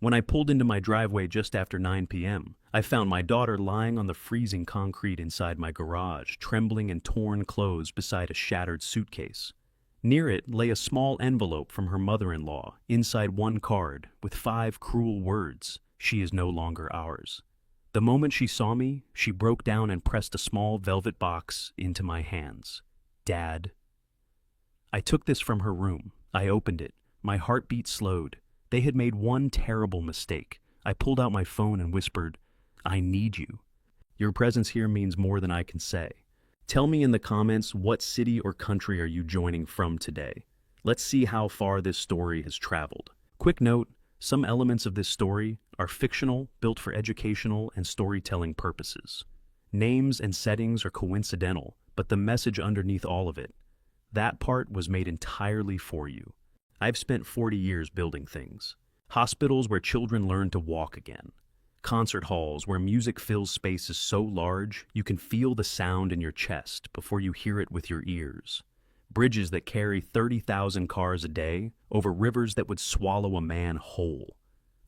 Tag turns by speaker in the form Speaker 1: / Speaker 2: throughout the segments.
Speaker 1: When I pulled into my driveway just after 9 p.m., I found my daughter lying on the freezing concrete inside my garage, trembling in torn clothes beside a shattered suitcase. Near it lay a small envelope from her mother-in-law, inside one card, with 5 cruel words: "She is no longer ours." The moment she saw me, she broke down and pressed a small velvet box into my hands. "Dad." I took this from her room. I opened it. My heartbeat slowed. They had made one terrible mistake. I pulled out my phone and whispered, "I need you. Your presence here means more than I can say. Tell me in the comments what city or country are you joining from today. Let's see how far this story has traveled." Quick note, some elements of this story are fictional, built for educational and storytelling purposes. Names and settings are coincidental, but the message underneath all of it, that part was made entirely for you. I've spent 40 years building things. Hospitals where children learn to walk again. Concert halls where music fills spaces so large you can feel the sound in your chest before you hear it with your ears. Bridges that carry 30,000 cars a day over rivers that would swallow a man whole.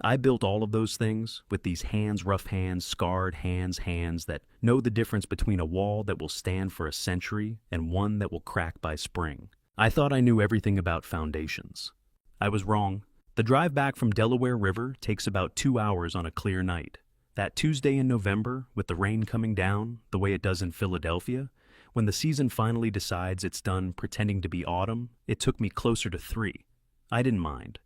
Speaker 1: I built all of those things with these hands, rough hands, scarred hands that know the difference between a wall that will stand for a century and one that will crack by spring. I thought I knew everything about foundations. I was wrong. The drive back from Delaware River takes about 2 hours on a clear night. That Tuesday in November, with the rain coming down, the way it does in Philadelphia, when the season finally decides it's done pretending to be autumn, it took me closer to 3. I didn't mind.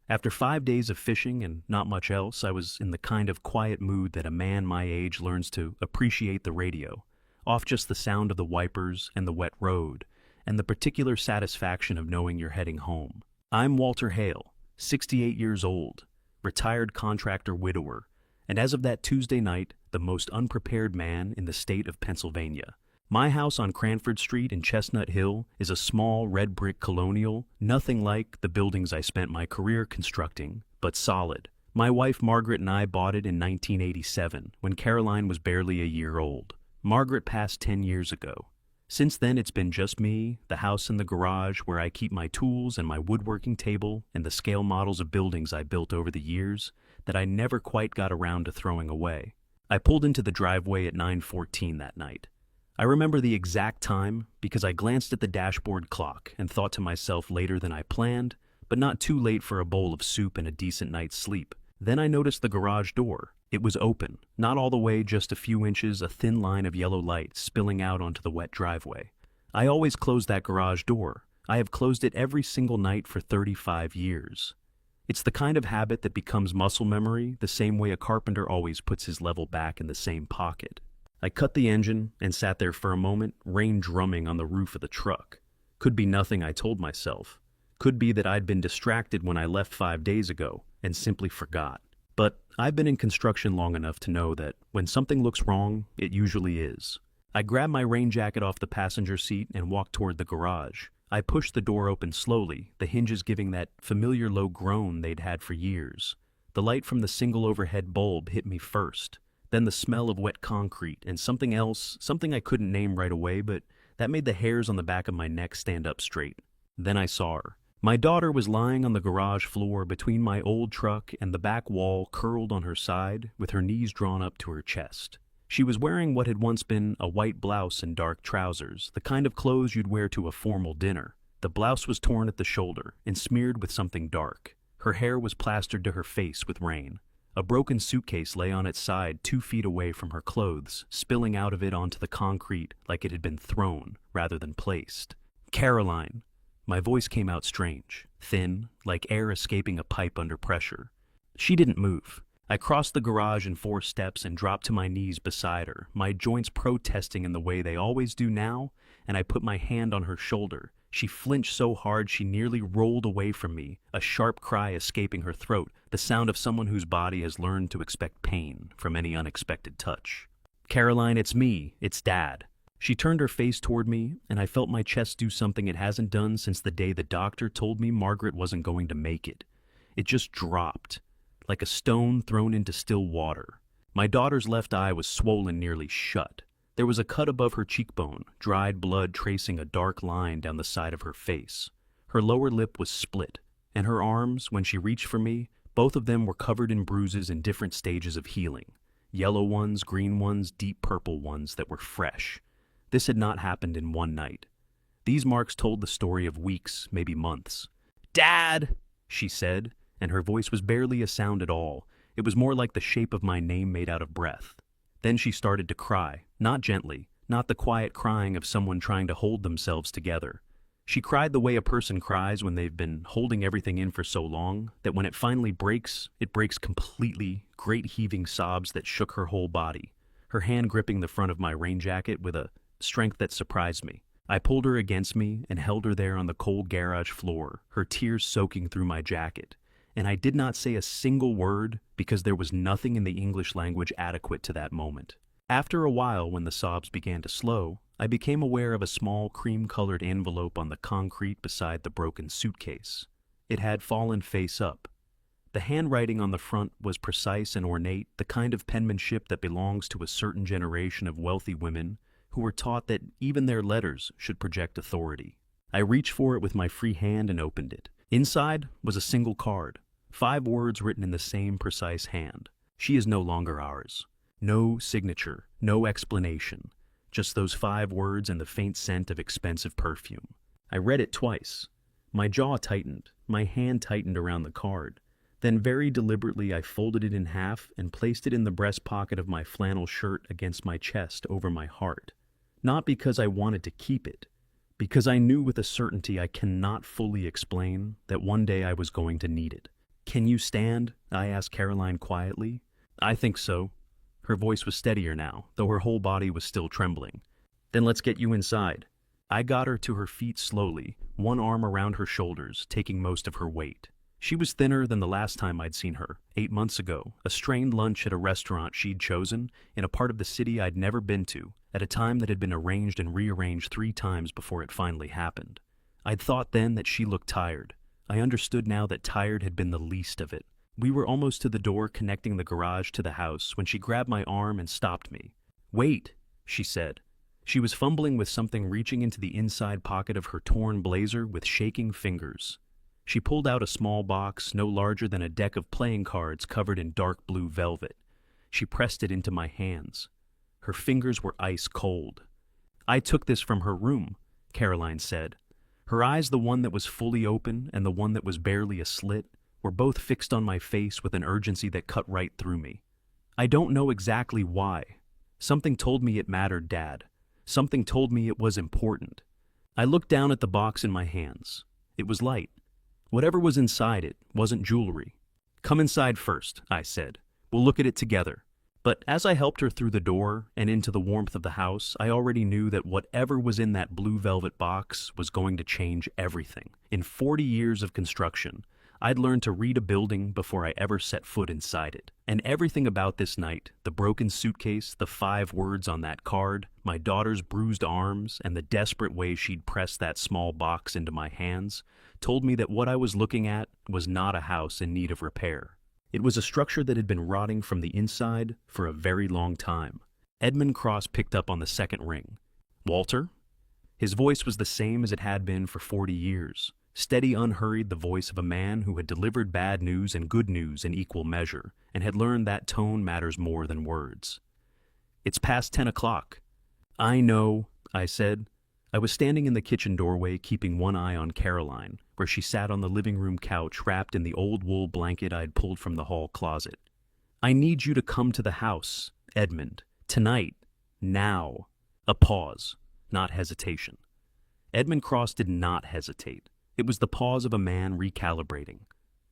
Speaker 1: After 5 days of fishing and not much else, I was in the kind of quiet mood that a man my age learns to appreciate the radio, off just the sound of the wipers and the wet road, and the particular satisfaction of knowing you're heading home. I'm Walter Hale, 68 years old, retired contractor widower, and as of that Tuesday night, the most unprepared man in the state of Pennsylvania. My house on Cranford Street in Chestnut Hill is a small red brick colonial, nothing like the buildings I spent my career constructing, but solid. My wife Margaret and I bought it in 1987, when Caroline was barely a year old. Margaret passed 10 years ago. Since then, it's been just me, the house and the garage where I keep my tools and my woodworking table and the scale models of buildings I built over the years that I never quite got around to throwing away. I pulled into the driveway at 9:14 that night. I remember the exact time because I glanced at the dashboard clock and thought to myself later than I planned, but not too late for a bowl of soup and a decent night's sleep. Then I noticed the garage door. It was open, not all the way, just a few inches, a thin line of yellow light spilling out onto the wet driveway. I always close that garage door. I have closed it every single night for 35 years. It's the kind of habit that becomes muscle memory, the same way a carpenter always puts his level back in the same pocket. I cut the engine and sat there for a moment, rain drumming on the roof of the truck. Could be nothing, I told myself. Could be that I'd been distracted when I left 5 days ago and simply forgot. But I've been in construction long enough to know that when something looks wrong, it usually is. I grabbed my rain jacket off the passenger seat and walked toward the garage. I pushed the door open slowly, the hinges giving that familiar low groan they'd had for years. The light from the single overhead bulb hit me first, then the smell of wet concrete and something else, something I couldn't name right away, but that made the hairs on the back of my neck stand up straight. Then I saw her. My daughter was lying on the garage floor between my old truck and the back wall, curled on her side, with her knees drawn up to her chest. She was wearing what had once been a white blouse and dark trousers, the kind of clothes you'd wear to a formal dinner. The blouse was torn at the shoulder and smeared with something dark. Her hair was plastered to her face with rain. A broken suitcase lay on its side 2 feet away from her clothes, spilling out of it onto the concrete like it had been thrown rather than placed. "Caroline." My voice came out strange, thin, like air escaping a pipe under pressure. She didn't move. I crossed the garage in 4 steps and dropped to my knees beside her, my joints protesting in the way they always do now, and I put my hand on her shoulder. She flinched so hard she nearly rolled away from me, a sharp cry escaping her throat, the sound of someone whose body has learned to expect pain from any unexpected touch. "Caroline, it's me. It's Dad." She turned her face toward me, and I felt my chest do something it hasn't done since the day the doctor told me Margaret wasn't going to make it. It just dropped, like a stone thrown into still water. My daughter's left eye was swollen nearly shut. There was a cut above her cheekbone, dried blood tracing a dark line down the side of her face. Her lower lip was split, and her arms, when she reached for me, Both of them were covered in bruises in different stages of healing. Yellow ones, green ones, deep purple ones that were fresh. This had not happened in one night. These marks told the story of weeks, maybe months. "Dad!" she said, and her voice was barely a sound at all. It was more like the shape of my name made out of breath. Then she started to cry, not gently, not the quiet crying of someone trying to hold themselves together. She cried the way a person cries when they've been holding everything in for so long that when it finally breaks, it breaks completely, great heaving sobs that shook her whole body, her hand gripping the front of my rain jacket with a strength that surprised me. I pulled her against me and held her there on the cold garage floor, her tears soaking through my jacket. And I did not say a single word because there was nothing in the English language adequate to that moment. After a while, when the sobs began to slow, I became aware of a small cream-colored envelope on the concrete beside the broken suitcase. It had fallen face up. The handwriting on the front was precise and ornate, the kind of penmanship that belongs to a certain generation of wealthy women who were taught that even their letters should project authority. I reached for it with my free hand and opened it. Inside was a single card, 5 words written in the same precise hand. "She is no longer ours." No signature, no explanation. Just those 5 words and the faint scent of expensive perfume. I read it twice. My jaw tightened, my hand tightened around the card. Then very deliberately I folded it in half and placed it in the breast pocket of my flannel shirt against my chest over my heart. Not because I wanted to keep it, because I knew with a certainty I cannot fully explain that one day I was going to need it. "Can you stand?" I asked Caroline quietly. "I think so." Her voice was steadier now, though her whole body was still trembling. "Then let's get you inside." I got her to her feet slowly, one arm around her shoulders, taking most of her weight. She was thinner than the last time I'd seen her, 8 months ago, a strained lunch at a restaurant she'd chosen in a part of the city I'd never been to, at a time that had been arranged and rearranged 3 times before it finally happened. I'd thought then that she looked tired. I understood now that tired had been the least of it. We were almost to the door connecting the garage to the house when she grabbed my arm and stopped me. "Wait," she said. She was fumbling with something, reaching into the inside pocket of her torn blazer with shaking fingers. She pulled out a small box no larger than a deck of playing cards covered in dark blue velvet. She pressed it into my hands. Her fingers were ice cold. "I took this from her room," Caroline said. Her eyes, the one that was fully open and the one that was barely a slit, were both fixed on my face with an urgency that cut right through me. "I don't know exactly why. Something told me it mattered, Dad. Something told me it was important." I looked down at the box in my hands. It was light. Whatever was inside it wasn't jewelry. "Come inside first," I said. "We'll look at it together." But as I helped her through the door and into the warmth of the house, I already knew that whatever was in that blue velvet box was going to change everything. In 40 years of construction, I'd learned to read a building before I ever set foot inside it. And everything about this night, the broken suitcase, the 5 words on that card, my daughter's bruised arms, and the desperate way she'd pressed that small box into my hands, told me that what I was looking at was not a house in need of repair. It was a structure that had been rotting from the inside for a very long time. Edmund Cross picked up on the second ring. "Walter?" His voice was the same as it had been for 40 years. Steady, unhurried, the voice of a man who had delivered bad news and good news in equal measure, and had learned that tone matters more than words. "It's past 10 o'clock. "I know," I said. I was standing in the kitchen doorway, keeping one eye on Caroline, where she sat on the living room couch wrapped in the old wool blanket I'd pulled from the hall closet. "I need you to come to the house, Edmund. Tonight. Now." A pause, not hesitation. Edmund Cross did not hesitate. It was the pause of a man recalibrating.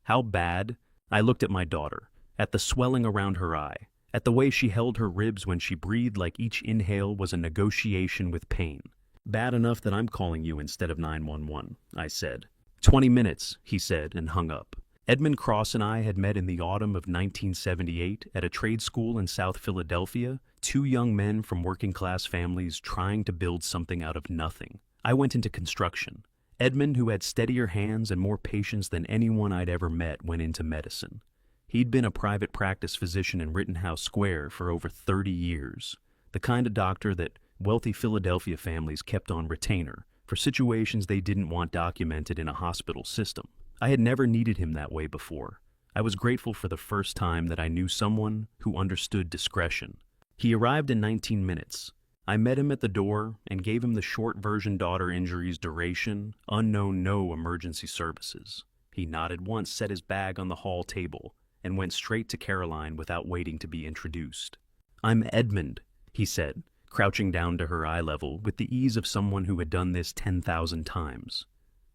Speaker 1: How bad? I looked at my daughter, at the swelling around her eye, at the way she held her ribs when she breathed like each inhale was a negotiation with pain. "Bad enough that I'm calling you instead of 911, I said. 20 minutes, he said, and hung up. Edmund Cross and I had met in the autumn of 1978 at a trade school in South Philadelphia, 2 young men from working-class families trying to build something out of nothing. I went into construction. Edmund, who had steadier hands and more patience than anyone I'd ever met, went into medicine. He'd been a private practice physician in Rittenhouse Square for over 30 years, the kind of doctor that wealthy Philadelphia families kept on retainer for situations they didn't want documented in a hospital system. I had never needed him that way before. I was grateful for the first time that I knew someone who understood discretion. He arrived in 19 minutes. I met him at the door and gave him the short version: daughter injuries, duration, unknown, no emergency services. He nodded once, set his bag on the hall table, and went straight to Caroline without waiting to be introduced. "I'm Edmund," he said, crouching down to her eye level with the ease of someone who had done this 10,000 times.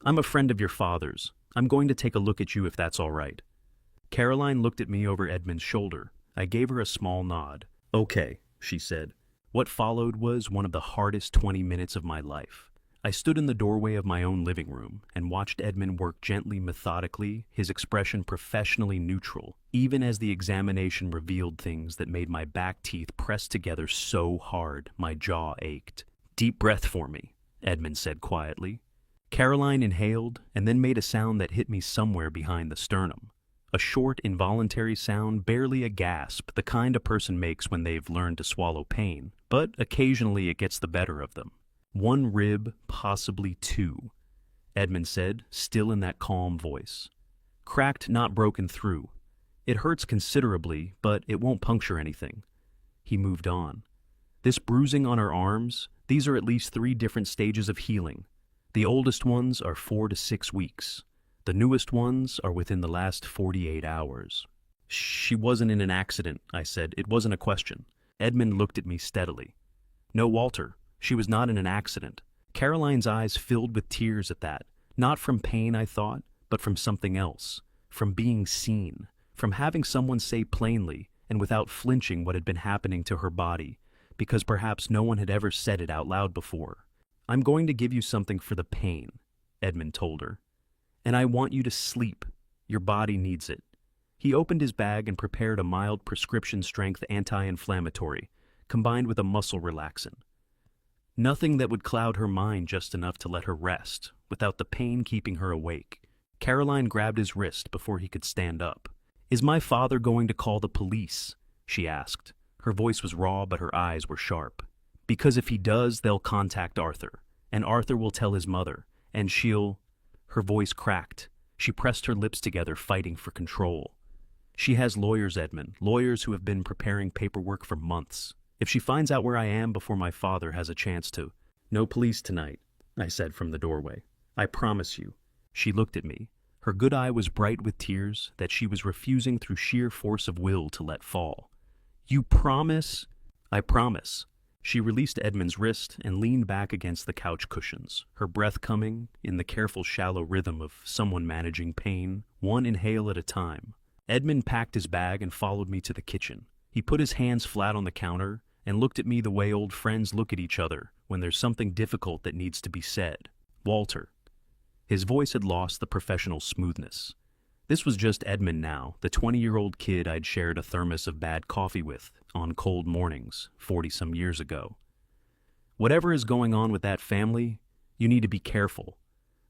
Speaker 1: "I'm a friend of your father's. I'm going to take a look at you if that's all right." Caroline looked at me over Edmund's shoulder. I gave her a small nod. "Okay," she said. What followed was one of the hardest 20 minutes of my life. I stood in the doorway of my own living room and watched Edmund work gently, methodically, his expression professionally neutral, even as the examination revealed things that made my back teeth press together so hard my jaw ached. "Deep breath for me," Edmund said quietly. Caroline inhaled and then made a sound that hit me somewhere behind the sternum. A short, involuntary sound, barely a gasp, the kind a person makes when they've learned to swallow pain, but occasionally it gets the better of them. "One rib, possibly two," Edmund said, still in that calm voice. "Cracked, not broken through. It hurts considerably, but it won't puncture anything." He moved on. "This bruising on her arms, these are at least 3 different stages of healing. The oldest ones are 4 to 6 weeks. The newest ones are within the last 48 hours. "She wasn't in an accident," I said. "It wasn't a question." Edmund looked at me steadily. "No, Walter, she was not in an accident." Caroline's eyes filled with tears at that, not from pain, I thought, but from something else, from being seen, from having someone say plainly and without flinching what had been happening to her body, because perhaps no one had ever said it out loud before. "I'm going to give you something for the pain," Edmund told her. "And I want you to sleep. Your body needs it." He opened his bag and prepared a mild prescription-strength anti-inflammatory, combined with a muscle relaxant. Nothing that would cloud her mind, just enough to let her rest, without the pain keeping her awake. Caroline grabbed his wrist before he could stand up. "Is my father going to call the police?" she asked. Her voice was raw, but her eyes were sharp. "Because if he does, they'll contact Arthur, and Arthur will tell his mother, and she'll—" Her voice cracked. She pressed her lips together, fighting for control. "She has lawyers, Edmund, lawyers who have been preparing paperwork for months. If she finds out where I am before my father has a chance to—" "No police tonight," I said from the doorway. "I promise you." She looked at me. Her good eye was bright with tears that she was refusing through sheer force of will to let fall. "You promise?" "I promise." She released Edmund's wrist and leaned back against the couch cushions, her breath coming in the careful, shallow rhythm of someone managing pain, one inhale at a time. Edmund packed his bag and followed me to the kitchen. He put his hands flat on the counter and looked at me the way old friends look at each other when there's something difficult that needs to be said. "Walter." His voice had lost the professional smoothness. This was just Edmund now, the 20-year-old kid I'd shared a thermos of bad coffee with on cold mornings 40-some years ago. "Whatever is going on with that family, you need to be careful.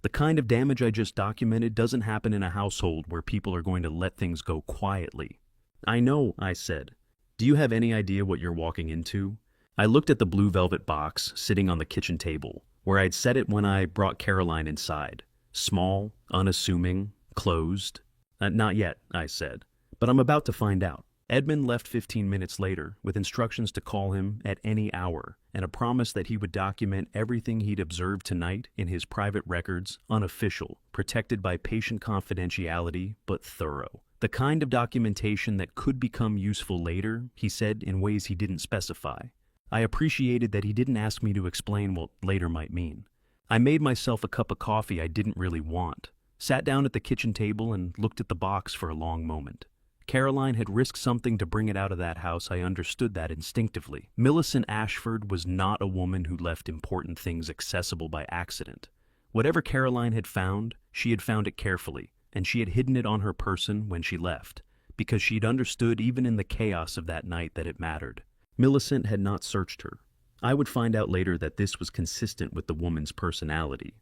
Speaker 1: The kind of damage I just documented doesn't happen in a household where people are going to let things go quietly." "I know," I said. "Do you have any idea what you're walking into?" I looked at the blue velvet box sitting on the kitchen table, where I'd set it when I brought Caroline inside. Small, unassuming, closed. "Not yet," I said, "but I'm about to find out." Edmund left 15 minutes later with instructions to call him at any hour and a promise that he would document everything he'd observed tonight in his private records, unofficial, protected by patient confidentiality, but thorough. The kind of documentation that could become useful later, he said, in ways he didn't specify. I appreciated that he didn't ask me to explain what later might mean. I made myself a cup of coffee I didn't really want, sat down at the kitchen table and looked at the box for a long moment. Caroline had risked something to bring it out of that house. I understood that instinctively. Millicent Ashford was not a woman who left important things accessible by accident. Whatever Caroline had found, she had found it carefully, and she had hidden it on her person when she left, because she'd understood even in the chaos of that night that it mattered. Millicent had not searched her. I would find out later that this was consistent with the woman's personality.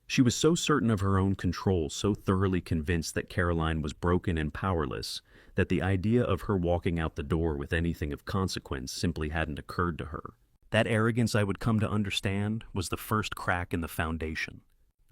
Speaker 1: She was so certain of her own control, so thoroughly convinced that Caroline was broken and powerless, that the idea of her walking out the door with anything of consequence simply hadn't occurred to her. That arrogance, I would come to understand, was the first crack in the foundation.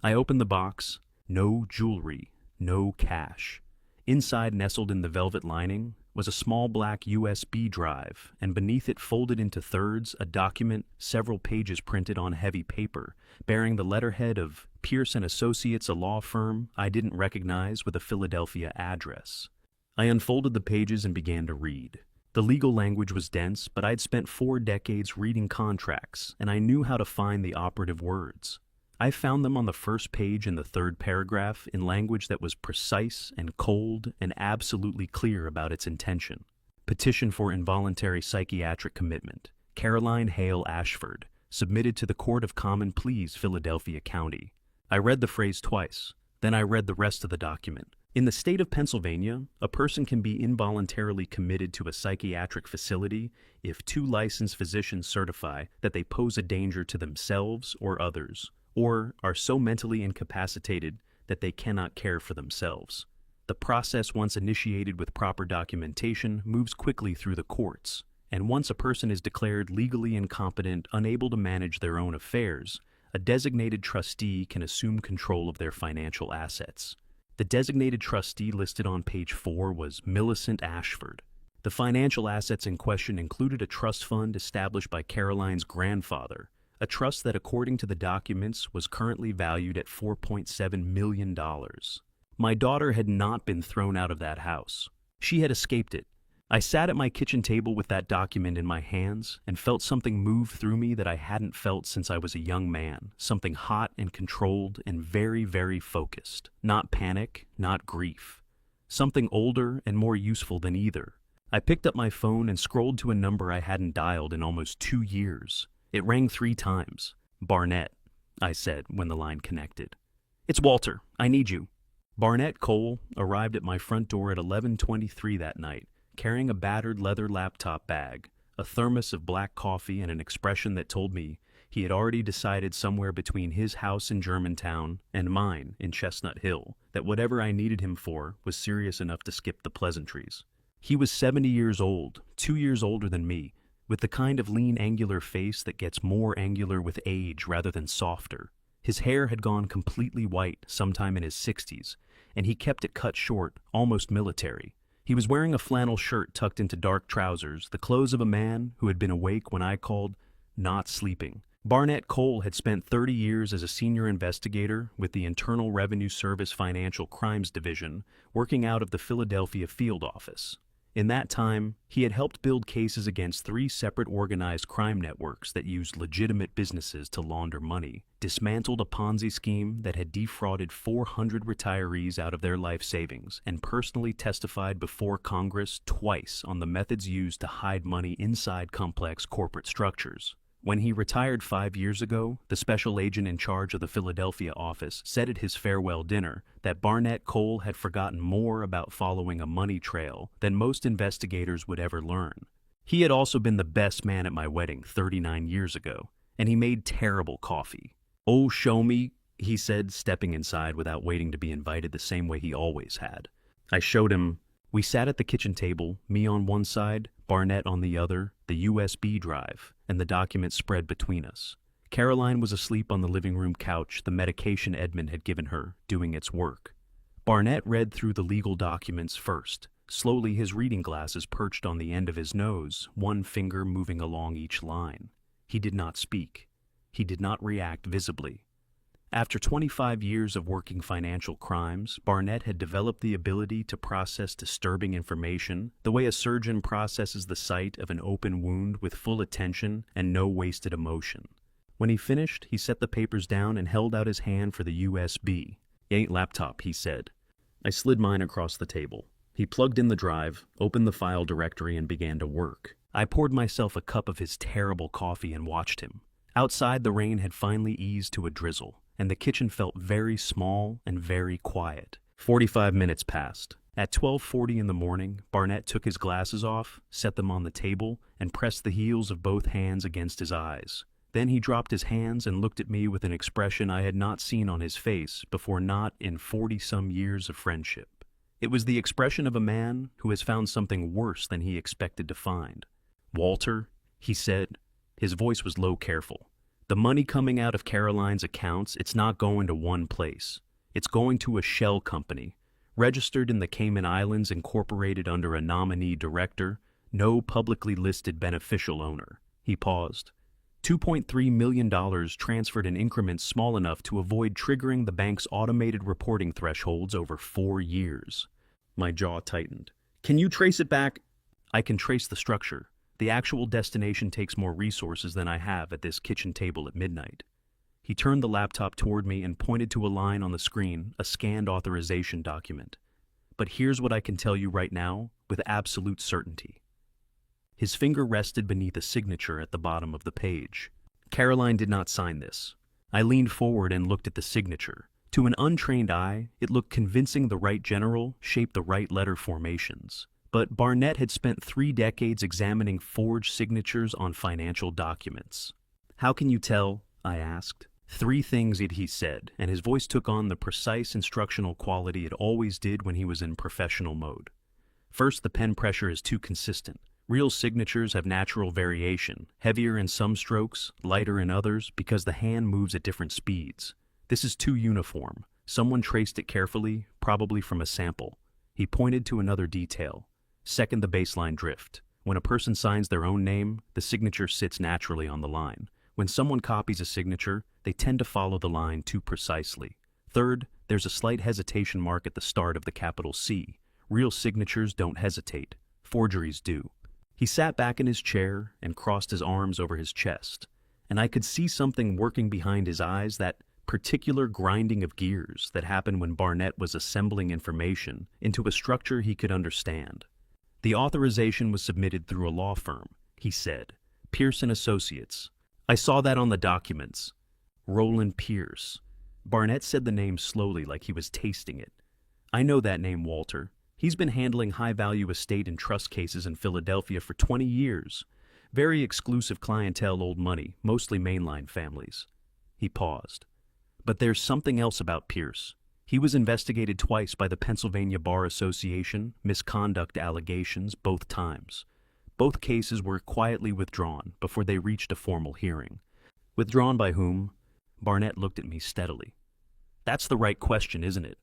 Speaker 1: I opened the box. No jewelry, no cash. Inside, nestled in the velvet lining, was a small black USB drive, and beneath it, folded into thirds, a document, several pages printed on heavy paper, bearing the letterhead of Pierce & Associates, a law firm I didn't recognize, with a Philadelphia address. I unfolded the pages and began to read. The legal language was dense, but I'd spent 4 decades reading contracts, and I knew how to find the operative words. I found them on the first page in the 3rd paragraph in language that was precise and cold and absolutely clear about its intention. Petition for involuntary psychiatric commitment. Caroline Hale Ashford, submitted to the Court of Common Pleas, Philadelphia County. I read the phrase twice. Then I read the rest of the document. In the state of Pennsylvania, a person can be involuntarily committed to a psychiatric facility if 2 licensed physicians certify that they pose a danger to themselves or others, or are so mentally incapacitated that they cannot care for themselves. The process, once initiated with proper documentation, moves quickly through the courts, and once a person is declared legally incompetent, unable to manage their own affairs, a designated trustee can assume control of their financial assets. The designated trustee listed on page 4 was Millicent Ashford. The financial assets in question included a trust fund established by Caroline's grandfather, a trust that, according to the documents, was currently valued at $4.7 million. My daughter had not been thrown out of that house. She had escaped it. I sat at my kitchen table with that document in my hands and felt something move through me that I hadn't felt since I was a young man, something hot and controlled and very, very focused. Not panic, not grief. Something older and more useful than either. I picked up my phone and scrolled to a number I hadn't dialed in almost 2 years. It rang 3 times. "Barnett," I said when the line connected. "It's Walter. I need you." Barnett Cole arrived at my front door at 11:23 that night, carrying a battered leather laptop bag, a thermos of black coffee, and an expression that told me he had already decided somewhere between his house in Germantown and mine in Chestnut Hill that whatever I needed him for was serious enough to skip the pleasantries. He was 70 years old, 2 years older than me, with the kind of lean, angular face that gets more angular with age rather than softer. His hair had gone completely white sometime in his 60s, and he kept it cut short, almost military. He was wearing a flannel shirt tucked into dark trousers, the clothes of a man who had been awake when I called, not sleeping. Barnett Cole had spent 30 years as a senior investigator with the Internal Revenue Service Financial Crimes Division, working out of the Philadelphia field office. In that time, he had helped build cases against 3 separate organized crime networks that used legitimate businesses to launder money, dismantled a Ponzi scheme that had defrauded 400 retirees out of their life savings, and personally testified before Congress twice on the methods used to hide money inside complex corporate structures. When he retired 5 years ago, the special agent in charge of the Philadelphia office said at his farewell dinner that Barnett Cole had forgotten more about following a money trail than most investigators would ever learn. He had also been the best man at my wedding 39 years ago, and he made terrible coffee. "Oh, show me," he said, stepping inside without waiting to be invited the same way he always had. I showed him. We sat at the kitchen table, me on one side, Barnett on the other, the USB drive, and the document spread between us. Caroline was asleep on the living room couch, the medication Edmund had given her, doing its work. Barnett read through the legal documents first, slowly, his reading glasses perched on the end of his nose, one finger moving along each line. He did not speak. He did not react visibly. After 25 years of working financial crimes, Barnett had developed the ability to process disturbing information the way a surgeon processes the sight of an open wound with full attention and no wasted emotion. When he finished, he set the papers down and held out his hand for the USB. "Ain't laptop," he said. I slid mine across the table. He plugged in the drive, opened the file directory, and began to work. I poured myself a cup of his terrible coffee and watched him. Outside, the rain had finally eased to a drizzle, and the kitchen felt very small and very quiet. 45 minutes passed. At 12:40 in the morning, Barnett took his glasses off, set them on the table, and pressed the heels of both hands against his eyes. Then he dropped his hands and looked at me with an expression I had not seen on his face before, not in 40-some years of friendship. It was the expression of a man who has found something worse than he expected to find. "Walter," he said. His voice was low, careful. "The money coming out of Caroline's accounts, it's not going to one place. It's going to a shell company. Registered in the Cayman Islands, incorporated under a nominee director, no publicly listed beneficial owner. He paused. $2.3 million transferred in increments small enough to avoid triggering the bank's automated reporting thresholds over 4 years. My jaw tightened. Can you trace it back? I can trace the structure. The actual destination takes more resources than I have at this kitchen table at midnight. He turned the laptop toward me and pointed to a line on the screen, a scanned authorization document. But here's what I can tell you right now, with absolute certainty. His finger rested beneath a signature at the bottom of the page. Caroline did not sign this. I leaned forward and looked at the signature. To an untrained eye, it looked convincing. The right general shaped the right letter formations. But Barnett had spent 3 decades examining forged signatures on financial documents. How can you tell? I asked. 3 things, he said, and his voice took on the precise instructional quality it always did when he was in professional mode. First, the pen pressure is too consistent. Real signatures have natural variation, heavier in some strokes, lighter in others, because the hand moves at different speeds. This is too uniform. Someone traced it carefully, probably from a sample. He pointed to another detail. Second, the baseline drift. When a person signs their own name, the signature sits naturally on the line. When someone copies a signature, they tend to follow the line too precisely. Third, there's a slight hesitation mark at the start of the capital C. Real signatures don't hesitate. Forgeries do. He sat back in his chair and crossed his arms over his chest, and I could see something working behind his eyes, that particular grinding of gears that happened when Barnett was assembling information into a structure he could understand. The authorization was submitted through a law firm, he said. Pierce & Associates. I saw that on the documents. Roland Pierce. Barnett said the name slowly, like he was tasting it. I know that name, Walter. He's been handling high-value estate and trust cases in Philadelphia for 20 years. Very exclusive clientele, old money, mostly mainline families. He paused. But there's something else about Pierce. He was investigated twice by the Pennsylvania Bar Association, misconduct allegations, both times. Both cases were quietly withdrawn before they reached a formal hearing. Withdrawn by whom? Barnett looked at me steadily. That's the right question, isn't it?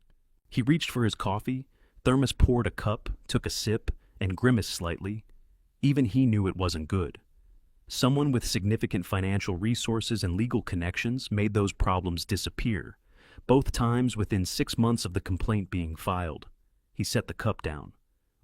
Speaker 1: He reached for his coffee, Thermos poured a cup, took a sip, and grimaced slightly. Even he knew it wasn't good. Someone with significant financial resources and legal connections made those problems disappear, both times within 6 months of the complaint being filed. He set the cup down.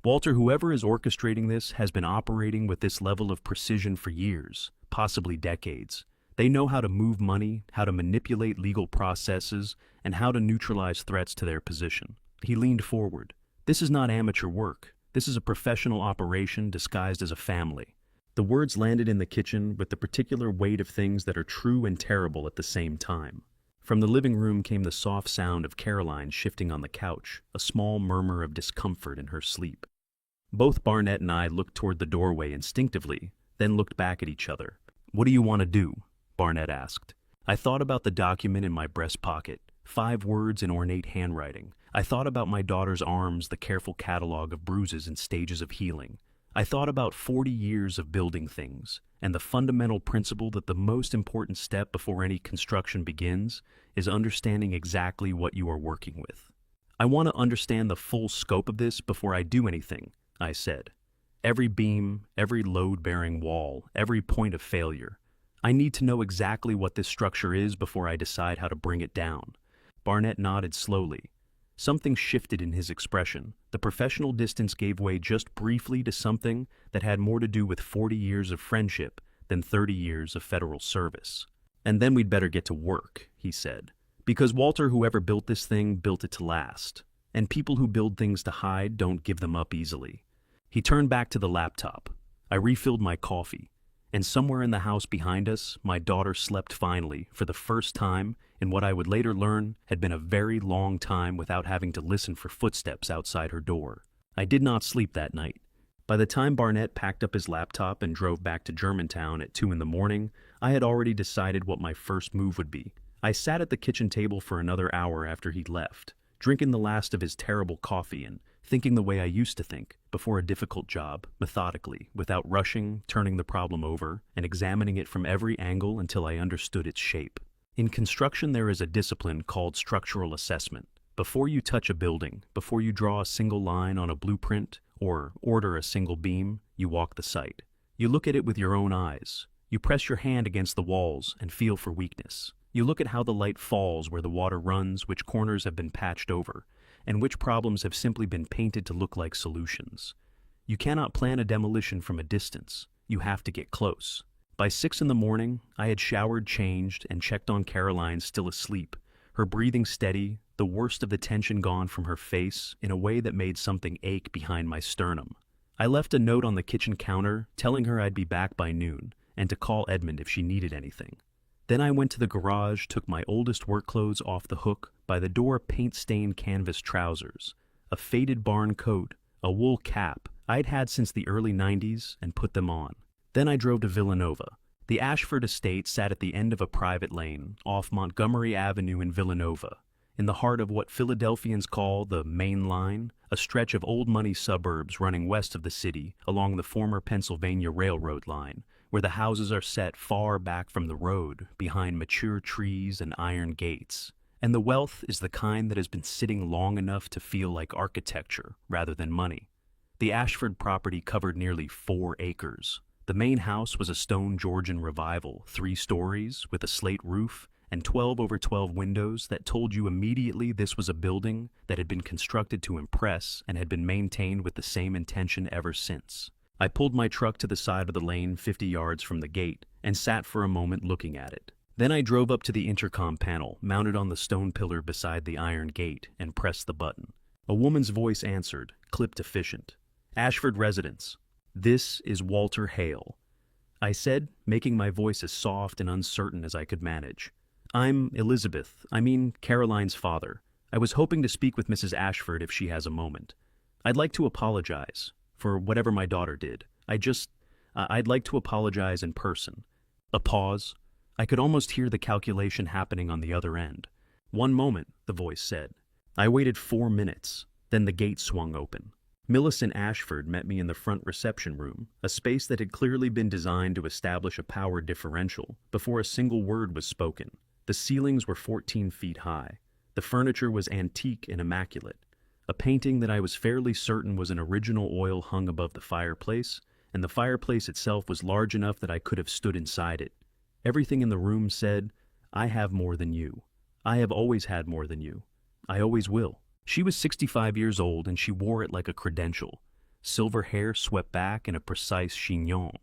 Speaker 1: Walter, whoever is orchestrating this has been operating with this level of precision for years, possibly decades. They know how to move money, how to manipulate legal processes, and how to neutralize threats to their position. He leaned forward. This is not amateur work. This is a professional operation disguised as a family. The words landed in the kitchen with the particular weight of things that are true and terrible at the same time. From the living room came the soft sound of Caroline shifting on the couch, a small murmur of discomfort in her sleep. Both Barnett and I looked toward the doorway instinctively, then looked back at each other. What do you want to do? Barnett asked. I thought about the document in my breast pocket, 5 words in ornate handwriting. I thought about my daughter's arms, the careful catalog of bruises and stages of healing. I thought about 40 years of building things, and the fundamental principle that the most important step before any construction begins is understanding exactly what you are working with. I want to understand the full scope of this before I do anything, I said. Every beam, every load-bearing wall, every point of failure. I need to know exactly what this structure is before I decide how to bring it down. Barnett nodded slowly. Something shifted in his expression. The professional distance gave way just briefly to something that had more to do with 40 years of friendship than 30 years of federal service. And then we'd better get to work, he said. Because Walter, whoever built this thing, built it to last. And people who build things to hide don't give them up easily. He turned back to the laptop. I refilled my coffee. And somewhere in the house behind us, my daughter slept finally, for the first time, in what I would later learn had been a very long time without having to listen for footsteps outside her door. I did not sleep that night. By the time Barnett packed up his laptop and drove back to Germantown at 2 in the morning, I had already decided what my first move would be. I sat at the kitchen table for another hour after he'd left, drinking the last of his terrible coffee and thinking the way I used to think, before a difficult job, methodically, without rushing, turning the problem over, and examining it from every angle until I understood its shape. In construction, there is a discipline called structural assessment. Before you touch a building, before you draw a single line on a blueprint or order a single beam, you walk the site. You look at it with your own eyes. You press your hand against the walls and feel for weakness. You look at how the light falls where the water runs, which corners have been patched over, and which problems have simply been painted to look like solutions. You cannot plan a demolition from a distance. You have to get close. By 6 in the morning, I had showered, changed, and checked on Caroline still asleep, her breathing steady, the worst of the tension gone from her face in a way that made something ache behind my sternum. I left a note on the kitchen counter telling her I'd be back by noon and to call Edmund if she needed anything. Then I went to the garage, took my oldest work clothes off the hook, by the door paint-stained canvas trousers, a faded barn coat, a wool cap I'd had since the early 90s, and put them on. Then I drove to Villanova. The Ashford estate sat at the end of a private lane off Montgomery Avenue in Villanova, in the heart of what Philadelphians call the Main Line, a stretch of old-money suburbs running west of the city along the former Pennsylvania Railroad line, where the houses are set far back from the road, behind mature trees and iron gates. And the wealth is the kind that has been sitting long enough to feel like architecture rather than money. The Ashford property covered nearly 4 acres. The main house was a stone Georgian revival, 3 stories, with a slate roof and 12/12 windows that told you immediately this was a building that had been constructed to impress and had been maintained with the same intention ever since. I pulled my truck to the side of the lane 50 yards from the gate and sat for a moment looking at it. Then I drove up to the intercom panel mounted on the stone pillar beside the iron gate and pressed the button. A woman's voice answered, clipped efficient. Ashford residence. This is Walter Hale, I said, making my voice as soft and uncertain as I could manage. I'm Caroline's father. I was hoping to speak with Mrs. Ashford if she has a moment. I'd like to apologize for whatever my daughter did. I'd like to apologize in person. A pause. I could almost hear the calculation happening on the other end. 1 moment, the voice said. I waited 4 minutes. Then the gate swung open. Millicent Ashford met me in the front reception room, a space that had clearly been designed to establish a power differential before a single word was spoken. The ceilings were 14 feet high. The furniture was antique and immaculate. A painting that I was fairly certain was an original oil hung above the fireplace, and the fireplace itself was large enough that I could have stood inside it. Everything in the room said, I have more than you. I have always had more than you. I always will. She was 65 years old, and she wore it like a credential. Silver hair swept back in a precise chignon.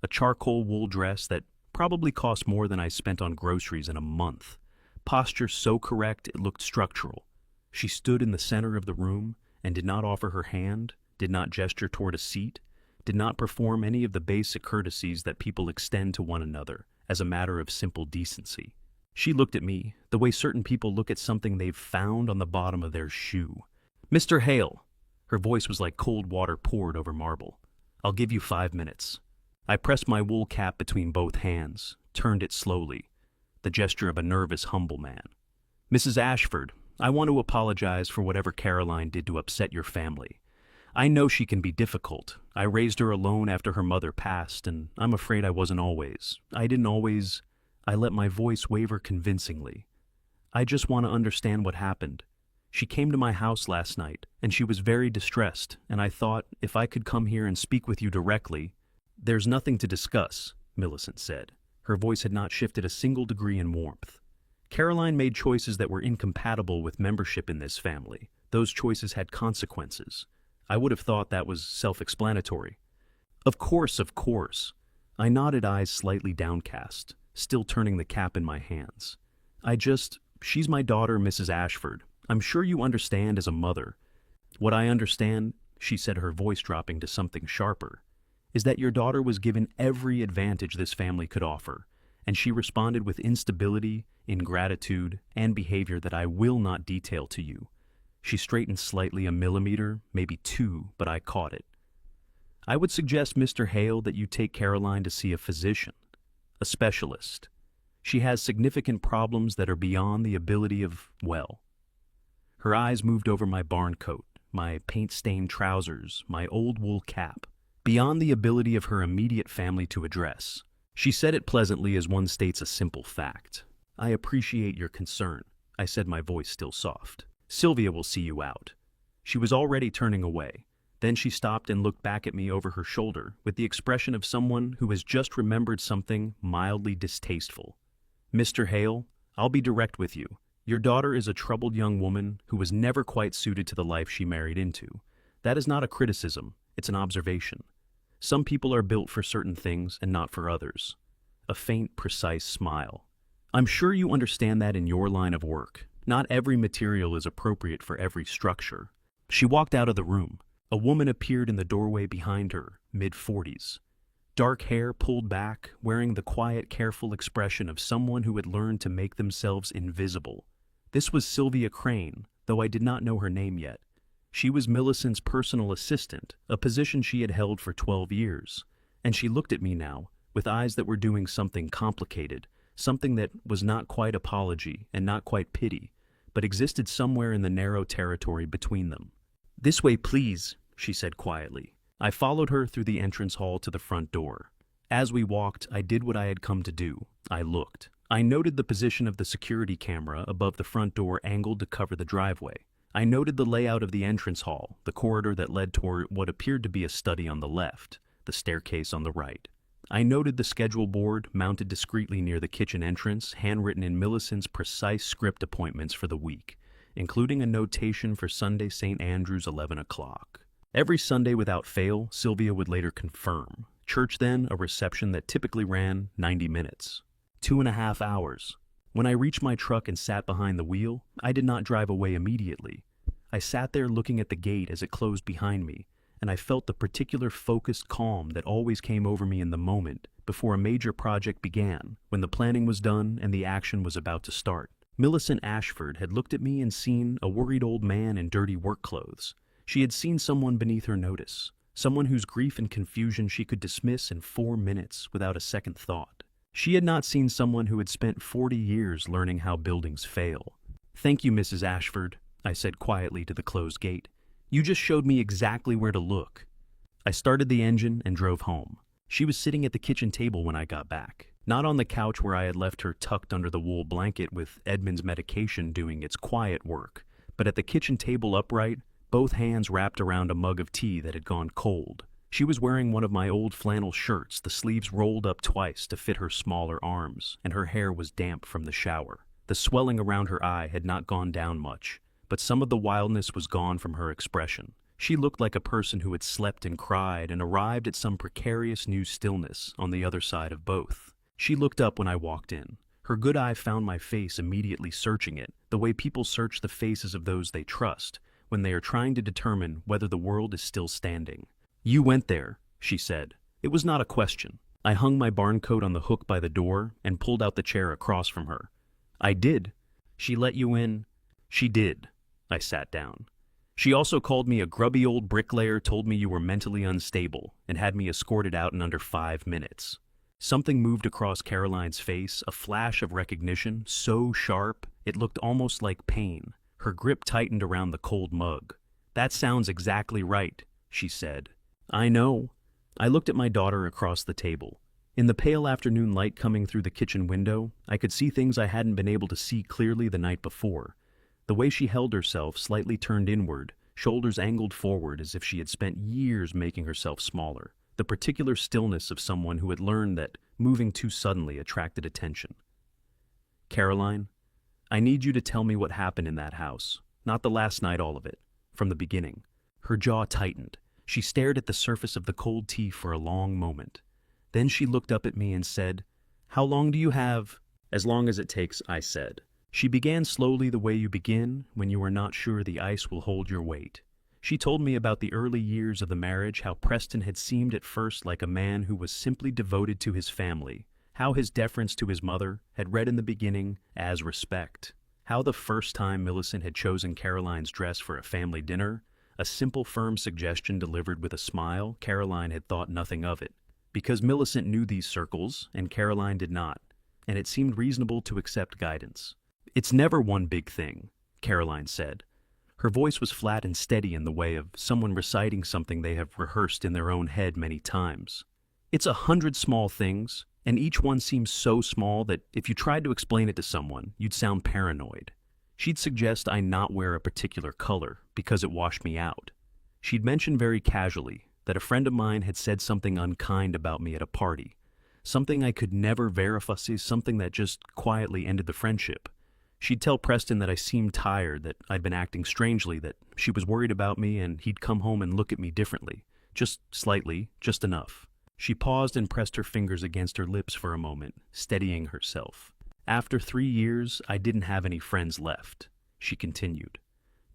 Speaker 1: A charcoal wool dress that probably cost more than I spent on groceries in a month. Posture so correct it looked structural. She stood in the center of the room and did not offer her hand, did not gesture toward a seat, did not perform any of the basic courtesies that people extend to one another as a matter of simple decency. She looked at me the way certain people look at something they've found on the bottom of their shoe. Mr. Hale. Her voice was like cold water poured over marble. I'll give you 5 minutes. I pressed my wool cap between both hands, turned it slowly, the gesture of a nervous, humble man. Mrs. Ashford, I want to apologize for whatever Caroline did to upset your family. I know she can be difficult. I raised her alone after her mother passed, and I'm afraid I wasn't always. I let my voice waver convincingly. I just want to understand what happened. She came to my house last night, and she was very distressed, and I thought if I could come here and speak with you directly. There's nothing to discuss, Millicent said. Her voice had not shifted a single degree in warmth. Caroline made choices that were incompatible with membership in this family. Those choices had consequences. I would have thought that was self-explanatory. Of course. I nodded, eyes slightly downcast, still turning the cap in my hands. She's my daughter, Mrs. Ashford. I'm sure you understand as a mother. What I understand, she said, her voice dropping to something sharper, is that your daughter was given every advantage this family could offer, and she responded with instability, ingratitude, and behavior that I will not detail to you. She straightened slightly, a millimeter, maybe 2, but I caught it. I would suggest, Mr. Hale, that you take Caroline to see a physician, a specialist. She has significant problems that are beyond the ability of, Her eyes moved over my barn coat, my paint-stained trousers, my old wool cap, beyond the ability of her immediate family to address. She said it pleasantly as one states a simple fact. I appreciate your concern, I said, my voice still soft. Sylvia will see you out." She was already turning away. Then she stopped and looked back at me over her shoulder with the expression of someone who has just remembered something mildly distasteful. "Mr. Hale, I'll be direct with you. Your daughter is a troubled young woman who was never quite suited to the life she married into. That is not a criticism, it's an observation. Some people are built for certain things and not for others." A faint, precise smile. "I'm sure you understand that in your line of work. Not every material is appropriate for every structure." She walked out of the room. A woman appeared in the doorway behind her, mid-40s. Dark hair pulled back, wearing the quiet, careful expression of someone who had learned to make themselves invisible. This was Sylvia Crane, though I did not know her name yet. She was Millicent's personal assistant, a position she had held for 12 years. And she looked at me now, with eyes that were doing something complicated, something that was not quite apology and not quite pity, but existed somewhere in the narrow territory between them. "This way, please," she said quietly. I followed her through the entrance hall to the front door. As we walked, I did what I had come to do. I looked. I noted the position of the security camera above the front door angled to cover the driveway. I noted the layout of the entrance hall, the corridor that led toward what appeared to be a study on the left, the staircase on the right. I noted the schedule board mounted discreetly near the kitchen entrance, handwritten in Millicent's precise script appointments for the week, including a notation for Sunday St. Andrew's 11 o'clock. Every Sunday without fail, Sylvia would later confirm. Church then, a reception that typically ran 90 minutes. 2.5 hours. When I reached my truck and sat behind the wheel, I did not drive away immediately. I sat there looking at the gate as it closed behind me, and I felt the particular focused calm that always came over me in the moment before a major project began, when the planning was done and the action was about to start. Millicent Ashford had looked at me and seen a worried old man in dirty work clothes. She had seen someone beneath her notice, someone whose grief and confusion she could dismiss in 4 minutes without a second thought. She had not seen someone who had spent 40 years learning how buildings fail. "Thank you, Mrs. Ashford," I said quietly to the closed gate. "You just showed me exactly where to look." I started the engine and drove home. She was sitting at the kitchen table when I got back, not on the couch where I had left her tucked under the wool blanket with Edmund's medication doing its quiet work, but at the kitchen table upright, both hands wrapped around a mug of tea that had gone cold. She was wearing one of my old flannel shirts, the sleeves rolled up twice to fit her smaller arms, and her hair was damp from the shower. The swelling around her eye had not gone down much, but some of the wildness was gone from her expression. She looked like a person who had slept and cried and arrived at some precarious new stillness on the other side of both. She looked up when I walked in. Her good eye found my face, immediately searching it, the way people search the faces of those they trust when they are trying to determine whether the world is still standing. "You went there," she said. It was not a question. I hung my barn coat on the hook by the door and pulled out the chair across from her. "I did." "She let you in?" "She did." I sat down. "She also called me a grubby old bricklayer, told me you were mentally unstable, and had me escorted out in under 5 minutes. Something moved across Caroline's face, a flash of recognition, so sharp it looked almost like pain. Her grip tightened around the cold mug. "That sounds exactly right," she said. "I know." I looked at my daughter across the table. In the pale afternoon light coming through the kitchen window, I could see things I hadn't been able to see clearly the night before. The way she held herself, slightly turned inward, shoulders angled forward as if she had spent years making herself smaller. The particular stillness of someone who had learned that moving too suddenly attracted attention. "Caroline, I need you to tell me what happened in that house. Not the last night, all of it. From the beginning." Her jaw tightened. She stared at the surface of the cold tea for a long moment. Then she looked up at me and said, "How long do you have?" "As long as it takes," I said. She began slowly, the way you begin when you are not sure the ice will hold your weight. She told me about the early years of the marriage, how Preston had seemed at first like a man who was simply devoted to his family, how his deference to his mother had read in the beginning as respect, how the first time Millicent had chosen Caroline's dress for a family dinner, a simple firm suggestion delivered with a smile, Caroline had thought nothing of it, because Millicent knew these circles and Caroline did not, and it seemed reasonable to accept guidance. "It's never one big thing," Caroline said. Her voice was flat and steady in the way of someone reciting something they have rehearsed in their own head many times. "It's 100 small things, and each one seems so small that if you tried to explain it to someone, you'd sound paranoid." She'd suggest I not wear a particular color because it washed me out. She'd mention very casually that a friend of mine had said something unkind about me at a party, something I could never verify, something that just quietly ended the friendship. She'd tell Preston that I seemed tired, that I'd been acting strangely, that she was worried about me and he'd come home and look at me differently. Just slightly, just enough. She paused and pressed her fingers against her lips for a moment, steadying herself. After 3 years, I didn't have any friends left, she continued.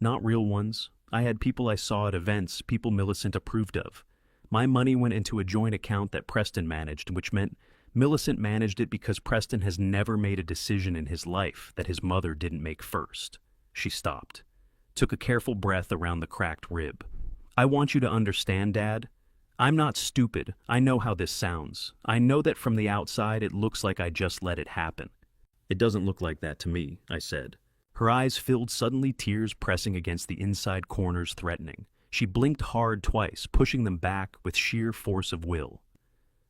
Speaker 1: Not real ones. I had people I saw at events, people Millicent approved of. My money went into a joint account that Preston managed, which meant Millicent managed it because Preston has never made a decision in his life that his mother didn't make first. She stopped, took a careful breath around the cracked rib. I want you to understand, Dad. I'm not stupid. I know how this sounds. I know that from the outside it looks like I just let it happen. It doesn't look like that to me, I said. Her eyes filled suddenly, tears pressing against the inside corners, threatening. She blinked hard twice, pushing them back with sheer force of will.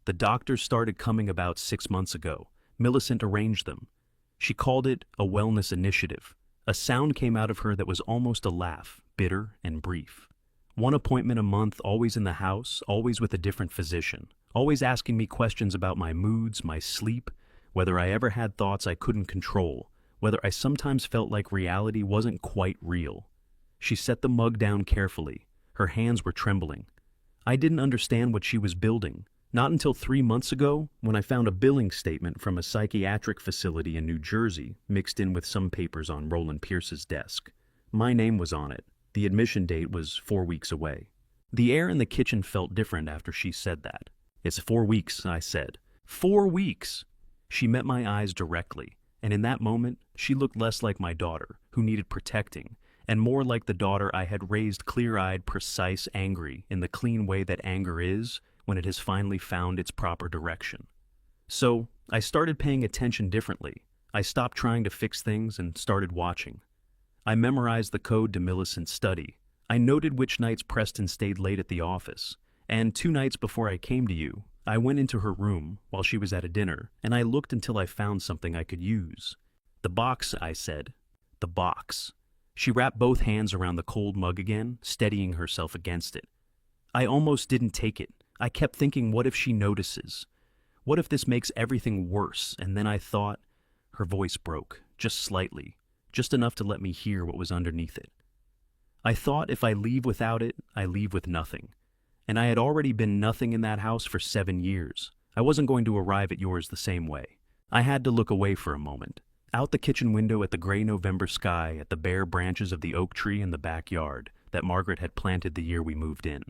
Speaker 1: The doctors started coming about 6 months ago. Millicent arranged them. She called it a wellness initiative. A sound came out of her that was almost a laugh, bitter and brief. 1 appointment a month, always in the house, always with a different physician, always asking me questions about my moods, my sleep, whether I ever had thoughts I couldn't control, whether I sometimes felt like reality wasn't quite real. She set the mug down carefully. Her hands were trembling. I didn't understand what she was building. Not until 3 months ago, when I found a billing statement from a psychiatric facility in New Jersey mixed in with some papers on Roland Pierce's desk. My name was on it. The admission date was 4 weeks away. The air in the kitchen felt different after she said that. It's 4 weeks, I said. 4 weeks! She met my eyes directly, and in that moment, she looked less like my daughter, who needed protecting, and more like the daughter I had raised, clear-eyed, precise, angry, in the clean way that anger is when it has finally found its proper direction. So, I started paying attention differently. I stopped trying to fix things and started watching. I memorized the code to Millicent's study. I noted which nights Preston stayed late at the office, and 2 nights before I came to you, I went into her room while she was at a dinner, and I looked until I found something I could use. The box, I said. The box. She wrapped both hands around the cold mug again, steadying herself against it. I almost didn't take it. I kept thinking, what if she notices? What if this makes everything worse? And then I thought, her voice broke, just slightly, just enough to let me hear what was underneath it. I thought if I leave without it, I leave with nothing. And I had already been nothing in that house for 7 years. I wasn't going to arrive at yours the same way. I had to look away for a moment. Out the kitchen window at the gray November sky, at the bare branches of the oak tree in the backyard that Margaret had planted the year we moved in.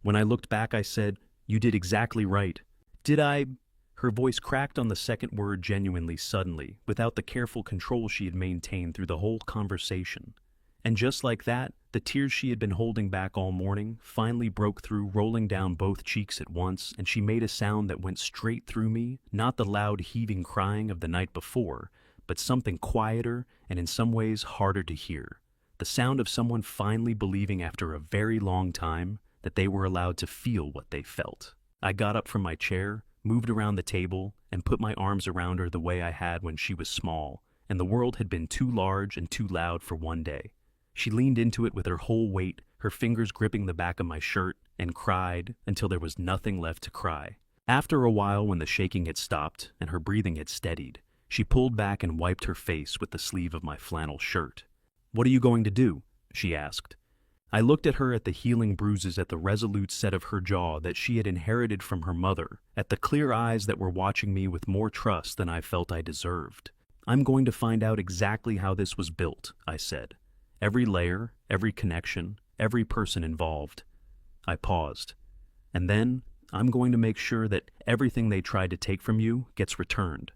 Speaker 1: When I looked back, I said, "You did exactly right." Did I? Her voice cracked on the second word genuinely suddenly, without the careful control she had maintained through the whole conversation. And just like that, the tears she had been holding back all morning finally broke through, rolling down both cheeks at once, and she made a sound that went straight through me, not the loud heaving crying of the night before, but something quieter and in some ways harder to hear. The sound of someone finally believing after a very long time that they were allowed to feel what they felt. I got up from my chair, moved around the table, and put my arms around her the way I had when she was small, and the world had been too large and too loud for one day. She leaned into it with her whole weight, her fingers gripping the back of my shirt, and cried until there was nothing left to cry. After a while, when the shaking had stopped and her breathing had steadied, she pulled back and wiped her face with the sleeve of my flannel shirt. "What are you going to do?" she asked. I looked at her, at the healing bruises, at the resolute set of her jaw that she had inherited from her mother, at the clear eyes that were watching me with more trust than I felt I deserved. "I'm going to find out exactly how this was built," I said. "Every layer, every connection, every person involved." I paused. "And then, I'm going to make sure that everything they tried to take from you gets returned."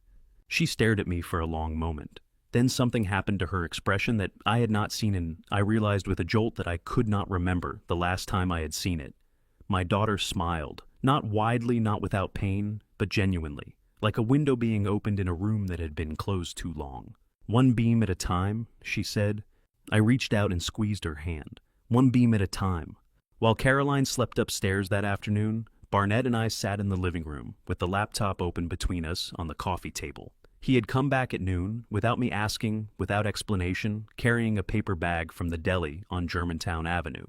Speaker 1: She stared at me for a long moment. Then something happened to her expression that I had not seen, and I realized with a jolt that I could not remember the last time I had seen it. My daughter smiled, not widely, not without pain, but genuinely, like a window being opened in a room that had been closed too long. "One beam at a time," she said. I reached out and squeezed her hand. "One beam at a time." While Caroline slept upstairs that afternoon, Barnett and I sat in the living room, with the laptop open between us on the coffee table. He had come back at noon, without me asking, without explanation, carrying a paper bag from the deli on Germantown Avenue,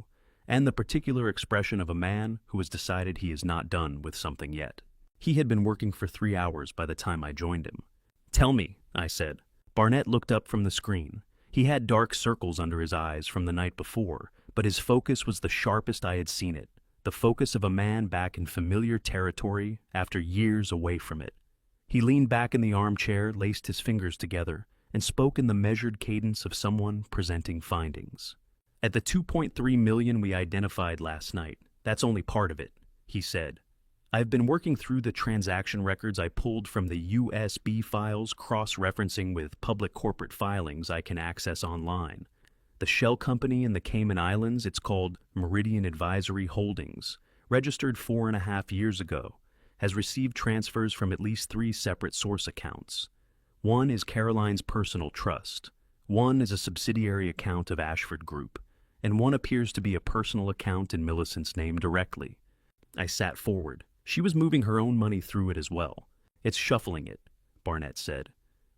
Speaker 1: and the particular expression of a man who has decided he is not done with something yet. He had been working for 3 hours by the time I joined him. "Tell me," I said. Barnett looked up from the screen. He had dark circles under his eyes from the night before, but his focus was the sharpest I had seen it, the focus of a man back in familiar territory after years away from it. He leaned back in the armchair, laced his fingers together, and spoke in the measured cadence of someone presenting findings. "At the 2.3 million we identified last night, that's only part of it," he said. "I've been working through the transaction records I pulled from the USB files, cross-referencing with public corporate filings I can access online. The shell company in the Cayman Islands, it's called Meridian Advisory Holdings, registered 4.5 years ago, has received transfers from at least 3 separate source accounts. One is Caroline's personal trust, one is a subsidiary account of Ashford Group, and one appears to be a personal account in Millicent's name directly." I sat forward. She was moving her own money through it as well. "It's shuffling it," Barnett said.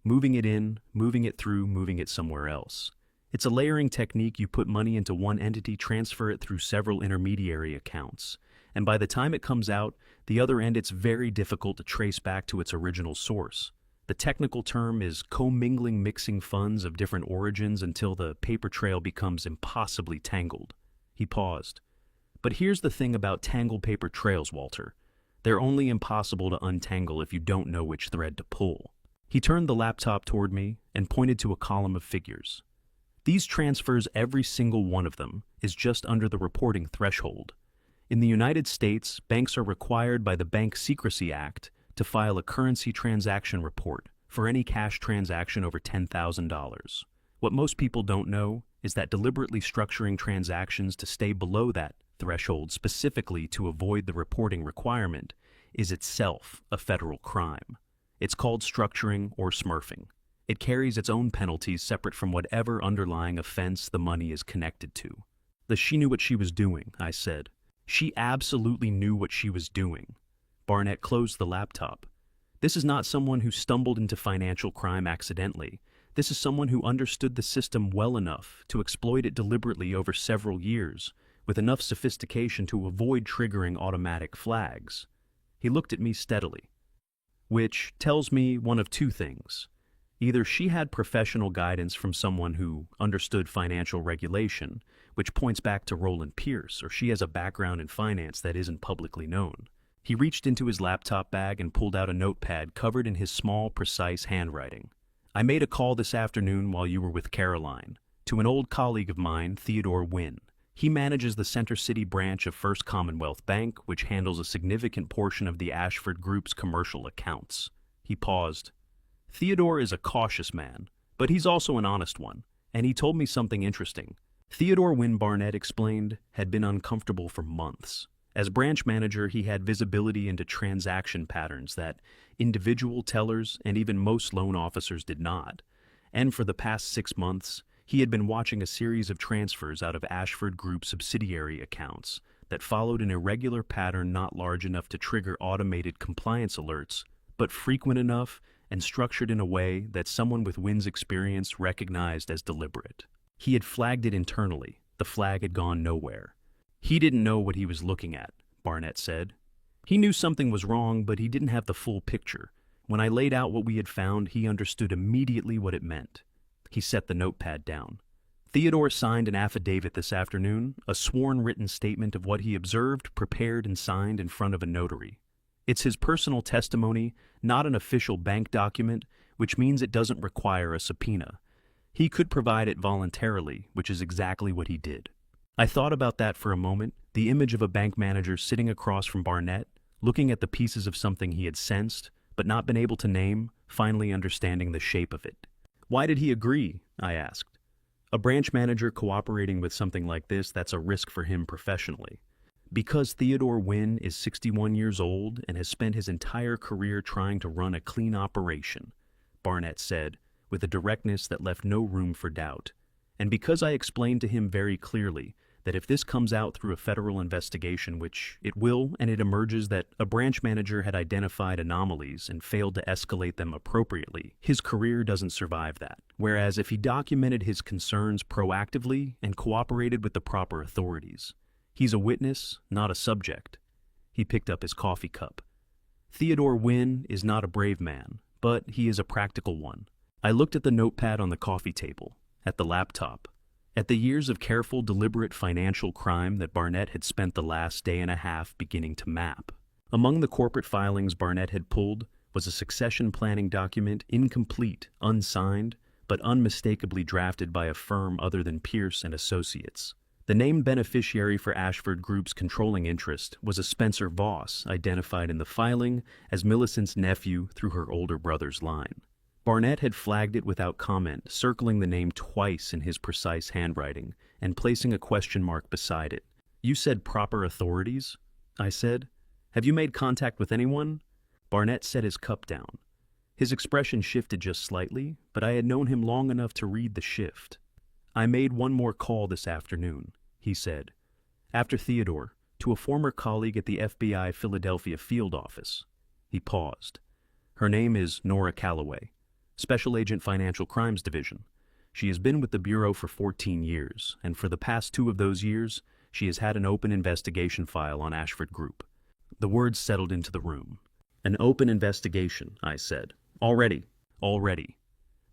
Speaker 1: "Moving it in, moving it through, moving it somewhere else. It's a layering technique. You put money into one entity, transfer it through several intermediary accounts, and by the time it comes out, the other end, it's very difficult to trace back to its original source. The technical term is commingling, mixing funds of different origins until the paper trail becomes impossibly tangled." He paused. "But here's the thing about tangled paper trails, Walter. They're only impossible to untangle if you don't know which thread to pull." He turned the laptop toward me and pointed to a column of figures. "These transfers, every single one of them, is just under the reporting threshold. In the United States, banks are required by the Bank Secrecy Act to file a currency transaction report for any cash transaction over $10,000. What most people don't know is that deliberately structuring transactions to stay below that threshold specifically to avoid the reporting requirement is itself a federal crime. It's called structuring or smurfing. It carries its own penalties separate from whatever underlying offense the money is connected to." "She knew what she was doing," I said. "She absolutely knew what she was doing." Barnett closed the laptop. "This is not someone who stumbled into financial crime accidentally. This is someone who understood the system well enough to exploit it deliberately over several years, with enough sophistication to avoid triggering automatic flags." He looked at me steadily. "Which tells me one of 2 things. Either she had professional guidance from someone who understood financial regulation, which points back to Roland Pierce, or she has a background in finance that isn't publicly known." He reached into his laptop bag and pulled out a notepad covered in his small, precise handwriting. "I made a call this afternoon while you were with Caroline, to an old colleague of mine, Theodore Wynn. He manages the Center City branch of First Commonwealth Bank, which handles a significant portion of the Ashford Group's commercial accounts." He paused. "Theodore is a cautious man, but he's also an honest one, and he told me something interesting. Theodore Wynn," Barnett explained, "had been uncomfortable for months. As branch manager, he had visibility into transaction patterns that individual tellers and even most loan officers did not. And for the past 6 months, he had been watching a series of transfers out of Ashford Group subsidiary accounts that followed an irregular pattern not large enough to trigger automated compliance alerts, but frequent enough and structured in a way that someone with Wynn's experience recognized as deliberate. He had flagged it internally. The flag had gone nowhere. He didn't know what he was looking at," Barnett said. "He knew something was wrong, but he didn't have the full picture. When I laid out what we had found, he understood immediately what it meant." He set the notepad down. "Theodore signed an affidavit this afternoon, a sworn written statement of what he observed, prepared and signed in front of a notary. It's his personal testimony, not an official bank document, which means it doesn't require a subpoena. He could provide it voluntarily, which is exactly what he did." I thought about that for a moment, the image of a bank manager sitting across from Barnett, looking at the pieces of something he had sensed, but not been able to name, finally understanding the shape of it. "Why did he agree?" I asked. "A branch manager cooperating with something like this, that's a risk for him professionally." "Because Theodore Wynn is 61 years old and has spent his entire career trying to run a clean operation," Barnett said, with a directness that left no room for doubt. "And because I explained to him very clearly that if this comes out through a federal investigation, which it will, and it emerges that a branch manager had identified anomalies and failed to escalate them appropriately, his career doesn't survive that. Whereas if he documented his concerns proactively and cooperated with the proper authorities, he's a witness, not a subject. He picked up his coffee cup. Theodore Wynn is not a brave man, but he is a practical one. I looked at the notepad on the coffee table, at the laptop, at the years of careful, deliberate financial crime that Barnett had spent the last day and a half beginning to map. Among the corporate filings Barnett had pulled was a succession planning document, incomplete, unsigned, but unmistakably drafted by a firm other than Pierce and Associates. The named beneficiary for Ashford Group's controlling interest was a Spencer Voss, identified in the filing as Millicent's nephew through her older brother's line. Barnett had flagged it without comment, circling the name twice in his precise handwriting and placing a question mark beside it. "You said proper authorities?" I said. "Have you made contact with anyone?" Barnett set his cup down. His expression shifted just slightly, but I had known him long enough to read the shift. "I made one more call this afternoon," he said. "After Theodore, to a former colleague at the FBI Philadelphia field office." He paused. "Her name is Nora Calloway, Special Agent Financial Crimes Division. She has been with the Bureau for 14 years, and for the past 2 of those years, she has had an open investigation file on Ashford Group." The words settled into the room. "An open investigation," I said. "Already."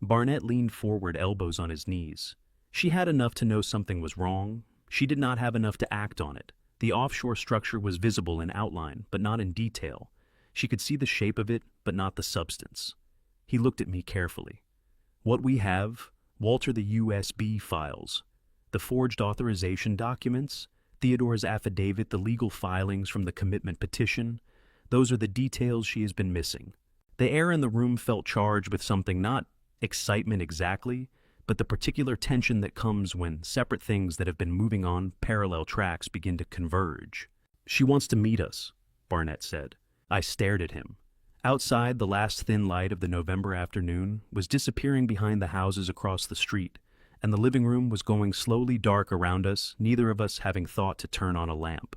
Speaker 1: Barnett leaned forward, elbows on his knees. "She had enough to know something was wrong. She did not have enough to act on it. The offshore structure was visible in outline, but not in detail. She could see the shape of it, but not the substance." He looked at me carefully. "What we have, Walter, the USB files, the forged authorization documents, Theodore's affidavit, the legal filings from the commitment petition, those are the details she has been missing." The air in the room felt charged with something, not excitement exactly, but the particular tension that comes when separate things that have been moving on parallel tracks begin to converge. "She wants to meet us," Barnett said. I stared at him. Outside, the last thin light of the November afternoon was disappearing behind the houses across the street, and the living room was going slowly dark around us, neither of us having thought to turn on a lamp.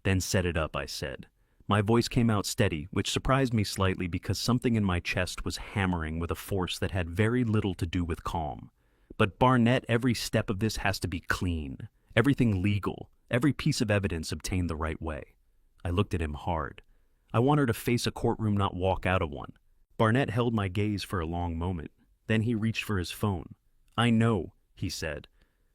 Speaker 1: "Then set it up," I said. My voice came out steady, which surprised me slightly because something in my chest was hammering with a force that had very little to do with calm. "But Barnett, every step of this has to be clean. Everything legal. Every piece of evidence obtained the right way." I looked at him hard. I want her to face a courtroom, not walk out of one. Barnett held my gaze for a long moment. Then he reached for his phone. "I know," he said.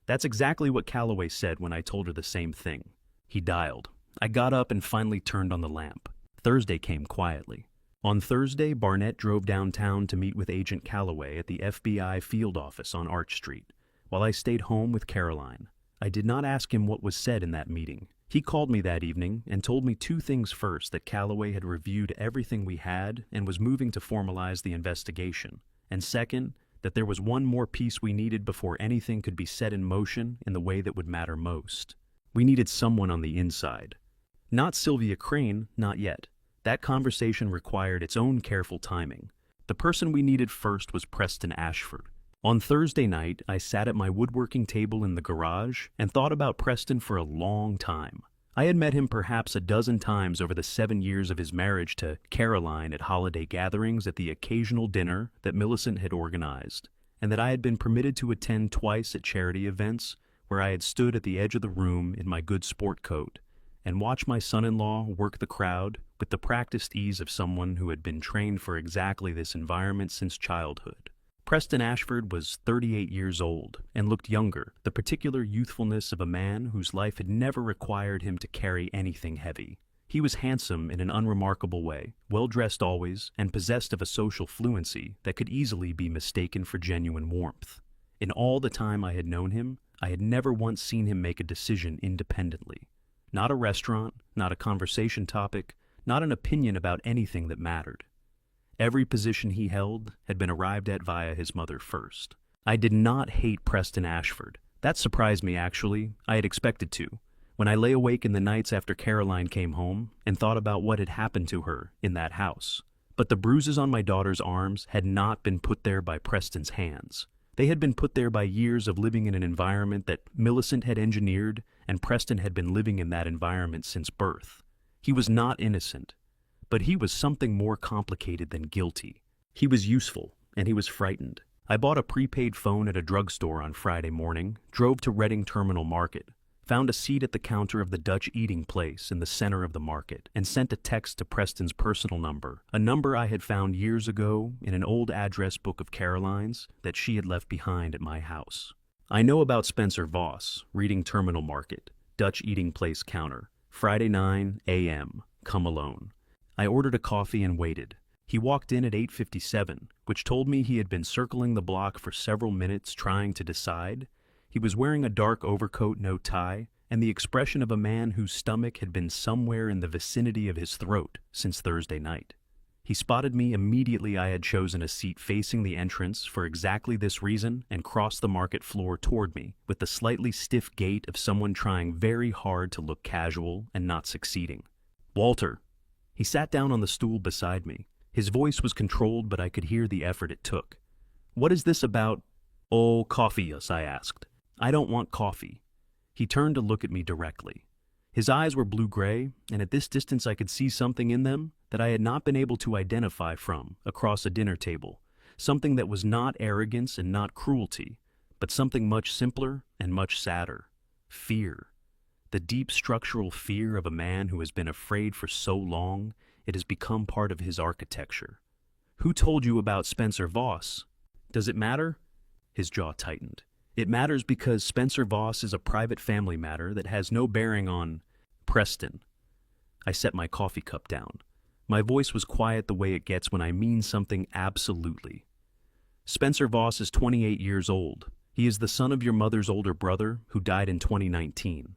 Speaker 1: "That's exactly what Calloway said when I told her the same thing." He dialed. I got up and finally turned on the lamp. Thursday came quietly. On Thursday, Barnett drove downtown to meet with Agent Calloway at the FBI field office on Arch Street, while I stayed home with Caroline. I did not ask him what was said in that meeting. He called me that evening and told me 2 things. First, that Calloway had reviewed everything we had and was moving to formalize the investigation. And second, that there was one more piece we needed before anything could be set in motion in the way that would matter most. We needed someone on the inside. Not Sylvia Crane, not yet. That conversation required its own careful timing. The person we needed first was Preston Ashford. On Thursday night, I sat at my woodworking table in the garage and thought about Preston for a long time. I had met him perhaps a dozen times over the 7 years of his marriage to Caroline at holiday gatherings, at the occasional dinner that Millicent had organized, and that I had been permitted to attend twice at charity events where I had stood at the edge of the room in my good sport coat and watched my son-in-law work the crowd with the practiced ease of someone who had been trained for exactly this environment since childhood. Preston Ashford was 38 years old and looked younger, the particular youthfulness of a man whose life had never required him to carry anything heavy. He was handsome in an unremarkable way, well-dressed always, and possessed of a social fluency that could easily be mistaken for genuine warmth. In all the time I had known him, I had never once seen him make a decision independently. Not a restaurant, not a conversation topic, not an opinion about anything that mattered. Every position he held had been arrived at via his mother first. I did not hate Preston Ashford. That surprised me, actually. I had expected to. When I lay awake in the nights after Caroline came home and thought about what had happened to her in that house. But the bruises on my daughter's arms had not been put there by Preston's hands. They had been put there by years of living in an environment that Millicent had engineered and Preston had been living in that environment since birth. He was not innocent, but he was something more complicated than guilty. He was useful, and he was frightened. I bought a prepaid phone at a drugstore on Friday morning, drove to Reading Terminal Market, found a seat at the counter of the Dutch eating place in the center of the market, and sent a text to Preston's personal number, a number I had found years ago in an old address book of Caroline's that she had left behind at my house. I know about Spencer Voss, Reading Terminal Market, Dutch eating place counter, Friday 9 a.m., come alone. I ordered a coffee and waited. He walked in at 8:57, which told me he had been circling the block for several minutes trying to decide. He was wearing a dark overcoat, no tie, and the expression of a man whose stomach had been somewhere in the vicinity of his throat since Thursday night. He spotted me immediately. I had chosen a seat facing the entrance for exactly this reason and crossed the market floor toward me with the slightly stiff gait of someone trying very hard to look casual and not succeeding. "Walter." He sat down on the stool beside me. His voice was controlled, but I could hear the effort it took. "What is this about?" "Oh, coffee, yes," I asked. "I don't want coffee." He turned to look at me directly. His eyes were blue-gray, and at this distance I could see something in them that I had not been able to identify from across a dinner table, something that was not arrogance and not cruelty, but something much simpler and much sadder. Fear. The deep structural fear of a man who has been afraid for so long it has become part of his architecture. "Who told you about Spencer Voss?" "Does it matter?" His jaw tightened. "It matters because Spencer Voss is a private family matter that has no bearing on Preston." I set my coffee cup down. My voice was quiet the way it gets when I mean something absolutely. "Spencer Voss is 28 years old. He is the son of your mother's older brother who died in 2019.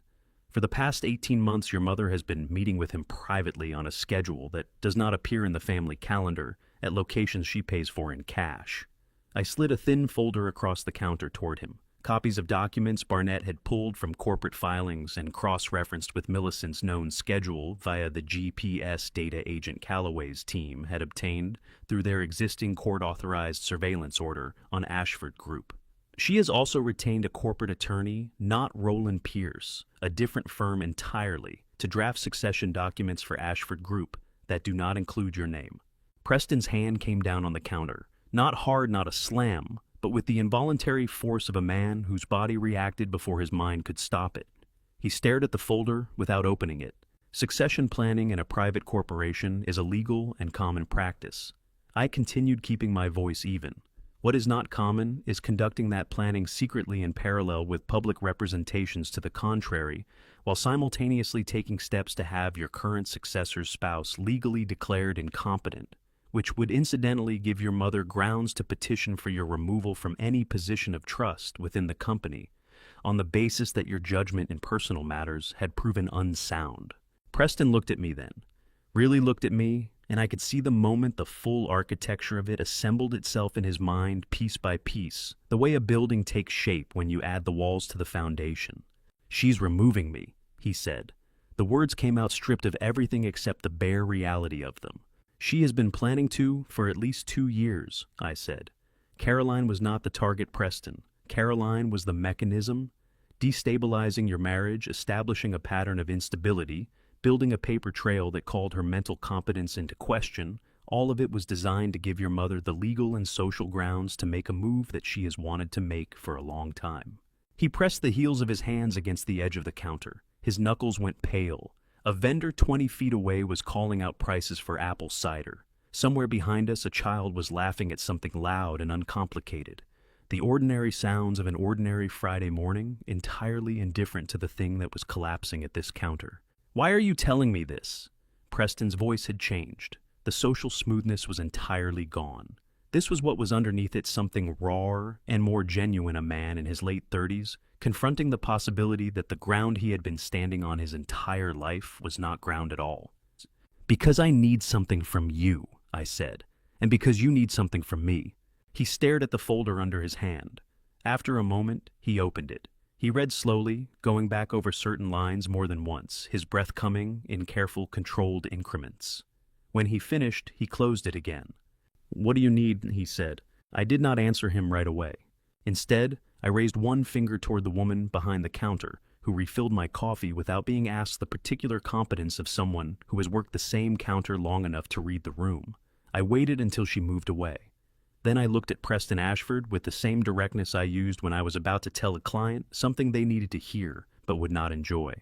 Speaker 1: For the past 18 months, your mother has been meeting with him privately on a schedule that does not appear in the family calendar at locations she pays for in cash." I slid a thin folder across the counter toward him. Copies of documents Barnett had pulled from corporate filings and cross-referenced with Millicent's known schedule via the GPS data agent Calloway's team had obtained through their existing court-authorized surveillance order on Ashford Group. She has also retained a corporate attorney, not Roland Pierce, a different firm entirely, to draft succession documents for Ashford Group that do not include your name. Preston's hand came down on the counter. Not hard, not a slam, but with the involuntary force of a man whose body reacted before his mind could stop it. He stared at the folder without opening it. Succession planning in a private corporation is a legal and common practice. I continued, keeping my voice even. What is not common is conducting that planning secretly in parallel with public representations to the contrary, while simultaneously taking steps to have your current successor's spouse legally declared incompetent, which would incidentally give your mother grounds to petition for your removal from any position of trust within the company, on the basis that your judgment in personal matters had proven unsound. Preston looked at me then, really looked at me, and I could see the moment the full architecture of it assembled itself in his mind piece by piece, the way a building takes shape when you add the walls to the foundation. "She's removing me," he said. The words came out stripped of everything except the bare reality of them. "She has been planning to for at least 2 years, I said. Caroline was not the target, Preston. Caroline was the mechanism, destabilizing your marriage, establishing a pattern of instability, building a paper trail that called her mental competence into question. All of it was designed to give your mother the legal and social grounds to make a move that she has wanted to make for a long time." He pressed the heels of his hands against the edge of the counter. His knuckles went pale. A vendor 20 feet away was calling out prices for apple cider. Somewhere behind us, a child was laughing at something loud and uncomplicated. The ordinary sounds of an ordinary Friday morning, entirely indifferent to the thing that was collapsing at this counter. "Why are you telling me this?" Preston's voice had changed. The social smoothness was entirely gone. This was what was underneath it, something rawer and more genuine, a man in his late 30s, confronting the possibility that the ground he had been standing on his entire life was not ground at all. "Because I need something from you," I said, "and because you need something from me." He stared at the folder under his hand. After a moment, he opened it. He read slowly, going back over certain lines more than once, his breath coming in careful, controlled increments. When he finished, he closed it again. "What do you need?" he said. I did not answer him right away. Instead, I raised one finger toward the woman behind the counter, who refilled my coffee without being asked the particular competence of someone who has worked the same counter long enough to read the room. I waited until she moved away. Then I looked at Preston Ashford with the same directness I used when I was about to tell a client something they needed to hear but would not enjoy.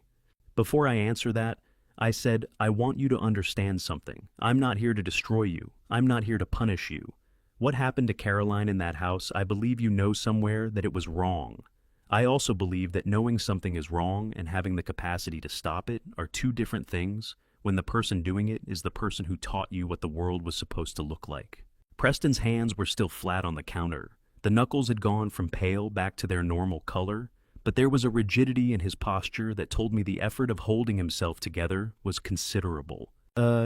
Speaker 1: Before I answer that, I said, I want you to understand something. I'm not here to destroy you. I'm not here to punish you. What happened to Caroline in that house, I believe you know somewhere that it was wrong. I also believe that knowing something is wrong and having the capacity to stop it are two different things when the person doing it is the person who taught you what the world was supposed to look like. Preston's hands were still flat on the counter. The knuckles had gone from pale back to their normal color, but there was a rigidity in his posture that told me the effort of holding himself together was considerable.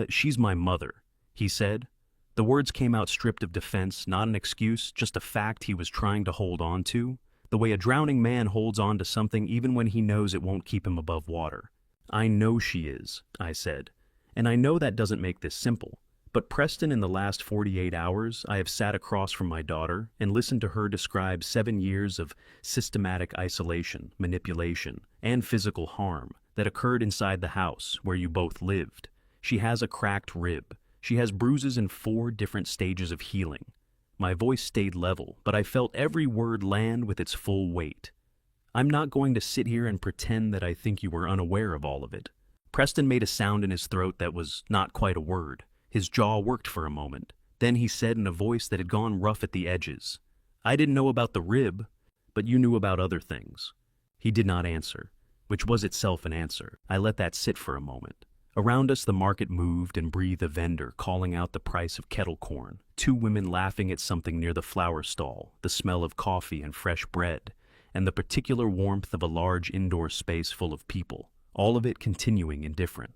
Speaker 1: She's my mother, he said. The words came out stripped of defense, not an excuse, just a fact he was trying to hold on to, the way a drowning man holds on to something even when he knows it won't keep him above water. I know she is, I said, and I know that doesn't make this simple. But Preston, in the last 48 hours, I have sat across from my daughter and listened to her describe 7 years of systematic isolation, manipulation, and physical harm that occurred inside the house where you both lived. She has a cracked rib. She has bruises in 4 different stages of healing. My voice stayed level, but I felt every word land with its full weight. I'm not going to sit here and pretend that I think you were unaware of all of it. Preston made a sound in his throat that was not quite a word. His jaw worked for a moment. Then he said in a voice that had gone rough at the edges, I didn't know about the rib, but you knew about other things. He did not answer, which was itself an answer. I let that sit for a moment. Around us the market moved and breathed a vendor calling out the price of kettle corn, 2 women laughing at something near the flower stall, the smell of coffee and fresh bread, and the particular warmth of a large indoor space full of people, all of it continuing indifferent.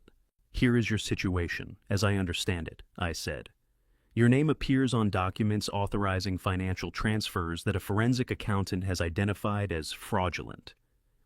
Speaker 1: Here is your situation, as I understand it, I said. Your name appears on documents authorizing financial transfers that a forensic accountant has identified as fraudulent.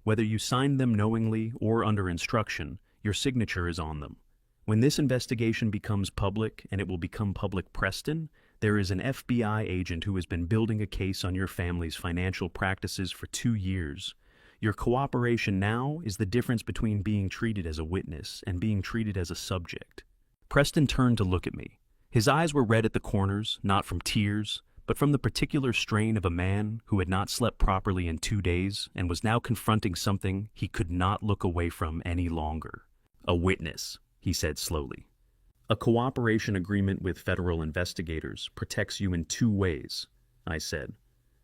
Speaker 1: Whether you signed them knowingly or under instruction, your signature is on them. When this investigation becomes public, and it will become public, Preston, there is an FBI agent who has been building a case on your family's financial practices for 2 years. Your cooperation now is the difference between being treated as a witness and being treated as a subject. Preston turned to look at me. His eyes were red at the corners, not from tears, but from the particular strain of a man who had not slept properly in 2 days and was now confronting something he could not look away from any longer. A witness, he said slowly. A cooperation agreement with federal investigators protects you in 2 ways, I said.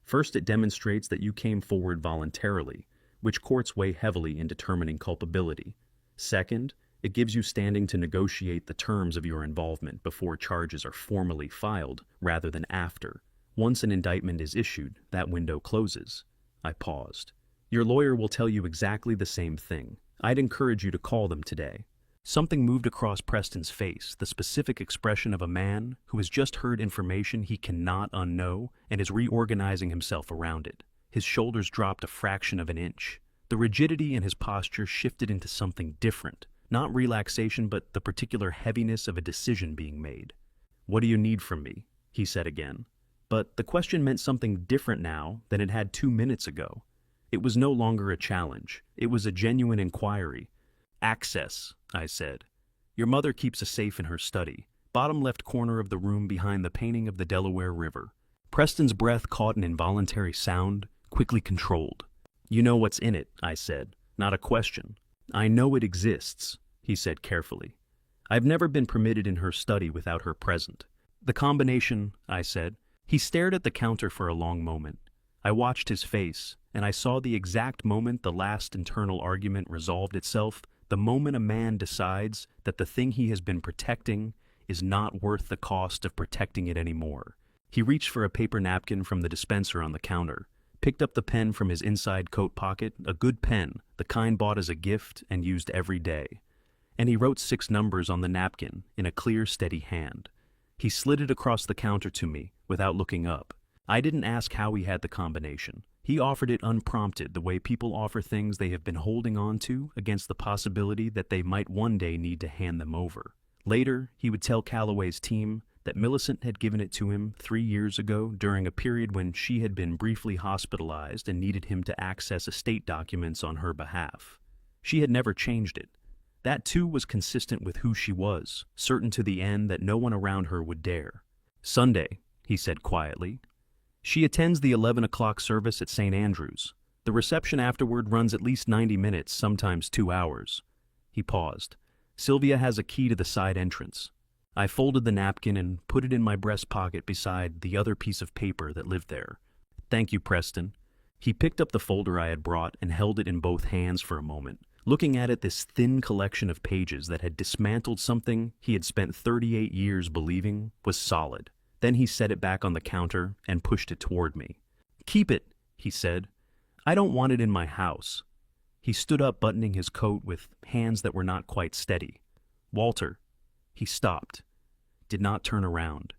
Speaker 1: First, it demonstrates that you came forward voluntarily, which courts weigh heavily in determining culpability. Second, it gives you standing to negotiate the terms of your involvement before charges are formally filed rather than after. Once an indictment is issued, that window closes. I paused. Your lawyer will tell you exactly the same thing. I'd encourage you to call them today. Something moved across Preston's face, the specific expression of a man who has just heard information he cannot unknow and is reorganizing himself around it. His shoulders dropped a fraction of an inch. The rigidity in his posture shifted into something different, not relaxation, but the particular heaviness of a decision being made. What do you need from me? He said again. But the question meant something different now than it had 2 minutes ago. It was no longer a challenge. It was a genuine inquiry. Access, I said. Your mother keeps a safe in her study, bottom left corner of the room behind the painting of the Delaware River. Preston's breath caught an involuntary sound, quickly controlled. You know what's in it, I said, not a question. I know it exists, he said carefully. I've never been permitted in her study without her present. The combination, I said. He stared at the counter for a long moment. I watched his face, and I saw the exact moment the last internal argument resolved itself, the moment a man decides that the thing he has been protecting is not worth the cost of protecting it anymore. He reached for a paper napkin from the dispenser on the counter, picked up the pen from his inside coat pocket, a good pen, the kind bought as a gift and used every day. And he wrote 6 numbers on the napkin in a clear, steady hand. He slid it across the counter to me without looking up. I didn't ask how he had the combination. He offered it unprompted, the way people offer things they have been holding on to against the possibility that they might one day need to hand them over. Later, he would tell Calloway's team that Millicent had given it to him 3 years ago during a period when she had been briefly hospitalized and needed him to access estate documents on her behalf. She had never changed it. That too was consistent with who she was, certain to the end that no one around her would dare. "Sunday," he said quietly. "She attends the 11 o'clock service at St. Andrew's. The reception afterward runs at least 90 minutes, sometimes 2 hours. He paused. "Sylvia has a key to the side entrance." I folded the napkin and put it in my breast pocket beside the other piece of paper that lived there. "Thank you, Preston." He picked up the folder I had brought and held it in both hands for a moment, looking at it, this thin collection of pages that had dismantled something he had spent 38 years believing was solid. Then he set it back on the counter and pushed it toward me. "Keep it," he said. "I don't want it in my house." He stood up, buttoning his coat with hands that were not quite steady. "Walter." He stopped, did not turn around.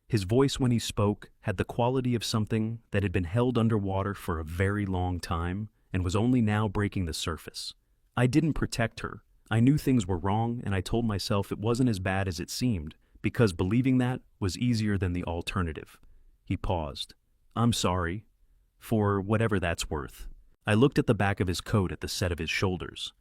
Speaker 1: His voice when he spoke had the quality of something that had been held underwater for a very long time and was only now breaking the surface. I didn't protect her. I knew things were wrong, and I told myself it wasn't as bad as it seemed, because believing that was easier than the alternative. He paused. "I'm sorry. For whatever that's worth." I looked at the back of his coat at the set of his shoulders.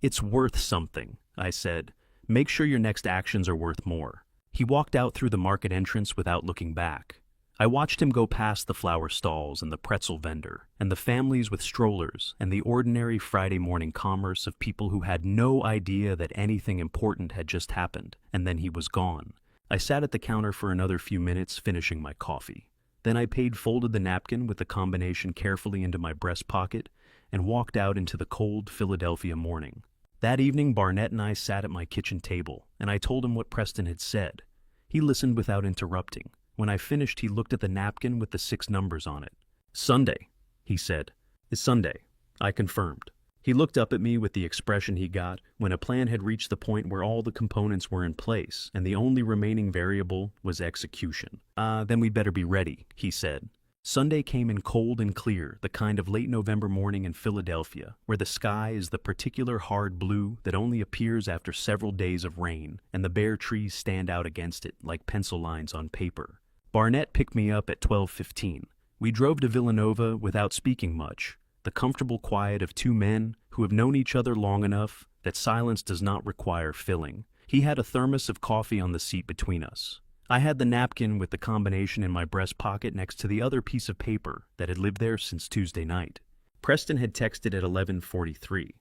Speaker 1: "It's worth something," I said. "Make sure your next actions are worth more." He walked out through the market entrance without looking back. I watched him go past the flower stalls and the pretzel vendor, and the families with strollers, and the ordinary Friday morning commerce of people who had no idea that anything important had just happened, and then he was gone. I sat at the counter for another few minutes, finishing my coffee. Then I folded the napkin with the combination carefully into my breast pocket, and walked out into the cold Philadelphia morning. That evening, Barnett and I sat at my kitchen table, and I told him what Preston had said. He listened without interrupting. When I finished, he looked at the napkin with the 6 numbers on it. "Sunday," he said. "It's Sunday," I confirmed. He looked up at me with the expression he got when a plan had reached the point where all the components were in place and the only remaining variable was execution. Then we'd better be ready," he said. Sunday came in cold and clear, the kind of late November morning in Philadelphia, where the sky is the particular hard blue that only appears after several days of rain, and the bare trees stand out against it like pencil lines on paper. Barnett picked me up at 12:15. We drove to Villanova without speaking much, the comfortable quiet of 2 men who have known each other long enough that silence does not require filling. He had a thermos of coffee on the seat between us. I had the napkin with the combination in my breast pocket next to the other piece of paper that had lived there since Tuesday night. Preston had texted at 11:43.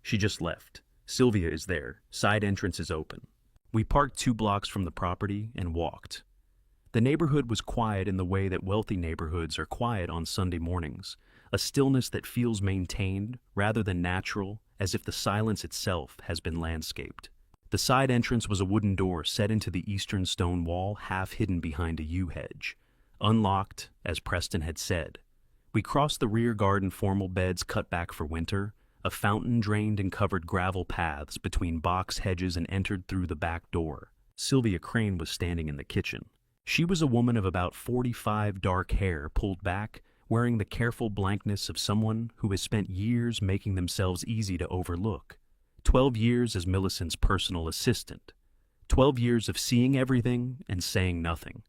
Speaker 1: "She just left. Sylvia is there. Side entrance is open." We parked 2 blocks from the property and walked. The neighborhood was quiet in the way that wealthy neighborhoods are quiet on Sunday mornings, a stillness that feels maintained rather than natural, as if the silence itself has been landscaped. The side entrance was a wooden door set into the eastern stone wall, half hidden behind a yew hedge. Unlocked, as Preston had said. We crossed the rear garden formal beds cut back for winter, a fountain drained and covered gravel paths between box hedges, and entered through the back door. Sylvia Crane was standing in the kitchen. She was a woman of about 45, dark hair pulled back, wearing the careful blankness of someone who has spent years making themselves easy to overlook. 12 years as Millicent's personal assistant. 12 years of seeing everything and saying nothing.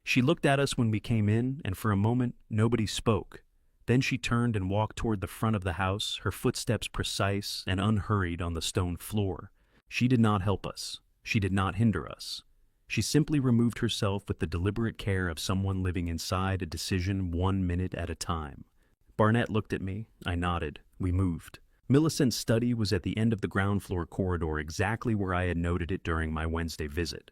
Speaker 1: She looked at us when we came in, and for a moment nobody spoke. Then she turned and walked toward the front of the house, her footsteps precise and unhurried on the stone floor. She did not help us. She did not hinder us. She simply removed herself with the deliberate care of someone living inside a decision 1 minute at a time. Barnett looked at me. I nodded. We moved. Millicent's study was at the end of the ground floor corridor, exactly where I had noted it during my Wednesday visit.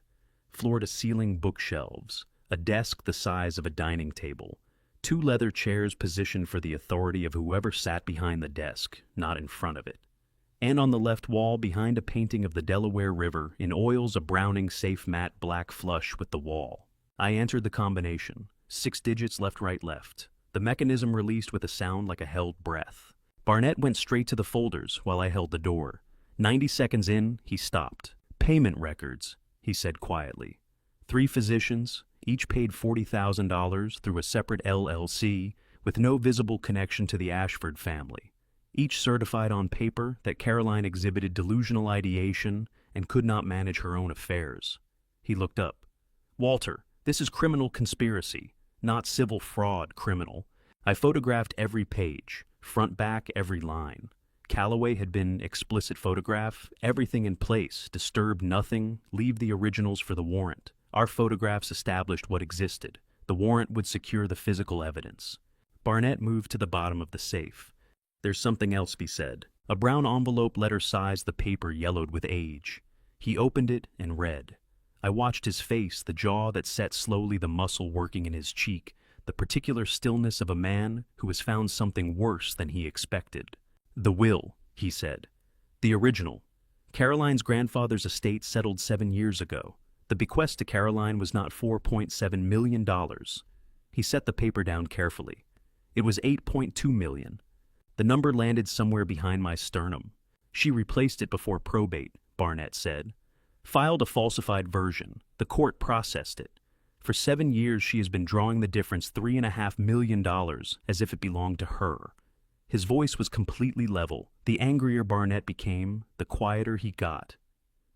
Speaker 1: Floor-to-ceiling bookshelves, a desk the size of a dining table, 2 leather chairs positioned for the authority of whoever sat behind the desk, not in front of it. And on the left wall, behind a painting of the Delaware River, in oils a Browning safe matte black flush with the wall. I entered the combination, 6 digits left, right, left. The mechanism released with a sound like a held breath. Barnett went straight to the folders while I held the door. 90 seconds in, he stopped. "Payment records," he said quietly. 3 physicians, each paid $40,000 through a separate LLC with no visible connection to the Ashford family. Each certified on paper that Caroline exhibited delusional ideation and could not manage her own affairs. He looked up. Walter, this is criminal conspiracy, not civil fraud criminal. I photographed every page, front back every line. Calloway had been explicit photograph, everything in place, disturb nothing, leave the originals for the warrant. Our photographs established what existed. The warrant would secure the physical evidence. Barnett moved to the bottom of the safe. There's something else, he said. A brown envelope letter-sized, the paper yellowed with age. He opened it and read. I watched his face, the jaw that set slowly, the muscle working in his cheek, the particular stillness of a man who has found something worse than he expected. The will, he said. The original. Caroline's grandfather's estate settled 7 years ago. The bequest to Caroline was not $4.7 million. He set the paper down carefully. It was $8.2 million. The number landed somewhere behind my sternum. She replaced it before probate, Barnett said. Filed a falsified version. The court processed it. For 7 years she has been drawing the difference, $3.5 million, as if it belonged to her. His voice was completely level. The angrier Barnett became, the quieter he got.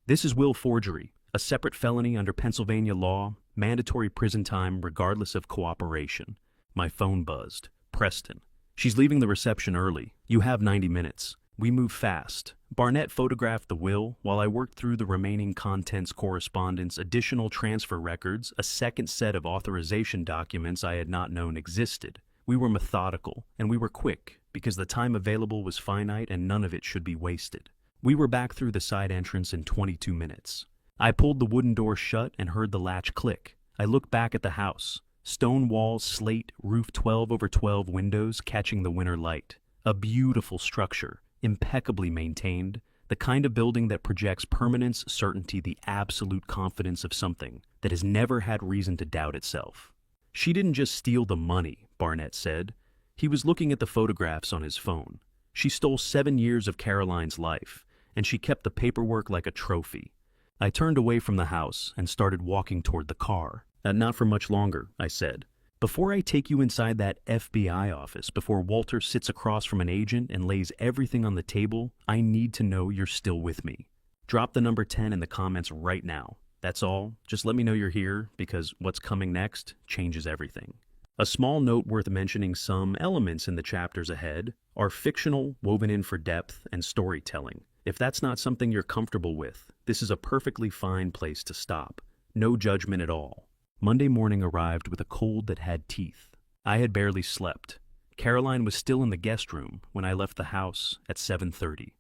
Speaker 1: This is will forgery, a separate felony under Pennsylvania law, mandatory prison time regardless of cooperation. My phone buzzed. Preston. She's leaving the reception early. You have 90 minutes. We move fast. Barnett photographed the will while I worked through the remaining contents, correspondence, additional transfer records, a second set of authorization documents I had not known existed. We were methodical, and we were quick, because the time available was finite and none of it should be wasted. We were back through the side entrance in 22 minutes. I pulled the wooden door shut and heard the latch click. I looked back at the house. Stone walls, slate, roof, 12/12 windows catching the winter light. A beautiful structure, impeccably maintained, the kind of building that projects permanence, certainty, the absolute confidence of something that has never had reason to doubt itself. She didn't just steal the money, Barnett said. He was looking at the photographs on his phone. She stole 7 years of Caroline's life, and she kept the paperwork like a trophy. I turned away from the house and started walking toward the car. Not for much longer, I said. Before I take you inside that FBI office, before Walter sits across from an agent and lays everything on the table, I need to know you're still with me. Drop the number 10 in the comments right now. That's all. Just let me know you're here, because what's coming next changes everything. A small note worth mentioning: some elements in the chapters ahead are fictional, woven in for depth and storytelling. If that's not something you're comfortable with, this is a perfectly fine place to stop. No judgment at all. Monday morning arrived with a cold that had teeth. I had barely slept. Caroline was still in the guest room when I left the house at 7:30.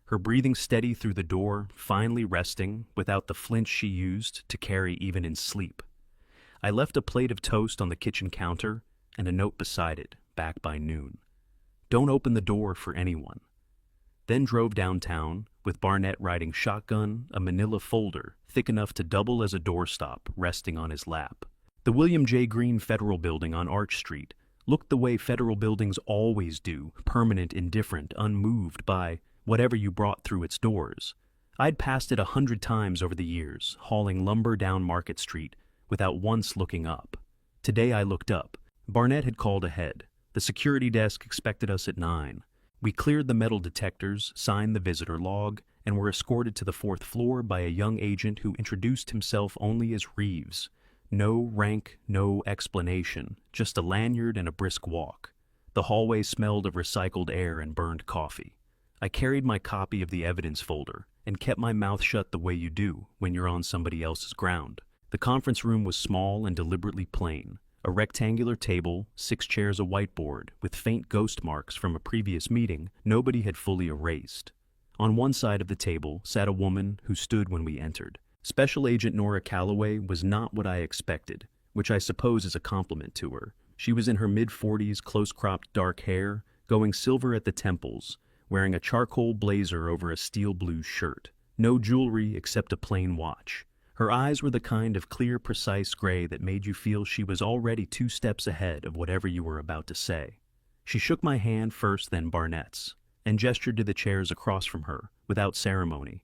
Speaker 1: Her breathing steady through the door, finally resting, without the flinch she used to carry even in sleep. I left a plate of toast on the kitchen counter and a note beside it, back by noon. Don't open the door for anyone. Then drove downtown, with Barnett riding shotgun, a manila folder thick enough to double as a doorstop resting on his lap. The William J. Green Federal Building on Arch Street looked the way federal buildings always do, permanent, indifferent, unmoved by whatever you brought through its doors. I'd passed it 100 times over the years, hauling lumber down Market Street without once looking up. Today I looked up. Barnett had called ahead. The security desk expected us at 9. We cleared the metal detectors, signed the visitor log, and were escorted to the 4th floor by a young agent who introduced himself only as Reeves. No rank, no explanation, just a lanyard and a brisk walk. The hallway smelled of recycled air and burned coffee. I carried my copy of the evidence folder and kept my mouth shut the way you do when you're on somebody else's ground. The conference room was small and deliberately plain. A rectangular table, 6 chairs, a whiteboard, with faint ghost marks from a previous meeting nobody had fully erased. On one side of the table sat a woman who stood when we entered. Special Agent Nora Calloway was not what I expected, which I suppose is a compliment to her. She was in her mid-40s, close-cropped dark hair, going silver at the temples, wearing a charcoal blazer over a steel blue shirt. No jewelry except a plain watch. Her eyes were the kind of clear, precise gray that made you feel she was already 2 steps ahead of whatever you were about to say. She shook my hand first, then Barnett's, and gestured to the chairs across from her, without ceremony.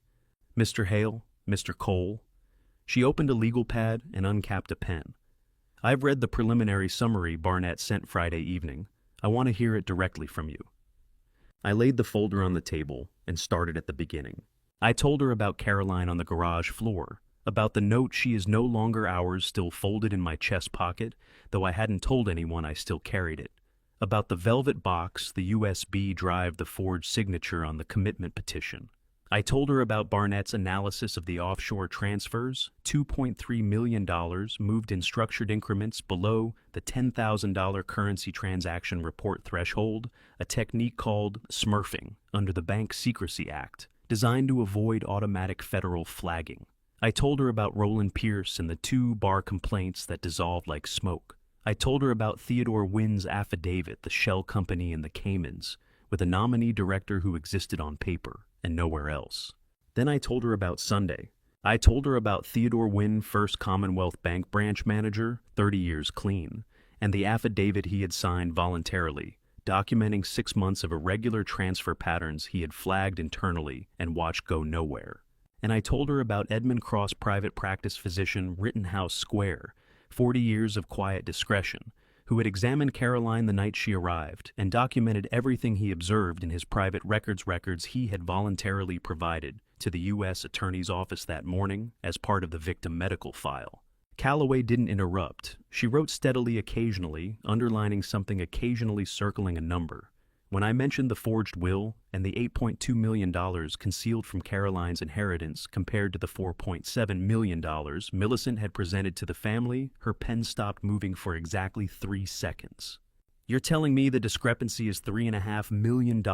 Speaker 1: Mr. Hale, Mr. Cole. She opened a legal pad and uncapped a pen. I've read the preliminary summary Barnett sent Friday evening. I want to hear it directly from you. I laid the folder on the table and started at the beginning. I told her about Caroline on the garage floor, About the note she is no longer ours still folded in my chest pocket, though I hadn't told anyone I still carried it. About the velvet box, the USB drive, the forged signature on the commitment petition. I told her about Barnett's analysis of the offshore transfers, $2.3 million moved in structured increments below the $10,000 currency transaction report threshold, a technique called smurfing under the Bank Secrecy Act, designed to avoid automatic federal flagging. I told her about Roland Pierce and the 2 bar complaints that dissolved like smoke. I told her about Theodore Wynn's affidavit, the shell company in the Caymans, with a nominee director who existed on paper and nowhere else. Then I told her about Sunday. I told her about Theodore Wynn, First Commonwealth Bank branch manager, 30 years clean, and the affidavit he had signed voluntarily, documenting 6 months of irregular transfer patterns he had flagged internally and watched go nowhere. And I told her about Edmund Cross private practice physician Rittenhouse Square, 40 years of quiet discretion, who had examined Caroline the night she arrived and documented everything he observed in his private records he had voluntarily provided to the U.S. Attorney's Office that morning as part of the victim medical file. Calloway didn't interrupt. She wrote steadily occasionally, underlining something, occasionally circling a number. When I mentioned the forged will and the $8.2 million concealed from Caroline's inheritance compared to the $4.7 million Millicent had presented to the family, her pen stopped moving for exactly 3 seconds. "You're telling me the discrepancy is $3.5 million,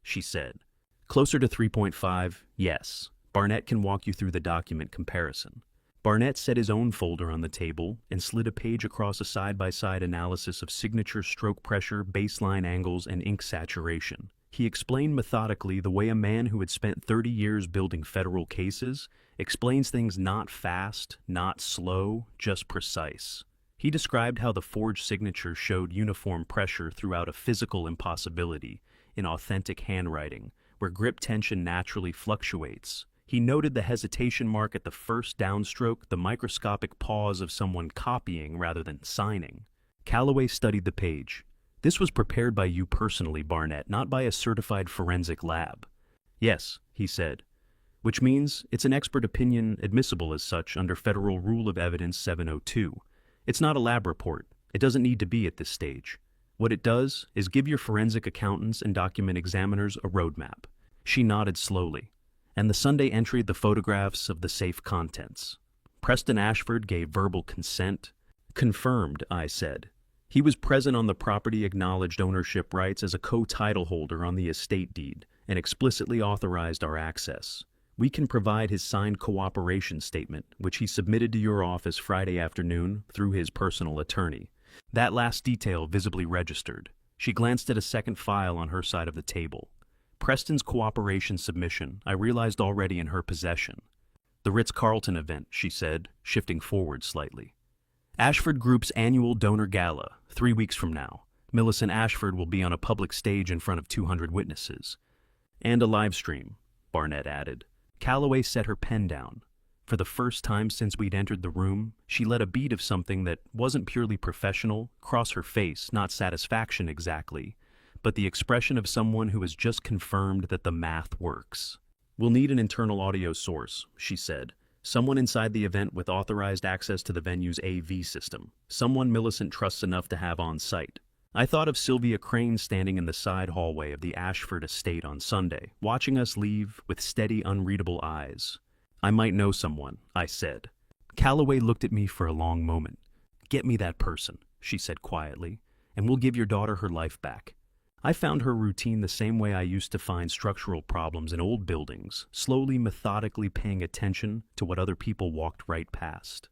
Speaker 1: she said. "Closer to 3.5, yes. Barnett can walk you through the document comparison." Barnett set his own folder on the table and slid a page across a side-by-side analysis of signature, stroke pressure, baseline angles, and ink saturation. He explained methodically the way a man who had spent 30 years building federal cases explains things, not fast, not slow, just precise. He described how the forged signature showed uniform pressure throughout a physical impossibility in authentic handwriting, where grip tension naturally fluctuates. He noted the hesitation mark at the first downstroke, the microscopic pause of someone copying rather than signing. Calloway studied the page. "This was prepared by you personally, Barnett, not by a certified forensic lab." "Yes," he said, "which means it's an expert opinion admissible as such under Federal Rule of Evidence 702. It's not a lab report. It doesn't need to be at this stage. What it does is give your forensic accountants and document examiners a roadmap." She nodded slowly. "And the Sunday entry, the photographs of the safe contents. Preston Ashford gave verbal consent." "Confirmed," I said. "He was present on the property, acknowledged ownership rights as a co-title holder on the estate deed, and explicitly authorized our access. We can provide his signed cooperation statement, which he submitted to your office Friday afternoon through his personal attorney. That last detail visibly registered." She glanced at a second file on her side of the table. Preston's cooperation submission, I realized already in her possession. "The Ritz-Carlton event," she said, shifting forward slightly. "Ashford Group's annual donor gala, 3 weeks from now. Millicent Ashford will be on a public stage in front of 200 witnesses. And a live stream," Barnett added. Calloway set her pen down. For the first time since we'd entered the room, she let a bead of something that wasn't purely professional cross her face, not satisfaction exactly, but the expression of someone who has just confirmed that the math works. "We'll need an internal audio source," she said. "Someone inside the event with authorized access to the venue's AV system. Someone Millicent trusts enough to have on site." I thought of Sylvia Crane standing in the side hallway of the Ashford estate on Sunday, watching us leave with steady, unreadable eyes. "I might know someone," I said. Calloway looked at me for a long moment. "Get me that person," she said quietly, "and we'll give your daughter her life back." I found her routine the same way I used to find structural problems in old buildings, slowly, methodically paying attention to what other people walked right past.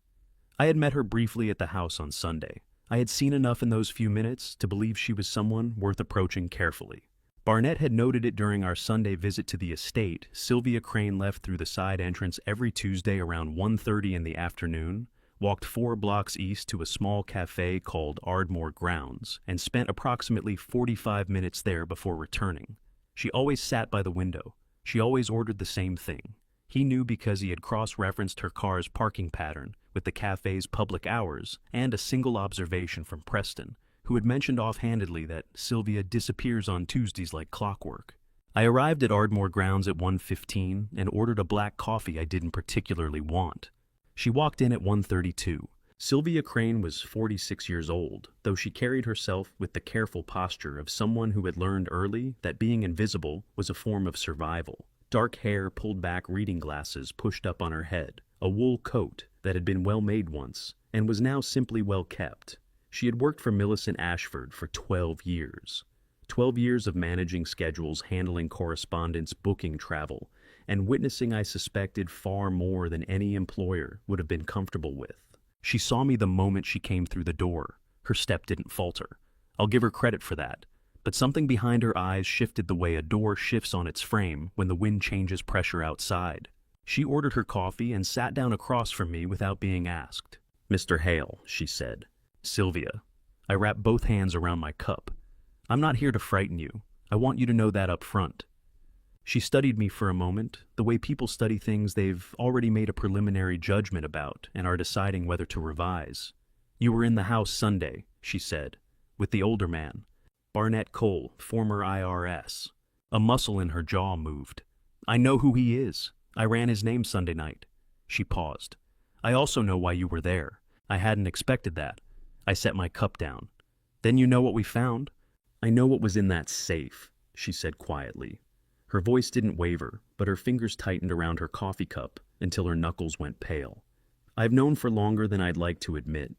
Speaker 1: I had met her briefly at the house on Sunday. I had seen enough in those few minutes to believe she was someone worth approaching carefully. Barnett had noted it during our Sunday visit to the estate. Sylvia Crane left through the side entrance every Tuesday around 1:30 in the afternoon, walked 4 blocks east to a small cafe called Ardmore Grounds, and spent approximately 45 minutes there before returning. She always sat by the window. She always ordered the same thing. He knew because he had cross-referenced her car's parking pattern with the cafe's public hours and a single observation from Preston, who had mentioned offhandedly that Sylvia disappears on Tuesdays like clockwork. I arrived at Ardmore Grounds at 1:15 and ordered a black coffee I didn't particularly want. She walked in at 1:32. Sylvia Crane was 46 years old, though she carried herself with the careful posture of someone who had learned early that being invisible was a form of survival. Dark hair pulled back, reading glasses pushed up on her head, a wool coat that had been well made once and was now simply well kept. She had worked for Millicent Ashford for 12 years. 12 years of managing schedules, handling correspondence, booking travel, and witnessing, I suspected, far more than any employer would have been comfortable with. She saw me the moment she came through the door. Her step didn't falter. I'll give her credit for that. But something behind her eyes shifted the way a door shifts on its frame when the wind changes pressure outside. She ordered her coffee and sat down across from me without being asked. "Mr. Hale," she said. "Sylvia." I wrapped both hands around my cup. "I'm not here to frighten you. I want you to know that up front." She studied me for a moment, the way people study things they've already made a preliminary judgment about and are deciding whether to revise. "You were in the house Sunday," she said, "with the older man, Barnett Cole, former IRS." A muscle in her jaw moved. "I know who he is. I ran his name Sunday night." She paused. "I also know why you were there. I hadn't expected that." I set my cup down. "Then you know what we found?" "I know what was in that safe," she said quietly. Her voice didn't waver, but her fingers tightened around her coffee cup until her knuckles went pale. "I've known for longer than I'd like to admit."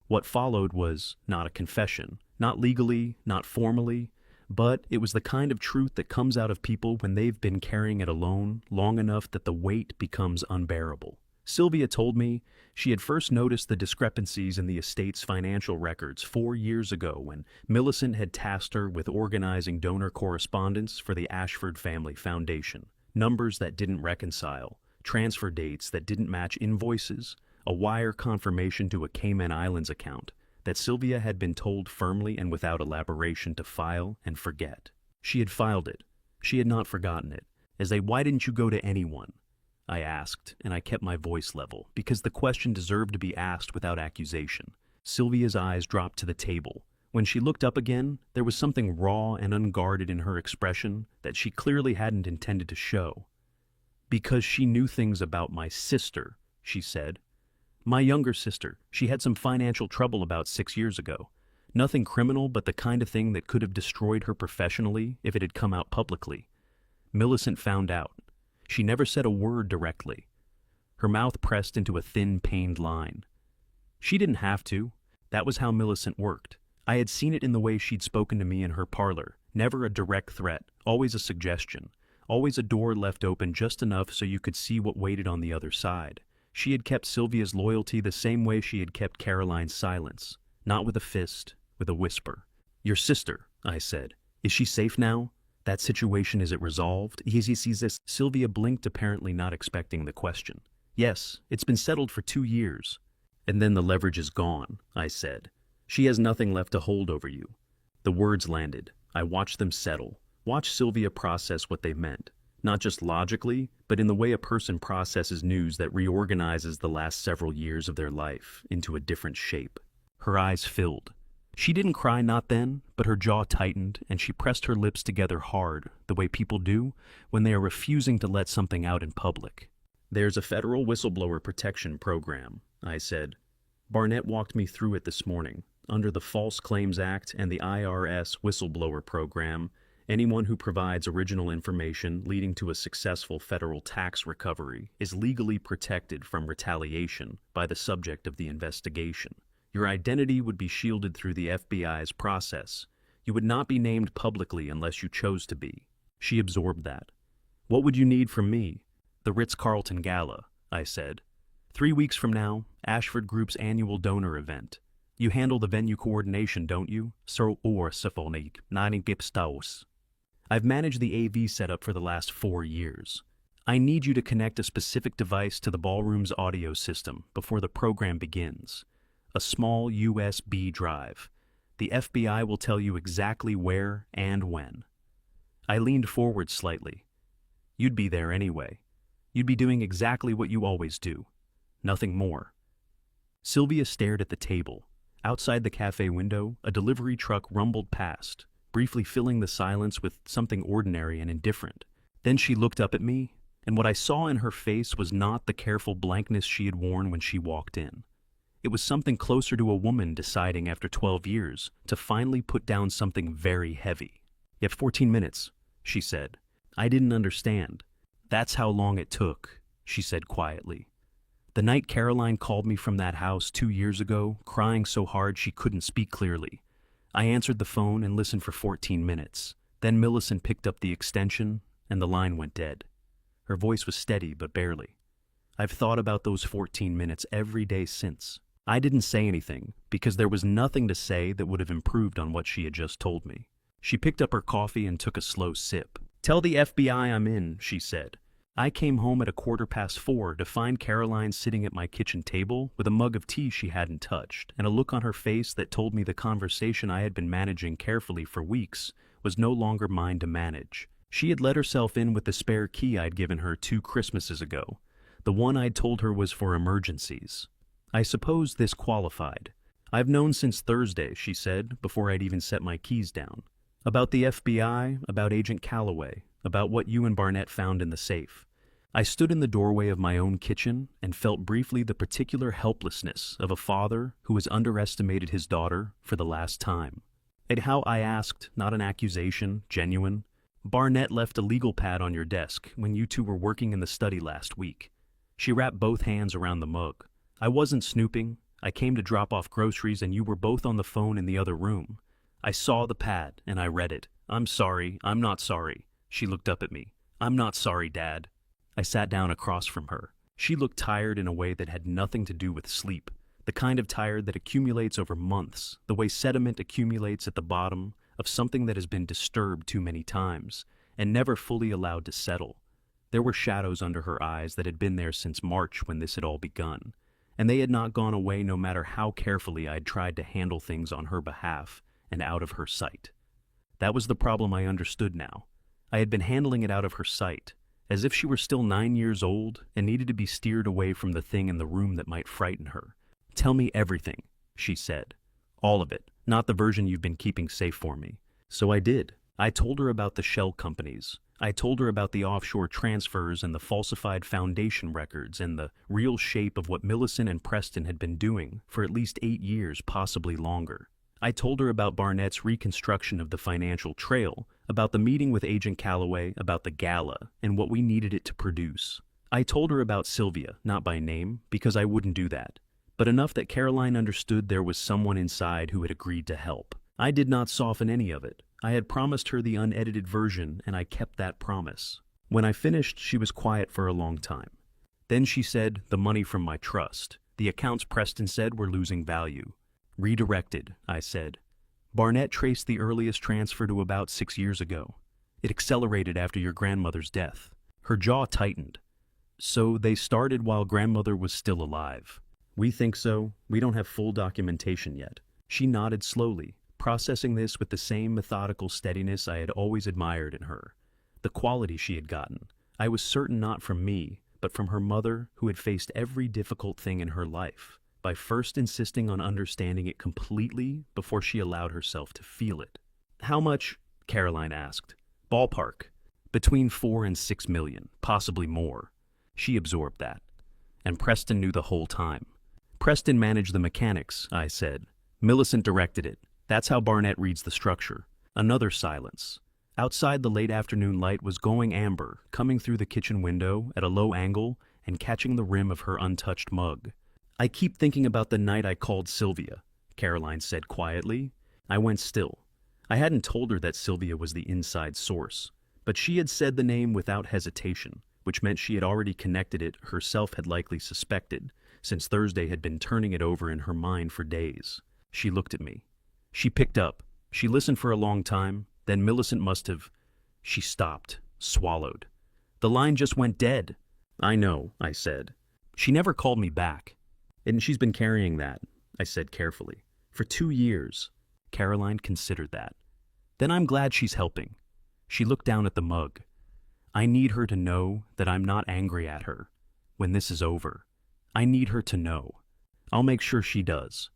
Speaker 1: What followed was not a confession, not legally, not formally, but it was the kind of truth that comes out of people when they've been carrying it alone long enough that the weight becomes unbearable. Sylvia told me she had first noticed the discrepancies in the estate's financial records 4 years ago when Millicent had tasked her with organizing donor correspondence for the Ashford Family Foundation. Numbers that didn't reconcile, transfer dates that didn't match invoices, a wire confirmation to a Cayman Islands account that Sylvia had been told firmly and without elaboration to file and forget. She had filed it. She had not forgotten it. "Why didn't you go to anyone?" I asked, and I kept my voice level, because the question deserved to be asked without accusation. Sylvia's eyes dropped to the table. When she looked up again, there was something raw and unguarded in her expression that she clearly hadn't intended to show. "Because she knew things about my sister," she said. "My younger sister. She had some financial trouble about 6 years ago. Nothing criminal, but the kind of thing that could have destroyed her professionally if it had come out publicly. Millicent found out. She never said a word directly." Her mouth pressed into a thin, pained line. "She didn't have to. That was how Millicent worked. I had seen it in the way she'd spoken to me in her parlor. Never a direct threat, always a suggestion. Always a door left open just enough so you could see what waited on the other side. She had kept Sylvia's loyalty the same way she had kept Caroline's silence. Not with a fist, with a whisper. "Your sister," I said. "Is she safe now? That situation, is it resolved?" Sylvia blinked, apparently not expecting the question. "Yes, it's been settled for 2 years. "And then the leverage is gone," I said. "She has nothing left to hold over you." The words landed. I watched them settle. Watched Sylvia process what they meant. Not just logically, but in the way a person processes news that reorganizes the last several years of their life into a different shape. Her eyes filled. She didn't cry, not then, but her jaw tightened, and she pressed her lips together hard, the way people do when they are refusing to let something out in public. "There's a federal whistleblower protection program," I said. "Barnett walked me through it this morning. Under the False Claims Act and the IRS whistleblower program, anyone who provides original information leading to a successful federal tax recovery is legally protected from retaliation by the subject of the investigation. Your identity would be shielded through the FBI's process. You would not be named publicly unless you chose to be." She absorbed that. "What would you need from me?" "The Ritz-Carlton Gala," I said. 3 weeks from now, Ashford Group's annual donor event. You handle the venue coordination, don't you? I've managed the AV setup for the last 4 years. I need you to connect a specific device to the ballroom's audio system before the program begins. A small USB drive. The FBI will tell you exactly where and when. I leaned forward slightly. You'd be there anyway. You'd be doing exactly what you always do. Nothing more. Sylvia stared at the table. Outside the cafe window, a delivery truck rumbled past, briefly filling the silence with something ordinary and indifferent. Then she looked up at me. and what I saw in her face was not the careful blankness she had worn when she walked in. It was something closer to a woman deciding after 12 years to finally put down something very heavy. "You have 14 minutes, she said. I didn't understand. "That's how long it took," she said quietly. "The night Caroline called me from that house 2 years ago, crying so hard she couldn't speak clearly. I answered the phone and listened for 14 minutes. Then Millicent picked up the extension, and the line went dead." Her voice was steady, but barely. "I've thought about those 14 minutes every day since." I didn't say anything, because there was nothing to say that would have improved on what she had just told me. She picked up her coffee and took a slow sip. "Tell the FBI I'm in," she said. "I came home at 4:15 to find Caroline sitting at my kitchen table with a mug of tea she hadn't touched, and a look on her face that told me the conversation I had been managing carefully for weeks was no longer mine to manage. She had let herself in with the spare key I'd given her 2 Christmases ago, the one I'd told her was for emergencies. I suppose this qualified. "I've known since Thursday," she said, before I'd even set my keys down. "About the FBI, about Agent Calloway, about what you and Barnett found in the safe." I stood in the doorway of my own kitchen and felt briefly the particular helplessness of a father who has underestimated his daughter for the last time. And how I asked, not an accusation, genuine, "Barnett left a legal pad on your desk when you two were working in the study last week." She wrapped both hands around the mug. "I wasn't snooping. I came to drop off groceries and you were both on the phone in the other room. I saw the pad and I read it. I'm sorry, I'm not sorry." She looked up at me. "I'm not sorry, Dad." I sat down across from her. She looked tired in a way that had nothing to do with sleep, the kind of tired that accumulates over months, the way sediment accumulates at the bottom of something that has been disturbed too many times and never fully allowed to settle. There were shadows under her eyes that had been there since March when this had all begun, and they had not gone away no matter how carefully I'd tried to handle things on her behalf and out of her sight. That was the problem I understood now. I had been handling it out of her sight, as if she were still 9 years old and needed to be steered away from the thing in the room that might frighten her. "Tell me everything," she said. "All of it, not the version you've been keeping safe for me." So I did. I told her about the shell companies. I told her about the offshore transfers and the falsified foundation records and the real shape of what Millicent and Preston had been doing for at least 8 years, possibly longer. I told her about Barnett's reconstruction of the financial trail, about the meeting with Agent Calloway, about the gala, and what we needed it to produce. I told her about Sylvia, not by name, because I wouldn't do that, but enough that Caroline understood there was someone inside who had agreed to help. I did not soften any of it. I had promised her the unedited version, and I kept that promise. When I finished, she was quiet for a long time. Then she said, "The money from my trust. The accounts Preston said were losing value." "Redirected," I said. "Barnett traced the earliest transfer to about 6 years ago. It accelerated after your grandmother's death." Her jaw tightened. "So they started while grandmother was still alive." "We think so. We don't have full documentation yet." She nodded slowly, processing this with the same methodical steadiness I had always admired in her. The quality she had gotten, I was certain not from me, but from her mother, who had faced every difficult thing in her life, by first insisting on understanding it completely before she allowed herself to feel it. "How much?" Caroline asked. "Ballpark. Between 4 and 6 million, possibly more." She absorbed that. "And Preston knew the whole time." "Preston managed the mechanics," I said. "Millicent directed it. That's how Barnett reads the structure." Another silence. Outside, the late afternoon light was going amber, coming through the kitchen window at a low angle and catching the rim of her untouched mug. "I keep thinking about the night I called Sylvia," Caroline said quietly. I went still. I hadn't told her that Sylvia was the inside source, but she had said the name without hesitation, which meant she had already connected it, herself had likely suspected, since Thursday had been turning it over in her mind for days. She looked at me. She picked up. She listened for a long time. Then Millicent must have... She stopped, swallowed. "The line just went dead." "I know," I said. "She never called me back." "And she's been carrying that," I said carefully, "for 2 years. Caroline considered that. "Then I'm glad she's helping." She looked down at the mug. "I need her to know that I'm not angry at her when this is over. I need her to know. I'll make sure she does."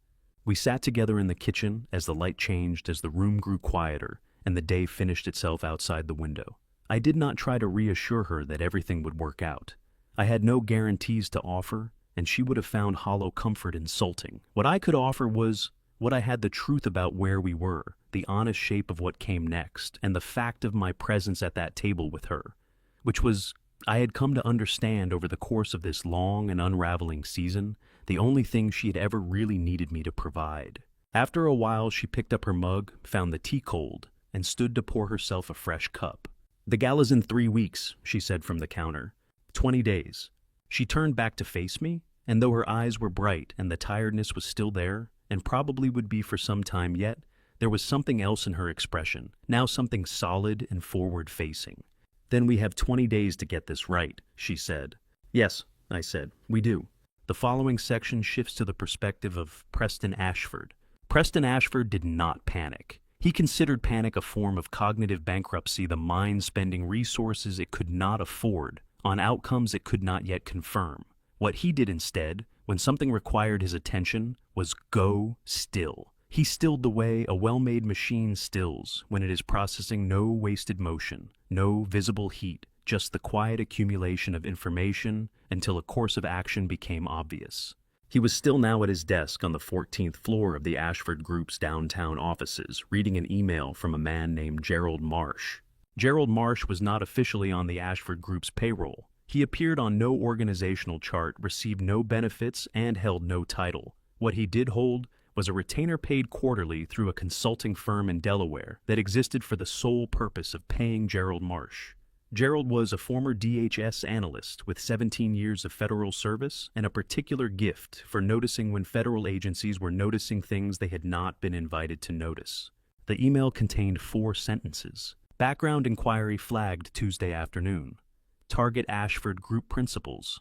Speaker 1: We sat together in the kitchen as the light changed, as the room grew quieter, and the day finished itself outside the window. I did not try to reassure her that everything would work out. I had no guarantees to offer, and she would have found hollow comfort insulting. What I could offer was what I had: the truth about where we were, the honest shape of what came next, and the fact of my presence at that table with her, which was, I had come to understand over the course of this long and unraveling season, the only thing she had ever really needed me to provide. After a while, she picked up her mug, found the tea cold, and stood to pour herself a fresh cup. "The gala's in 3 weeks," she said from the counter. 20 days. She turned back to face me, and though her eyes were bright and the tiredness was still there, and probably would be for some time yet, there was something else in her expression, now something solid and forward-facing. "Then we have 20 days to get this right," she said. "Yes," I said, "we do." The following section shifts to the perspective of Preston Ashford. Preston Ashford did not panic. He considered panic a form of cognitive bankruptcy, the mind spending resources it could not afford on outcomes it could not yet confirm. What he did instead, when something required his attention, was go still. He stilled the way a well-made machine stills when it is processing no wasted motion, no visible heat, just the quiet accumulation of information until a course of action became obvious. He was still now at his desk on the 14th floor of the Ashford Group's downtown offices, reading an email from a man named Gerald Marsh. Gerald Marsh was not officially on the Ashford Group's payroll. He appeared on no organizational chart, received no benefits, and held no title. What he did hold was a retainer paid quarterly through a consulting firm in Delaware that existed for the sole purpose of paying Gerald Marsh. Gerald was a former DHS analyst with 17 years of federal service and a particular gift for noticing when federal agencies were noticing things they had not been invited to notice. The email contained 4 sentences. Background inquiry flagged Tuesday afternoon. Target Ashford Group principals.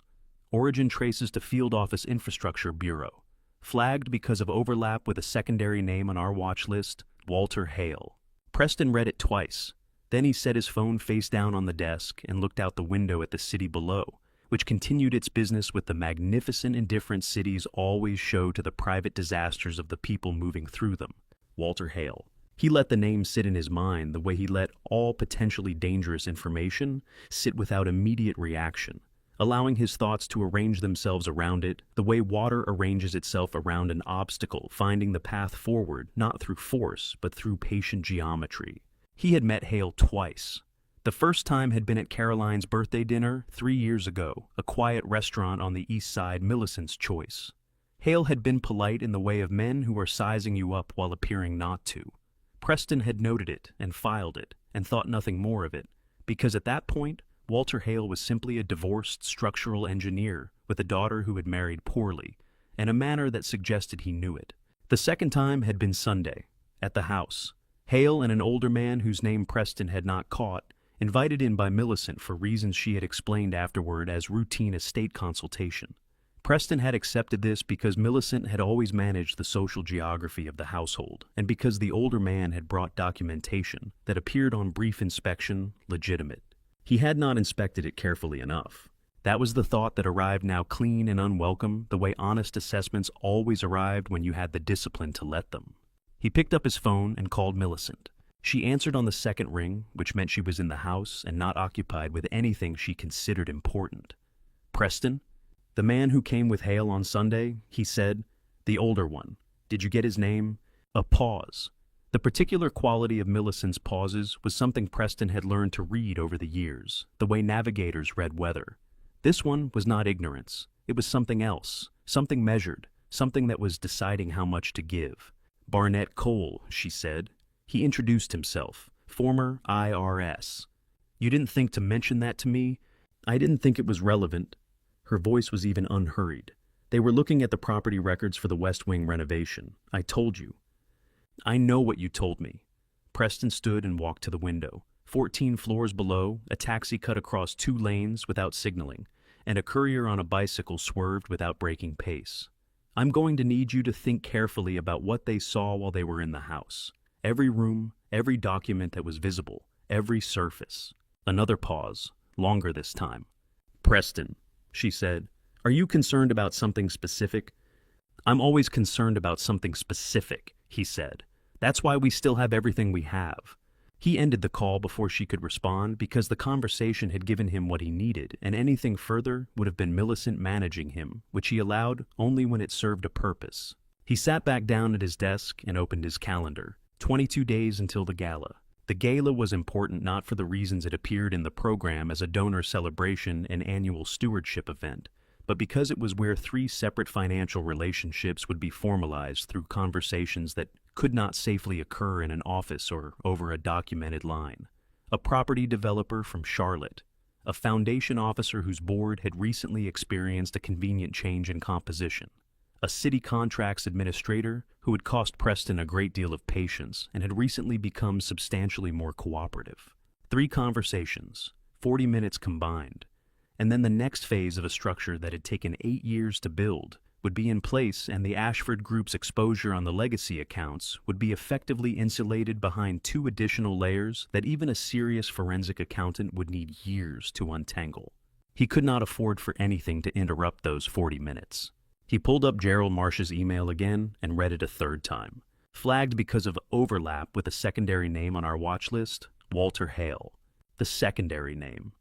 Speaker 1: Origin traces to Field Office Infrastructure Bureau. Flagged because of overlap with a secondary name on our watch list, Walter Hale. Preston read it twice. Then he set his phone face down on the desk and looked out the window at the city below, which continued its business with the magnificent indifference cities always show to the private disasters of the people moving through them. Walter Hale. He let the name sit in his mind the way he let all potentially dangerous information sit without immediate reaction, allowing his thoughts to arrange themselves around it the way water arranges itself around an obstacle, finding the path forward not through force but through patient geometry. He had met Hale twice. The first time had been at Caroline's birthday dinner 3 years ago, a quiet restaurant on the east side, Millicent's Choice. Hale had been polite in the way of men who are sizing you up while appearing not to. Preston had noted it and filed it and thought nothing more of it, because at that point, Walter Hale was simply a divorced structural engineer with a daughter who had married poorly, in a manner that suggested he knew it. The second time had been Sunday, at the house. Hale and an older man whose name Preston had not caught, invited in by Millicent for reasons she had explained afterward as routine estate consultation. Preston had accepted this because Millicent had always managed the social geography of the household, and because the older man had brought documentation that appeared on brief inspection legitimate. He had not inspected it carefully enough. That was the thought that arrived now clean and unwelcome, the way honest assessments always arrived when you had the discipline to let them. He picked up his phone and called Millicent. She answered on the second ring, which meant she was in the house and not occupied with anything she considered important. "Preston? The man who came with Hale on Sunday," he said. "The older one. Did you get his name?" A pause. The particular quality of Millicent's pauses was something Preston had learned to read over the years, the way navigators read weather. This one was not ignorance. It was something else, something measured, something that was deciding how much to give. "Barnett Cole," she said. He introduced himself, former IRS. "You didn't think to mention that to me?" "I didn't think it was relevant." Her voice was even unhurried. "They were looking at the property records for the West Wing renovation. I told you." "I know what you told me." Preston stood and walked to the window. 14 floors below, a taxi cut across 2 lanes without signaling, and a courier on a bicycle swerved without breaking pace. "I'm going to need you to think carefully about what they saw while they were in the house. Every room, every document that was visible, every surface." Another pause, longer this time. "Preston," she said, "are you concerned about something specific?" "I'm always concerned about something specific," he said. "That's why we still have everything we have." He ended the call before she could respond because the conversation had given him what he needed, and anything further would have been Millicent managing him, which he allowed only when it served a purpose. He sat back down at his desk and opened his calendar. 22 days until the gala. The gala was important not for the reasons it appeared in the program as a donor celebration and annual stewardship event, but because it was where 3 separate financial relationships would be formalized through conversations that could not safely occur in an office or over a documented line. A property developer from Charlotte, a foundation officer whose board had recently experienced a convenient change in composition, a city contracts administrator who had cost Preston a great deal of patience and had recently become substantially more cooperative. 3 conversations, 40 minutes combined, and then the next phase of a structure that had taken 8 years to build would be in place, and the Ashford Group's exposure on the legacy accounts would be effectively insulated behind 2 additional layers that even a serious forensic accountant would need years to untangle. He could not afford for anything to interrupt those 40 minutes. He pulled up Gerald Marsh's email again and read it a 3rd time. Flagged because of overlap with a secondary name on our watch list, Walter Hale. The secondary name.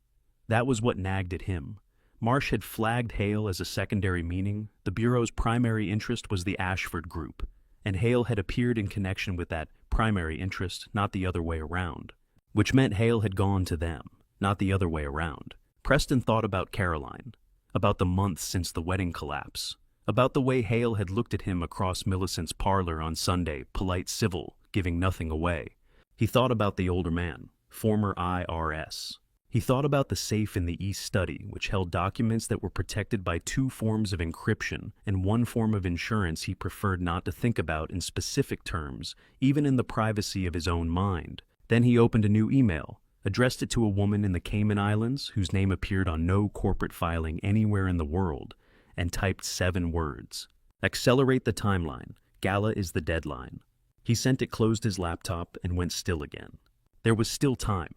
Speaker 1: That was what nagged at him. Marsh had flagged Hale as a secondary meaning. The Bureau's primary interest was the Ashford Group, and Hale had appeared in connection with that primary interest, not the other way around, which meant Hale had gone to them, not the other way around. Preston thought about Caroline, about the months since the wedding collapse, about the way Hale had looked at him across Millicent's parlor on Sunday, polite, civil, giving nothing away. He thought about the older man, former IRS. He thought about the safe in the East Study, which held documents that were protected by 2 forms of encryption and 1 form of insurance he preferred not to think about in specific terms, even in the privacy of his own mind. Then he opened a new email, addressed it to a woman in the Cayman Islands whose name appeared on no corporate filing anywhere in the world, and typed 7 words. Accelerate the timeline. Gala is the deadline. He sent it, closed his laptop, and went still again. There was still time.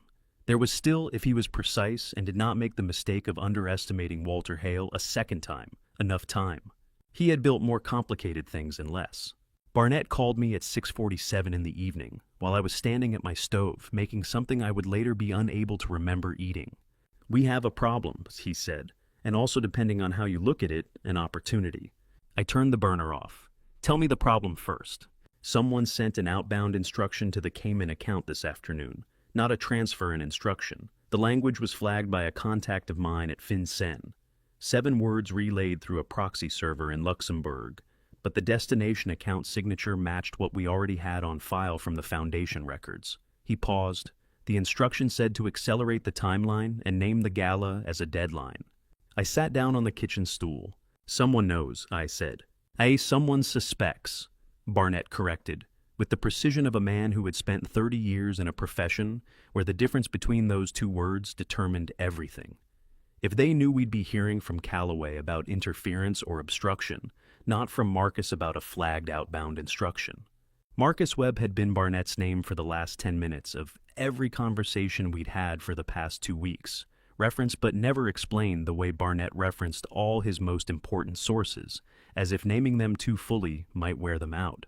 Speaker 1: There was still, if he was precise and did not make the mistake of underestimating Walter Hale a 2nd time, enough time. He had built more complicated things in less. Barnett called me at 6:47 in the evening, while I was standing at my stove, making something I would later be unable to remember eating. We have a problem, he said, and also, depending on how you look at it, an opportunity. I turned the burner off. Tell me the problem first. Someone sent an outbound instruction to the Cayman account this afternoon. Not a transfer and instruction. The language was flagged by a contact of mine at FinCEN. 7 words relayed through a proxy server in Luxembourg, but the destination account signature matched what we already had on file from the foundation records. He paused. The instruction said to accelerate the timeline and name the gala as a deadline. I sat down on the kitchen stool. Someone knows, I said. Someone suspects, Barnett corrected, with the precision of a man who had spent 30 years in a profession where the difference between those 2 words determined everything. If they knew we'd be hearing from Calloway about interference or obstruction, not from Marcus about a flagged outbound instruction. Marcus Webb had been Barnett's name for the last 10 minutes of every conversation we'd had for the past 2 weeks, referenced but never explained the way Barnett referenced all his most important sources, as if naming them too fully might wear them out.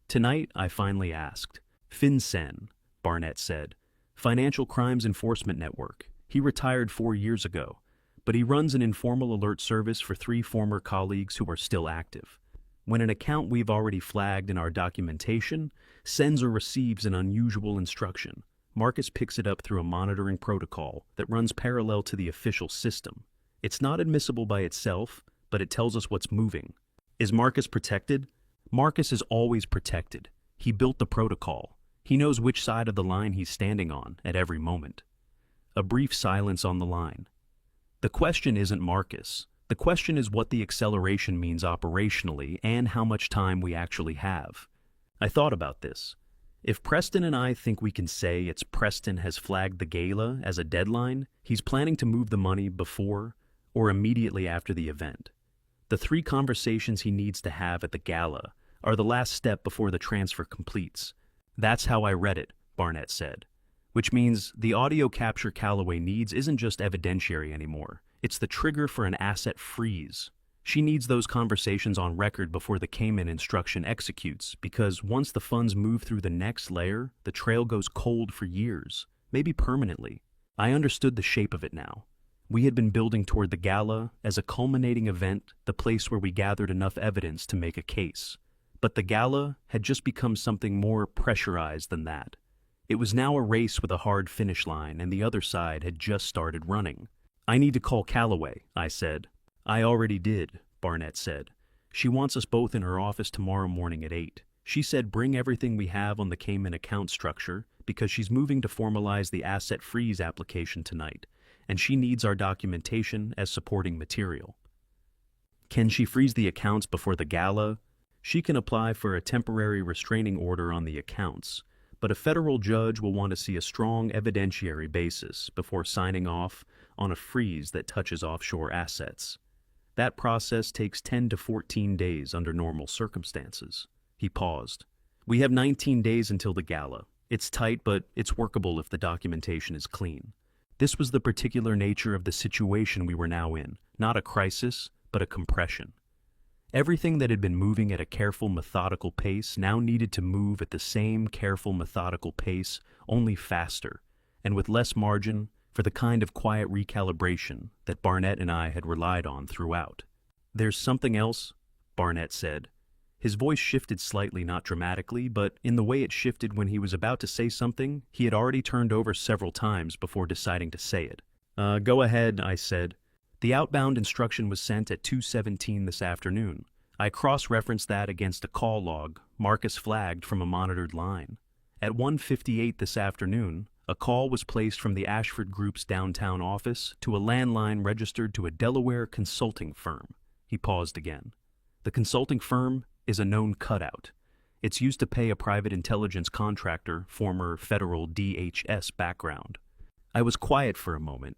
Speaker 1: Tonight, I finally asked. FinCEN, Barnett said. Financial Crimes Enforcement Network. He retired 4 years ago, but he runs an informal alert service for 3 former colleagues who are still active. When an account we've already flagged in our documentation sends or receives an unusual instruction, Marcus picks it up through a monitoring protocol that runs parallel to the official system. It's not admissible by itself, but it tells us what's moving. Is Marcus protected? Marcus is always protected. He built the protocol. He knows which side of the line he's standing on at every moment. A brief silence on the line. The question isn't Marcus. The question is what the acceleration means operationally and how much time we actually have. I thought about this. If Preston and I think we can say it's Preston has flagged the gala as a deadline, he's planning to move the money before or immediately after the event. The 3 conversations he needs to have at the gala are the last step before the transfer completes. That's how I read it, Barnett said. Which means the audio capture Calloway needs isn't just evidentiary anymore. It's the trigger for an asset freeze. She needs those conversations on record before the Cayman instruction executes, because once the funds move through the next layer, the trail goes cold for years, maybe permanently. I understood the shape of it now. We had been building toward the gala as a culminating event, the place where we gathered enough evidence to make a case. But the gala had just become something more pressurized than that. It was now a race with a hard finish line, and the other side had just started running. "I need to call Calloway," I said. "I already did," Barnett said. "She wants us both in her office tomorrow morning at 8. She said bring everything we have on the Cayman account structure because she's moving to formalize the asset freeze application tonight, and she needs our documentation as supporting material." "Can she freeze the accounts before the gala?" "She can apply for a temporary restraining order on the accounts, but a federal judge will want to see a strong evidentiary basis before signing off on a freeze that touches offshore assets. That process takes 10 to 14 days under normal circumstances." He paused. "We have 19 days until the gala. It's tight, but it's workable if the documentation is clean." This was the particular nature of the situation we were now in, not a crisis, but a compression. Everything that had been moving at a careful, methodical pace now needed to move at the same careful, methodical pace, only faster, and with less margin for the kind of quiet recalibration that Barnett and I had relied on throughout. "There's something else," Barnett said. His voice shifted slightly, not dramatically, but in the way it shifted when he was about to say something he had already turned over several times before deciding to say it. Go ahead," I said. "The outbound instruction was sent at 2:17 this afternoon. I cross-referenced that against a call log Marcus flagged from a monitored line. At 1:58 this afternoon, a call was placed from the Ashford Group's downtown office to a landline registered to a Delaware consulting firm." He paused again. "The consulting firm is a known cutout. It's used to pay a private intelligence contractor, former federal DHS background." I was quiet for a moment.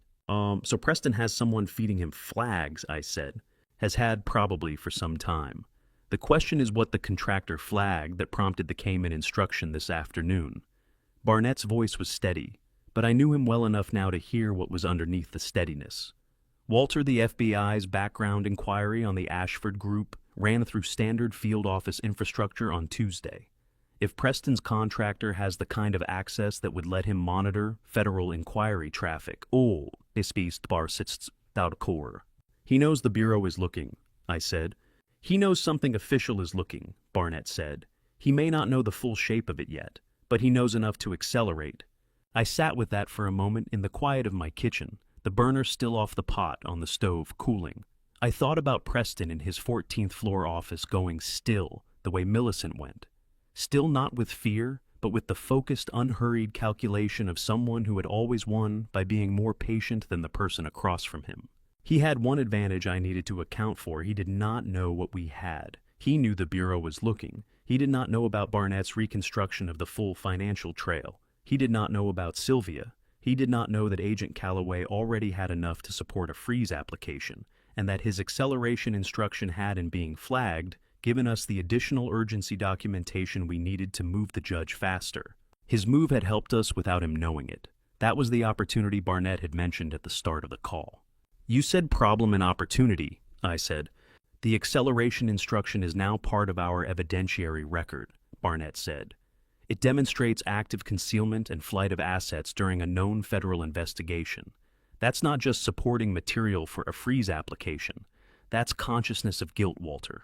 Speaker 1: So Preston has someone feeding him flags," I said. "Has had probably for some time. The question is what the contractor flagged that prompted the Cayman instruction this afternoon." Barnett's voice was steady, but I knew him well enough now to hear what was underneath the steadiness. "Walter, the FBI's background inquiry on the Ashford Group ran through standard field office infrastructure on Tuesday. If Preston's contractor has the kind of access that would let him monitor federal inquiry traffic, det spist bara sits kor." "He knows the Bureau is looking," I said. "He knows something official is looking," Barnett said. "He may not know the full shape of it yet, but he knows enough to accelerate." I sat with that for a moment in the quiet of my kitchen, the burner still off the pot on the stove cooling. I thought about Preston in his 14th floor office going still the way Millicent went. Still not with fear, but with the focused, unhurried calculation of someone who had always won by being more patient than the person across from him. He had one advantage I needed to account for. He did not know what we had. He knew the Bureau was looking. He did not know about Barnett's reconstruction of the full financial trail. He did not know about Sylvia. He did not know that Agent Calloway already had enough to support a freeze application, and that his acceleration instruction had, in being flagged, given us the additional urgency documentation we needed to move the judge faster. His move had helped us without him knowing it. That was the opportunity Barnett had mentioned at the start of the call. "You said problem and opportunity," I said. "The acceleration instruction is now part of our evidentiary record," Barnett said. "It demonstrates active concealment and flight of assets during a known federal investigation. That's not just supporting material for a freeze application. That's consciousness of guilt, Walter.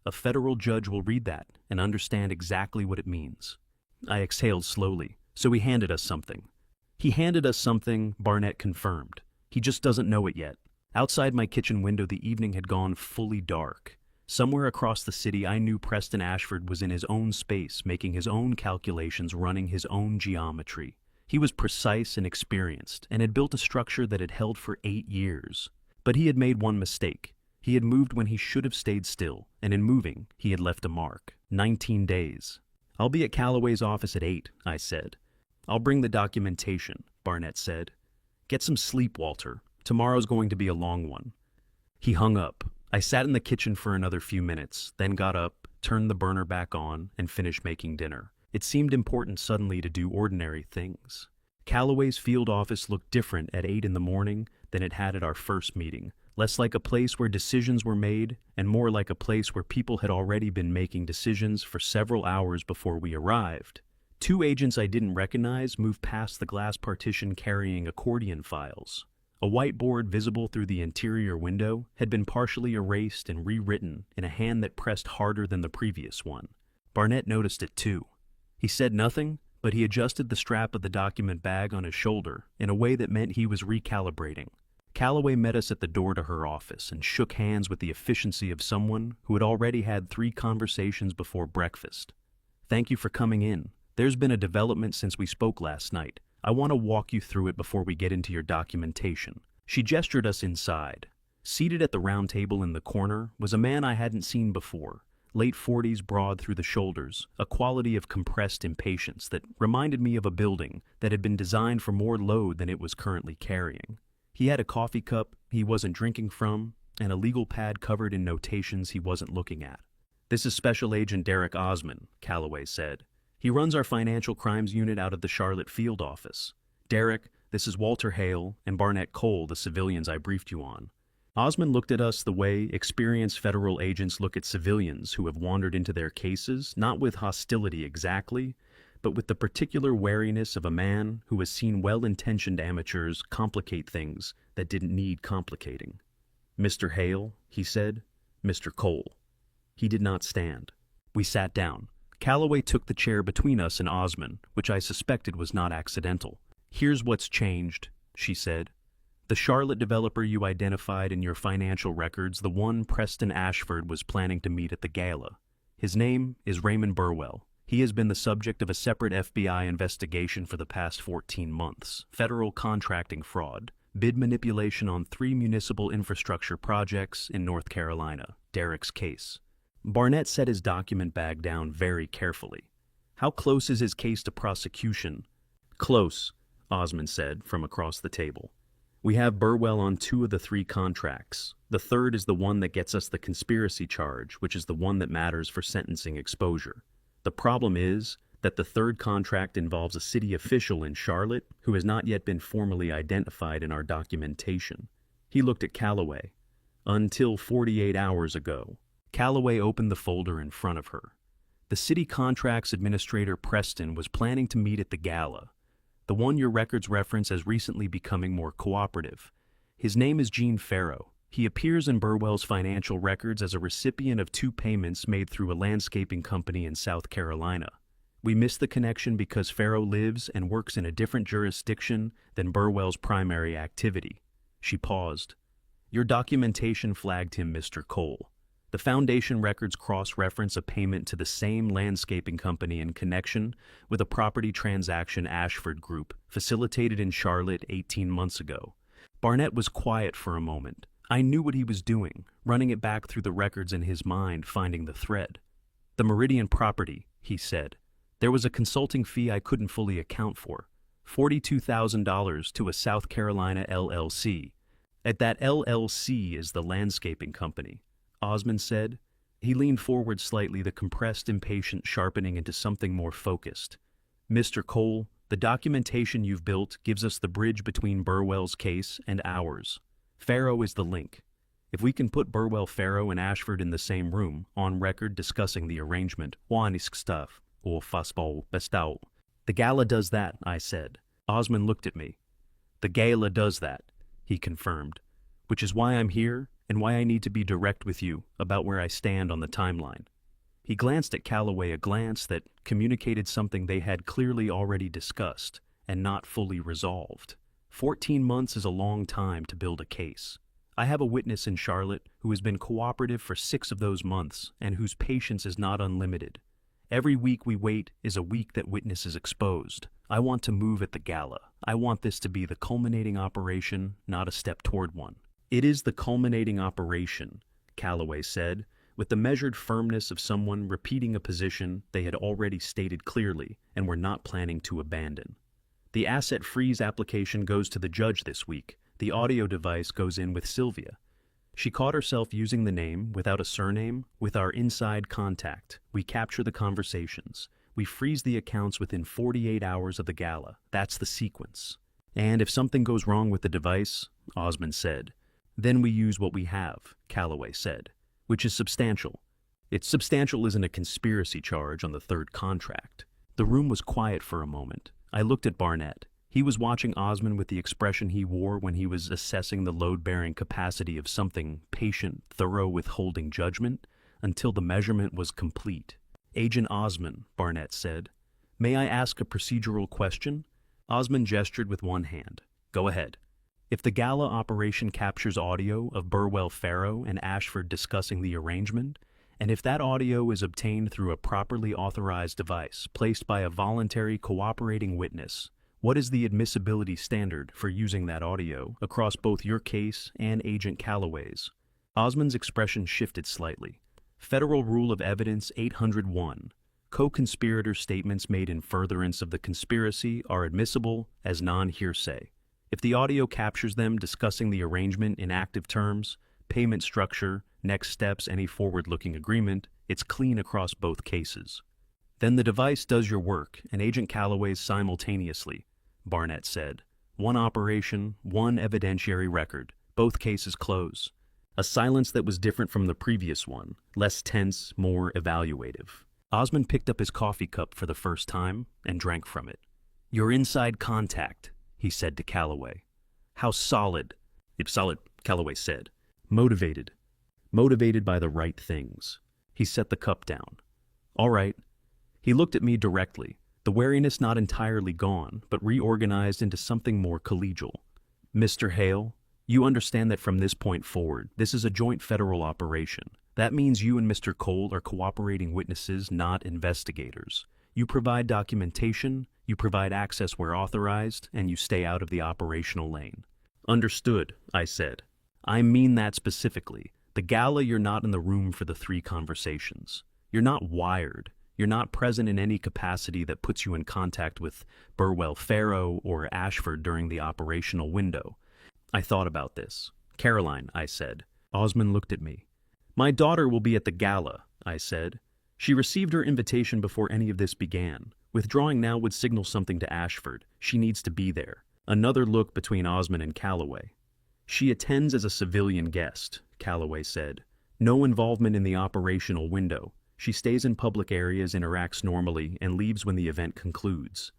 Speaker 1: A federal judge will read that and understand exactly what it means." I exhaled slowly. "So he handed us something." "He handed us something," Barnett confirmed. "He just doesn't know it yet." Outside my kitchen window, the evening had gone fully dark. Somewhere across the city, I knew Preston Ashford was in his own space, making his own calculations, running his own geometry. He was precise and experienced, and had built a structure that had held for 8 years. But he had made one mistake. He had moved when he should have stayed still, and in moving, he had left a mark. 19 days. "I'll be at Calloway's office at 8, I said. "I'll bring the documentation," Barnett said. "Get some sleep, Walter. Tomorrow's going to be a long one." He hung up. I sat in the kitchen for another few minutes, then got up, turned the burner back on, and finished making dinner. It seemed important suddenly to do ordinary things. Calloway's field office looked different at 8 in the morning than it had at our first meeting, less like a place where decisions were made and more like a place where people had already been making decisions for several hours before we arrived. Two agents I didn't recognize moved past the glass partition carrying accordion files. A whiteboard visible through the interior window had been partially erased and rewritten in a hand that pressed harder than the previous one. Barnett noticed it too. He said nothing, but he adjusted the strap of the document bag on his shoulder in a way that meant he was recalibrating. Calloway met us at the door to her office and shook hands with the efficiency of someone who had already had 3 conversations before breakfast. "Thank you for coming in. There's been a development since we spoke last night. I want to walk you through it before we get into your documentation." She gestured us inside. Seated at the round table in the corner was a man I hadn't seen before, late 40s, broad through the shoulders, a quality of compressed impatience that reminded me of a building that had been designed for more load than it was currently carrying. He had a coffee cup he wasn't drinking from, and a legal pad covered in notations he wasn't looking at. "This is Special Agent Derek Osmond," Calloway said. "He runs our financial crimes unit out of the Charlotte field office. Derek, this is Walter Hale and Barnett Cole, the civilians I briefed you on." Osmond looked at us the way experienced federal agents look at civilians who have wandered into their cases, not with hostility exactly, but with the particular wariness of a man who has seen well-intentioned amateurs complicate things that didn't need complicating. "Mr. Hale," he said. "Mr. Cole." He did not stand. We sat down. Calloway took the chair between us and Osmond, which I suspected was not accidental. "Here's what's changed," she said. "The Charlotte developer you identified in your financial records, the one Preston Ashford was planning to meet at the gala. His name is Raymond Burwell. He has been the subject of a separate FBI investigation for the past 14 months. Federal contracting fraud, bid manipulation on 3 municipal infrastructure projects in North Carolina. Derek's case." Barnett set his document bag down very carefully. "How close is his case to prosecution?" "Close," Osmond said from across the table. "We have Burwell on 2 of the 3 contracts. The third is the one that gets us the conspiracy charge, which is the one that matters for sentencing exposure. The problem is that the third contract involves a city official in Charlotte who has not yet been formally identified in our documentation." He looked at Calloway. "Until 48 hours ago." Calloway opened the folder in front of her. "The city contracts administrator Preston was planning to meet at the gala. The one your records reference as recently becoming more cooperative. His name is Gene Farrow. He appears in Burwell's financial records as a recipient of 2 payments made through a landscaping company in South Carolina. We missed the connection because Farrow lives and works in a different jurisdiction than Burwell's primary activity." She paused. "Your documentation flagged him, Mr. Cole. The Foundation records cross-reference a payment to the same landscaping company in connection with a property transaction Ashford Group facilitated in Charlotte 18 months ago." Barnett was quiet for a moment. I knew what he was doing, running it back through the records in his mind, finding the thread. "The Meridian property," he said. "There was a consulting fee I couldn't fully account for. $42,000 to a South Carolina LLC. At that LLC is the landscaping company," Osmond said. He leaned forward slightly, the compressed impatience sharpening into something more focused. "Mr. Cole, the documentation you've built gives us the bridge between Burwell's case and ours. Farrow is the link. If we can put Burwell, Farrow, and Ashford in the same room, on record discussing the arrangement, wanisk stuff, or fastball bestau." "The gala does that," I said. Osmond looked at me. "The gala does that," he confirmed, "which is why I'm here and why I need to be direct with you about where I stand on the timeline." He glanced at Calloway, a glance that communicated something they had clearly already discussed and not fully resolved. 14 months is a long time to build a case. I have a witness in Charlotte who has been cooperative for 6 of those months and whose patience is not unlimited. Every week we wait is a week that witness is exposed. I want to move at the gala. I want this to be the culminating operation, not a step toward one. "It is the culminating operation," Calloway said, with the measured firmness of someone repeating a position they had already stated clearly and were not planning to abandon. "The asset freeze application goes to the judge this week. The audio device goes in with Sylvia." She caught herself using the name without a surname. "With our inside contact, we capture the conversations. We freeze the accounts within 48 hours of the gala. That's the sequence. And if something goes wrong with the device," Osmond said, Then we use what we have, Calloway said, which is substantial. It's substantial isn't a conspiracy charge on the third contract. The room was quiet for a moment. I looked at Barnett. He was watching Osmond with the expression he wore when he was assessing the load-bearing capacity of something, patient, thorough, withholding judgment, until the measurement was complete. Agent Osmond, Barnett said, "May I ask a procedural question?" Osmond gestured with one hand. "Go ahead." "If the gala operation captures audio of Burwell Farrow and Ashford discussing the arrangement, and if that audio is obtained through a properly authorized device placed by a voluntary cooperating witness, what is the admissibility standard for using that audio across both your case and Agent Calloway's?" Osmond's expression shifted slightly. Federal Rule of Evidence 801. Co-conspirator statements made in furtherance of the conspiracy are admissible as non-hearsay. If the audio captures them discussing the arrangement in active terms, payment structure, next steps, any forward-looking agreement, it's clean across both cases. "Then the device does your work and Agent Calloway's simultaneously," Barnett said. "One operation, one evidentiary record, both cases close." A silence that was different from the previous one, less tense, more evaluative. Osmond picked up his coffee cup for the first time and drank from it. "Your inside contact," he said to Calloway. "How solid?" "It's solid," Calloway said. "Motivated. Motivated by the right things." He set the cup down. "All right." He looked at me directly, the wariness not entirely gone, but reorganized into something more collegial. "Mr. Hale, you understand that from this point forward, this is a joint federal operation. That means you and Mr. Cole are cooperating witnesses, not investigators. You provide documentation, you provide access where authorized, and you stay out of the operational lane." "Understood," I said. "I mean that specifically. The gala, you're not in the room for the three conversations. You're not wired. You're not present in any capacity that puts you in contact with Burwell Farrow or Ashford during the operational window." I thought about this. "Caroline," I said. Osmond looked at me. "My daughter will be at the gala," I said. "She received her invitation before any of this began. Withdrawing now would signal something to Ashford. She needs to be there." Another look between Osmond and Calloway. "She attends as a civilian guest," Calloway said. "No involvement in the operational window. She stays in public areas, interacts normally, and leaves when the event concludes."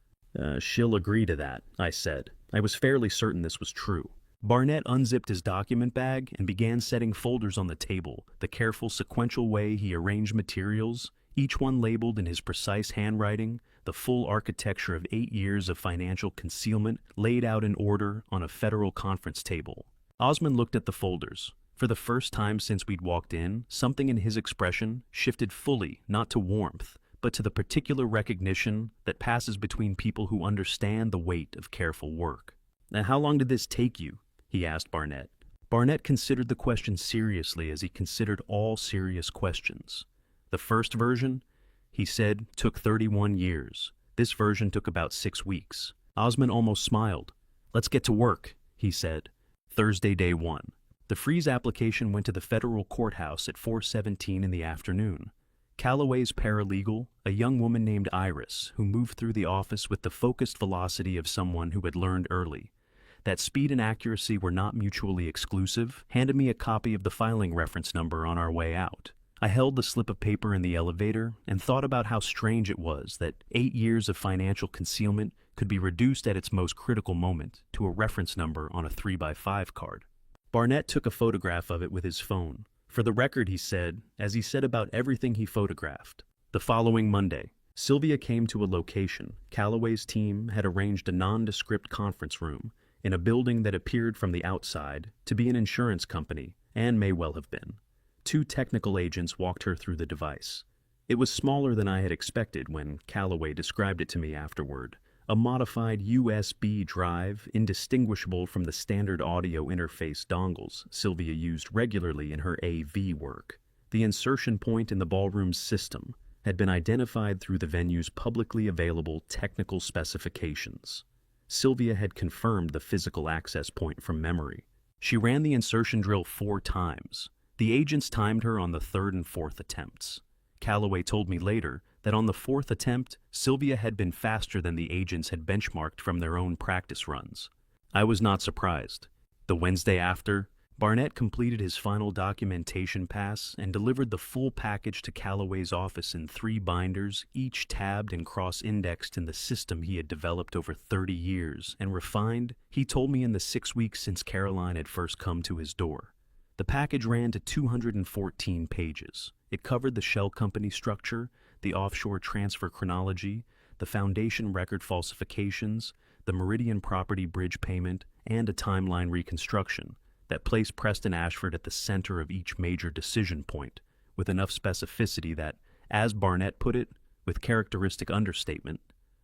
Speaker 1: She'll agree to that," I said. I was fairly certain this was true. Barnett unzipped his document bag and began setting folders on the table, the careful sequential way he arranged materials, each one labeled in his precise handwriting, the full architecture of 8 years of financial concealment laid out in order on a federal conference table. Osmond looked at the folders. For the first time since we'd walked in, something in his expression shifted fully, not to warmth, but to the particular recognition that passes between people who understand the weight of careful work. "Now, how long did this take you?" he asked Barnett. Barnett considered the question seriously as he considered all serious questions. "The first version," he said, "took 31 years. This version took about 6 weeks. Osmond almost smiled. "Let's get to work," he said. Thursday, day 1. The freeze application went to the federal courthouse at 4:17 in the afternoon. Calloway's paralegal, a young woman named Iris, who moved through the office with the focused velocity of someone who had learned early that speed and accuracy were not mutually exclusive, handed me a copy of the filing reference number on our way out. I held the slip of paper in the elevator and thought about how strange it was that 8 years of financial concealment could be reduced at its most critical moment to a reference number on a 3x5 card. Barnett took a photograph of it with his phone. For the record, he said, as he said about everything he photographed. The following Monday, Sylvia came to a location. Calloway's team had arranged a nondescript conference room in a building that appeared from the outside to be an insurance company, and may well have been. 2 technical agents walked her through the device. It was smaller than I had expected when Calloway described it to me afterward. A modified USB drive, indistinguishable from the standard audio interface dongles Sylvia used regularly in her AV work. The insertion point in the ballroom's system had been identified through the venue's publicly available technical specifications. Sylvia had confirmed the physical access point from memory. She ran the insertion drill 4 times. The agents timed her on the 3rd and 4th attempts. Calloway told me later that on the 4th attempt, Sylvia had been faster than the agents had benchmarked from their own practice runs. I was not surprised. The Wednesday after, Barnett completed his final documentation pass and delivered the full package to Calloway's office in 3 binders, each tabbed and cross-indexed in the system he had developed over 30 years and refined, he told me, in the 6 weeks since Caroline had first come to his door. The package ran to 214 pages. It covered the shell company structure, the offshore transfer chronology, the foundation record falsifications, the Meridian property bridge payment, and a timeline reconstruction that placed Preston Ashford at the center of each major decision point, with enough specificity that, as Barnett put it, with characteristic understatement,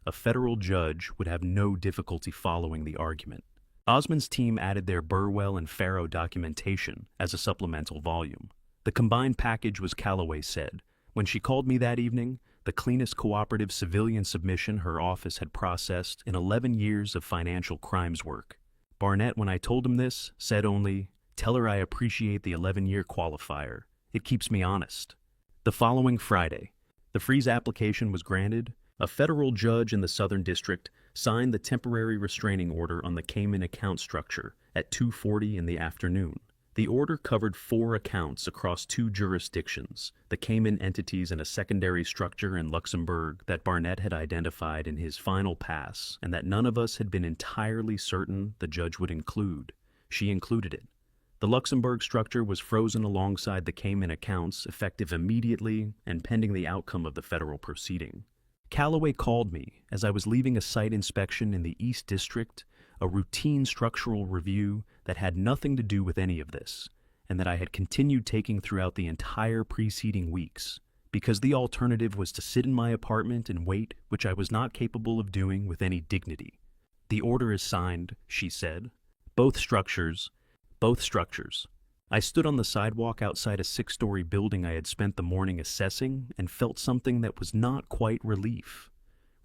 Speaker 1: a federal judge would have no difficulty following the argument. Osmond's team added their Burwell and Farrow documentation as a supplemental volume. The combined package was, Calloway said, when she called me that evening, the cleanest cooperative civilian submission her office had processed in 11 years of financial crimes work. Barnett, when I told him this, said only, "Tell her I appreciate the 11-year qualifier. It keeps me honest." The following Friday, the freeze application was granted. A federal judge in the Southern District signed the temporary restraining order on the Cayman account structure at 2:40 in the afternoon. The order covered 4 accounts across 2 jurisdictions, the Cayman entities and a secondary structure in Luxembourg that Barnett had identified in his final pass and that none of us had been entirely certain the judge would include. She included it. The Luxembourg structure was frozen alongside the Cayman accounts, effective immediately and pending the outcome of the federal proceeding. Calloway called me as I was leaving a site inspection in the East District, a routine structural review that had nothing to do with any of this, and that I had continued taking throughout the entire preceding weeks, because the alternative was to sit in my apartment and wait, which I was not capable of doing with any dignity. "The order is signed," she said. Both structures. I stood on the sidewalk outside a 6-story building I had spent the morning assessing and felt something that was not quite relief.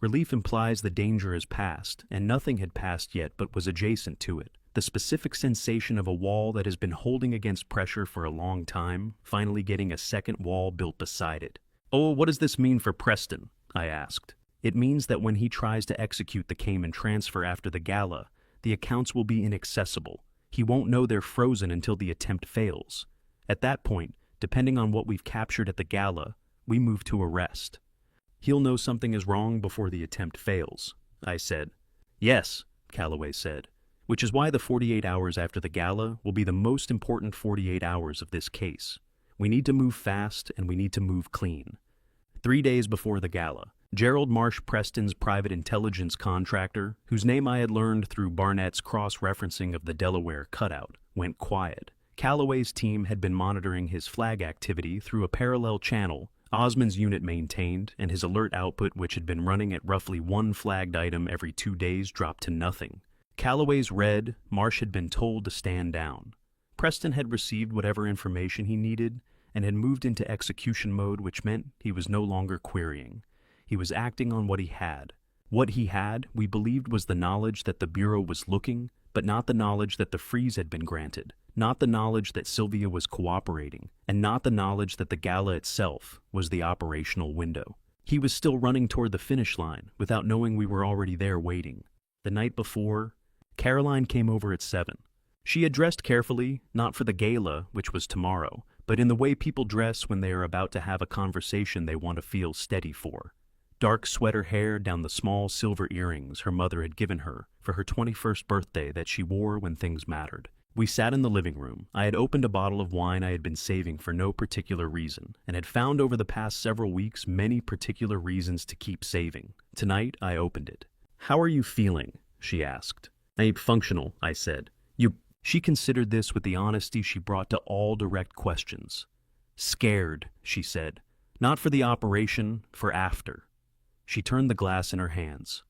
Speaker 1: Relief implies the danger has passed, and nothing had passed yet but was adjacent to it. The specific sensation of a wall that has been holding against pressure for a long time, finally getting a second wall built beside it. "Oh, what does this mean for Preston?" I asked. "It means that when he tries to execute the Cayman transfer after the gala, the accounts will be inaccessible. He won't know they're frozen until the attempt fails. At that point, depending on what we've captured at the gala, we move to arrest. He'll know something is wrong before the attempt fails," I said. "Yes," Calloway said, "which is why the 48 hours after the gala will be the most important 48 hours of this case. We need to move fast and we need to move clean." 3 days before the gala, Gerald Marsh Preston's private intelligence contractor, whose name I had learned through Barnett's cross-referencing of the Delaware cutout, went quiet. Calloway's team had been monitoring his flag activity through a parallel channel Osmond's unit maintained, and his alert output, which had been running at roughly 1 flagged item every 2 days, dropped to nothing. Calloway's read, Marsh had been told to stand down. Preston had received whatever information he needed and had moved into execution mode, which meant he was no longer querying. He was acting on what he had. What he had, we believed, was the knowledge that the Bureau was looking, but not the knowledge that the freeze had been granted, not the knowledge that Sylvia was cooperating, and not the knowledge that the gala itself was the operational window. He was still running toward the finish line without knowing we were already there waiting. The night before, Caroline came over at 7. She had dressed carefully, not for the gala, which was tomorrow, but in the way people dress when they are about to have a conversation they want to feel steady for. Dark sweater hair down the small silver earrings her mother had given her for her 21st birthday that she wore when things mattered. We sat in the living room. I had opened a bottle of wine I had been saving for no particular reason, and had found over the past several weeks many particular reasons to keep saving. Tonight, I opened it. "How are you feeling?" she asked. "Functional," I said. She considered this with the honesty she brought to all direct questions. "Scared," she said. "Not for the operation, for after." She turned the glass in her hands.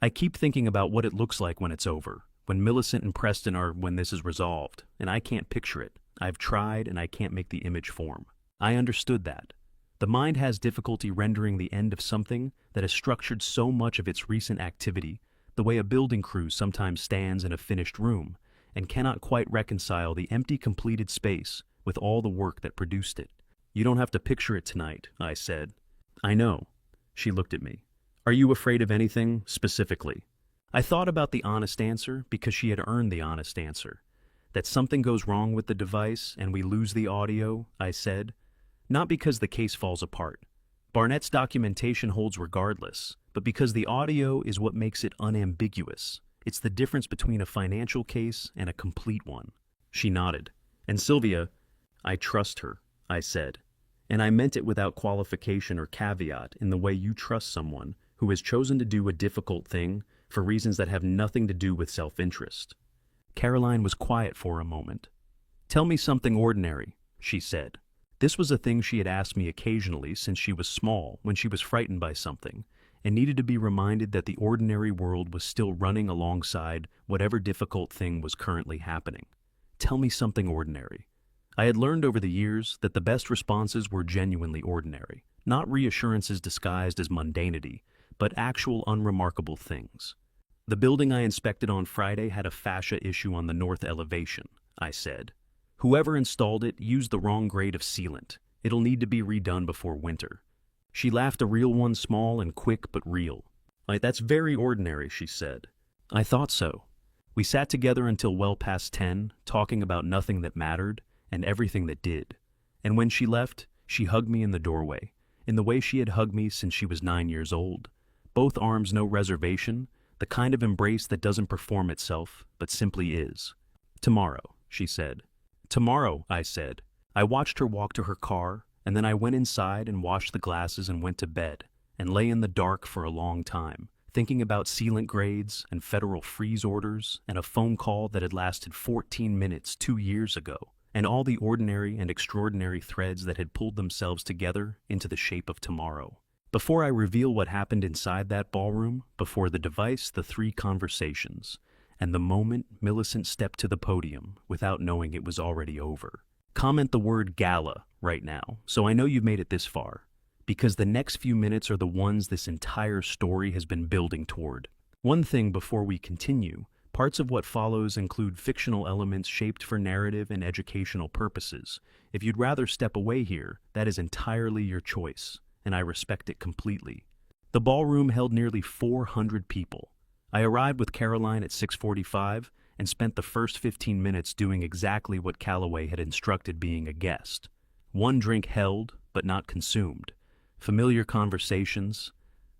Speaker 1: "I keep thinking about what it looks like when it's over, when Millicent and Preston are, when this is resolved, and I can't picture it. I've tried, and I can't make the image form." I understood that. The mind has difficulty rendering the end of something that has structured so much of its recent activity, the way a building crew sometimes stands in a finished room, and cannot quite reconcile the empty completed space with all the work that produced it. "You don't have to picture it tonight," I said. "I know." She looked at me. "Are you afraid of anything, specifically?" I thought about the honest answer because she had earned the honest answer. that something goes wrong with the device and we lose the audio, I said. Not because the case falls apart. Barnett's documentation holds regardless, but because the audio is what makes it unambiguous. It's the difference between a financial case and a complete one. She nodded. And Sylvia, I trust her, I said. And I meant it without qualification or caveat, in the way you trust someone who has chosen to do a difficult thing for reasons that have nothing to do with self-interest. Caroline was quiet for a moment. Tell me something ordinary, she said. This was a thing she had asked me occasionally since she was small, when she was frightened by something, and needed to be reminded that the ordinary world was still running alongside whatever difficult thing was currently happening. Tell me something ordinary. I had learned over the years that the best responses were genuinely ordinary, not reassurances disguised as mundanity, but actual unremarkable things. The building I inspected on Friday had a fascia issue on the north elevation, I said. Whoever installed it used the wrong grade of sealant. It'll need to be redone before winter. She laughed, a real one, small and quick but real. That's very ordinary, she said. I thought so. We sat together until well past 10, talking about nothing that mattered and everything that did. And when she left, she hugged me in the doorway, in the way she had hugged me since she was 9 years old. Both arms, no reservation, the kind of embrace that doesn't perform itself, but simply is. Tomorrow, she said. Tomorrow, I said. I watched her walk to her car, and then I went inside and washed the glasses and went to bed, and lay in the dark for a long time, thinking about sealant grades and federal freeze orders and a phone call that had lasted 14 minutes 2 years ago, and all the ordinary and extraordinary threads that had pulled themselves together into the shape of tomorrow. Before I reveal what happened inside that ballroom, before the device, the 3 conversations, and the moment Millicent stepped to the podium without knowing it was already over. Comment the word gala right now, so I know you've made it this far, because the next few minutes are the ones this entire story has been building toward. One thing before we continue, parts of what follows include fictional elements shaped for narrative and educational purposes. If you'd rather step away here, that is entirely your choice, and I respect it completely. The ballroom held nearly 400 people. I arrived with Caroline at 6:45 and spent the first 15 minutes doing exactly what Calloway had instructed, being a guest. One drink held, but not consumed. Familiar conversations,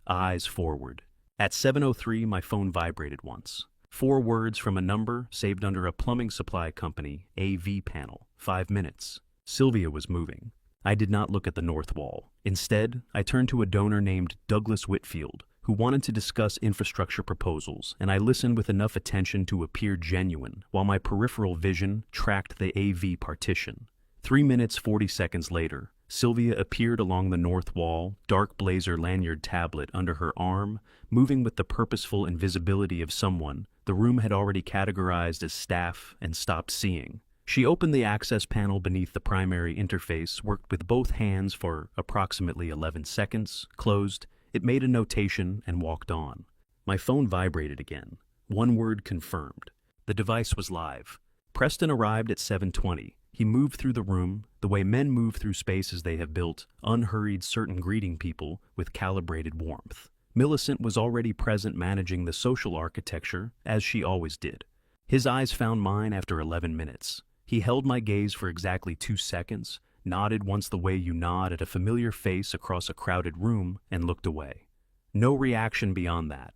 Speaker 1: eyes forward. At 7:03, my phone vibrated once. 4 words from a number saved under a plumbing supply company AV panel. 5 minutes. Sylvia was moving. I did not look at the north wall. Instead, I turned to a donor named Douglas Whitfield, who wanted to discuss infrastructure proposals, and I listened with enough attention to appear genuine, while my peripheral vision tracked the AV partition. 3 minutes 40 seconds later, Sylvia appeared along the north wall, dark blazer lanyard tablet under her arm, moving with the purposeful invisibility of someone the room had already categorized as staff and stopped seeing. She opened the access panel beneath the primary interface, worked with both hands for approximately 11 seconds, closed. It made a notation and walked on. My phone vibrated again. 1 word confirmed. The device was live. Preston arrived at 7:20. He moved through the room, the way men move through spaces they have built, unhurried, certain, greeting people with calibrated warmth. Millicent was already present, managing the social architecture, as she always did. His eyes found mine after 11 minutes. He held my gaze for exactly 2 seconds, nodded once the way you nod at a familiar face across a crowded room, and looked away. No reaction beyond that.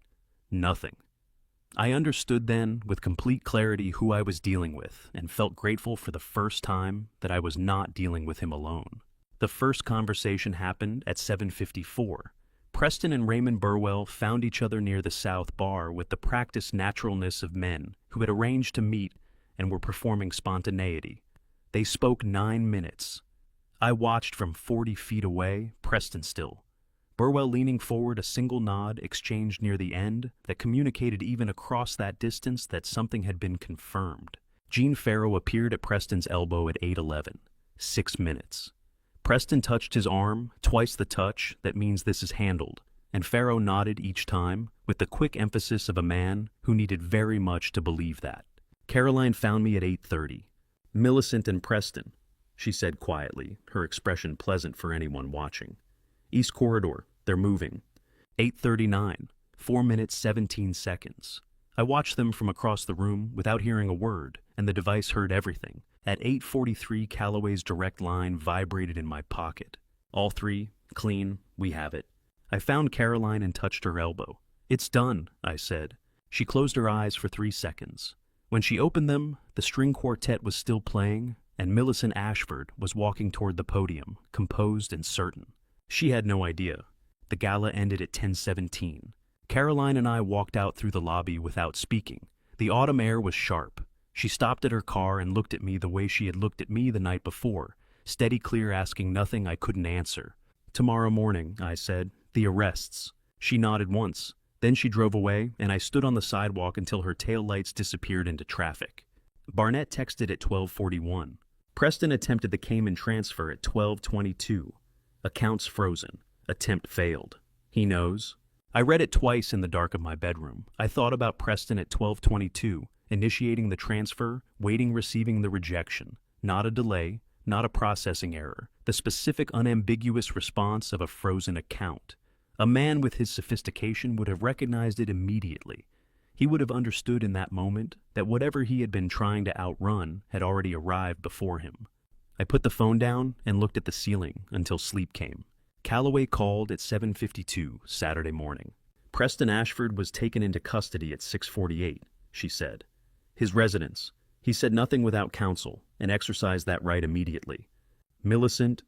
Speaker 1: Nothing. I understood then, with complete clarity, who I was dealing with, and felt grateful for the first time that I was not dealing with him alone. The first conversation happened at 7:54. Preston and Raymond Burwell found each other near the South Bar with the practiced naturalness of men who had arranged to meet and were performing spontaneity. They spoke 9 minutes. I watched from 40 feet away, Preston still. Burwell leaning forward, a single nod exchanged near the end that communicated even across that distance that something had been confirmed. Gene Farrow appeared at Preston's elbow at 8:11. 6 minutes. Preston touched his arm, twice the touch that means this is handled, and Farrow nodded each time with the quick emphasis of a man who needed very much to believe that. Caroline found me at 8:30. Millicent and Preston, she said quietly, her expression pleasant for anyone watching. East Corridor, they're moving. 8:39, 4 minutes 17 seconds. I watched them from across the room without hearing a word, and the device heard everything. At 8:43, Calloway's direct line vibrated in my pocket. All three, clean, we have it. I found Caroline and touched her elbow. "It's done," I said. She closed her eyes for 3 seconds. When she opened them, the string quartet was still playing, and Millicent Ashford was walking toward the podium, composed and certain. She had no idea. The gala ended at 10:17. Caroline and I walked out through the lobby without speaking. The autumn air was sharp. She stopped at her car and looked at me the way she had looked at me the night before, steady clear, asking nothing I couldn't answer. "Tomorrow morning," I said. "The arrests." She nodded once. Then she drove away, and I stood on the sidewalk until her taillights disappeared into traffic. Barnett texted at 12:41. Preston attempted the Cayman transfer at 12:22. Accounts frozen. Attempt failed. He knows. I read it twice in the dark of my bedroom. I thought about Preston at 12:22, initiating the transfer, waiting, receiving the rejection. Not a delay, not a processing error. The specific, unambiguous response of a frozen account. A man with his sophistication would have recognized it immediately. He would have understood in that moment that whatever he had been trying to outrun had already arrived before him. I put the phone down and looked at the ceiling until sleep came. Calloway called at 7:52 Saturday morning. Preston Ashford was taken into custody at 6:48, she said. His residence. He said nothing without counsel and exercised that right immediately. Millicent,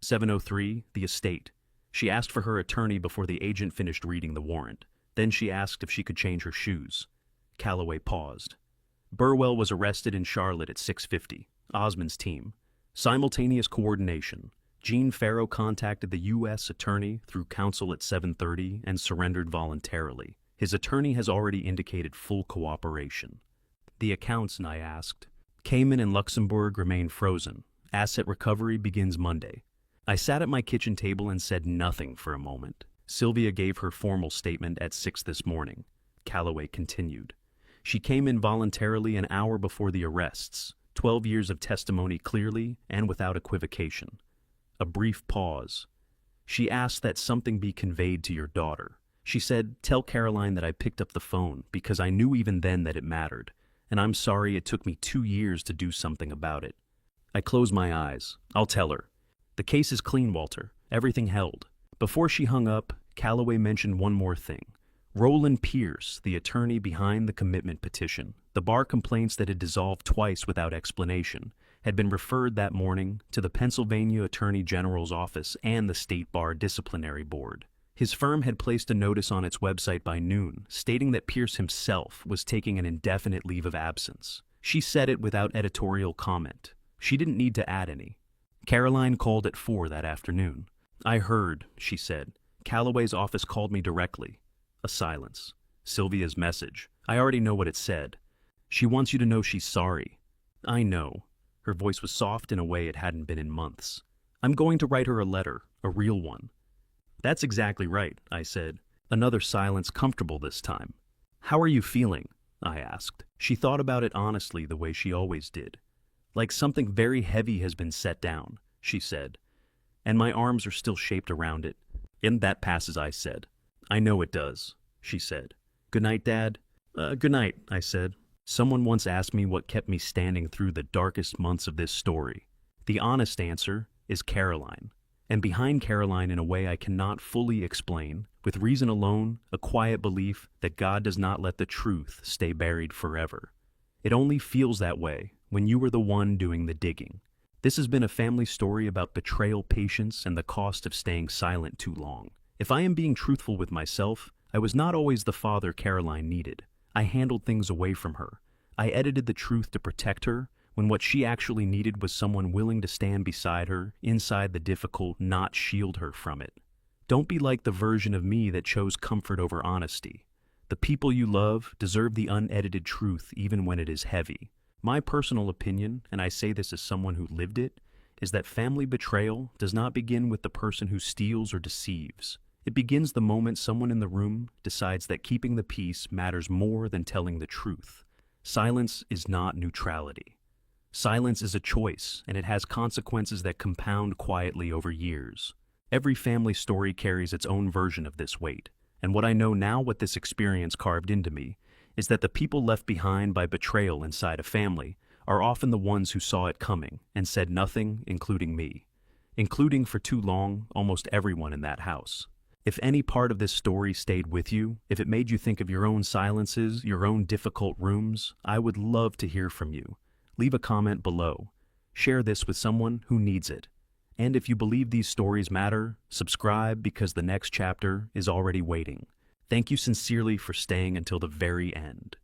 Speaker 1: 7:03, the estate. She asked for her attorney before the agent finished reading the warrant. Then she asked if she could change her shoes. Calloway paused. Burwell was arrested in Charlotte at 6:50. Osmond's team. Simultaneous coordination. Gene Farrow contacted the U.S. attorney through counsel at 7:30 and surrendered voluntarily. His attorney has already indicated full cooperation. The accounts, I asked. Cayman and Luxembourg remain frozen. Asset recovery begins Monday. I sat at my kitchen table and said nothing for a moment. Sylvia gave her formal statement at 6 this morning. Calloway continued. She came in voluntarily an hour before the arrests. 12 years of testimony clearly and without equivocation. A brief pause. She asked that something be conveyed to your daughter. She said, "Tell Caroline that I picked up the phone because I knew even then that it mattered, and I'm sorry it took me 2 years to do something about it." I closed my eyes. "I'll tell her. The case is clean, Walter. Everything held." Before she hung up, Calloway mentioned one more thing. Roland Pierce, the attorney behind the commitment petition, the bar complaints that had dissolved twice without explanation, had been referred that morning to the Pennsylvania Attorney General's office and the State Bar Disciplinary Board. His firm had placed a notice on its website by noon, stating that Pierce himself was taking an indefinite leave of absence. She said it without editorial comment. She didn't need to add any. Caroline called at 4 that afternoon. "I heard," she said. "Calloway's office called me directly." A silence. Sylvia's message. "I already know what it said. She wants you to know she's sorry." "I know." Her voice was soft in a way it hadn't been in months. "I'm going to write her a letter, a real one." "That's exactly right," I said. Another silence, comfortable this time. "How are you feeling?" I asked. She thought about it honestly, the way she always did. "Like something very heavy has been set down," she said. "And my arms are still shaped around it." "And that passes," I said. "I know it does," she said. "Good night, Dad." Good night," I said. Someone once asked me what kept me standing through the darkest months of this story. The honest answer is Caroline. And behind Caroline, in a way I cannot fully explain, with reason alone, a quiet belief that God does not let the truth stay buried forever. It only feels that way when you are the one doing the digging. This has been a family story about betrayal, patience, and the cost of staying silent too long. If I am being truthful with myself, I was not always the father Caroline needed. I handled things away from her. I edited the truth to protect her, when what she actually needed was someone willing to stand beside her, inside the difficult, not shield her from it. Don't be like the version of me that chose comfort over honesty. The people you love deserve the unedited truth even when it is heavy. My personal opinion, and I say this as someone who lived it, is that family betrayal does not begin with the person who steals or deceives. It begins the moment someone in the room decides that keeping the peace matters more than telling the truth. Silence is not neutrality. Silence is a choice, and it has consequences that compound quietly over years. Every family story carries its own version of this weight, and what I know now, what this experience carved into me, is that the people left behind by betrayal inside a family are often the ones who saw it coming and said nothing, including me. Including for too long, almost everyone in that house. If any part of this story stayed with you, if it made you think of your own silences, your own difficult rooms, I would love to hear from you. Leave a comment below. Share this with someone who needs it. And if you believe these stories matter, subscribe because the next chapter is already waiting. Thank you sincerely for staying until the very end.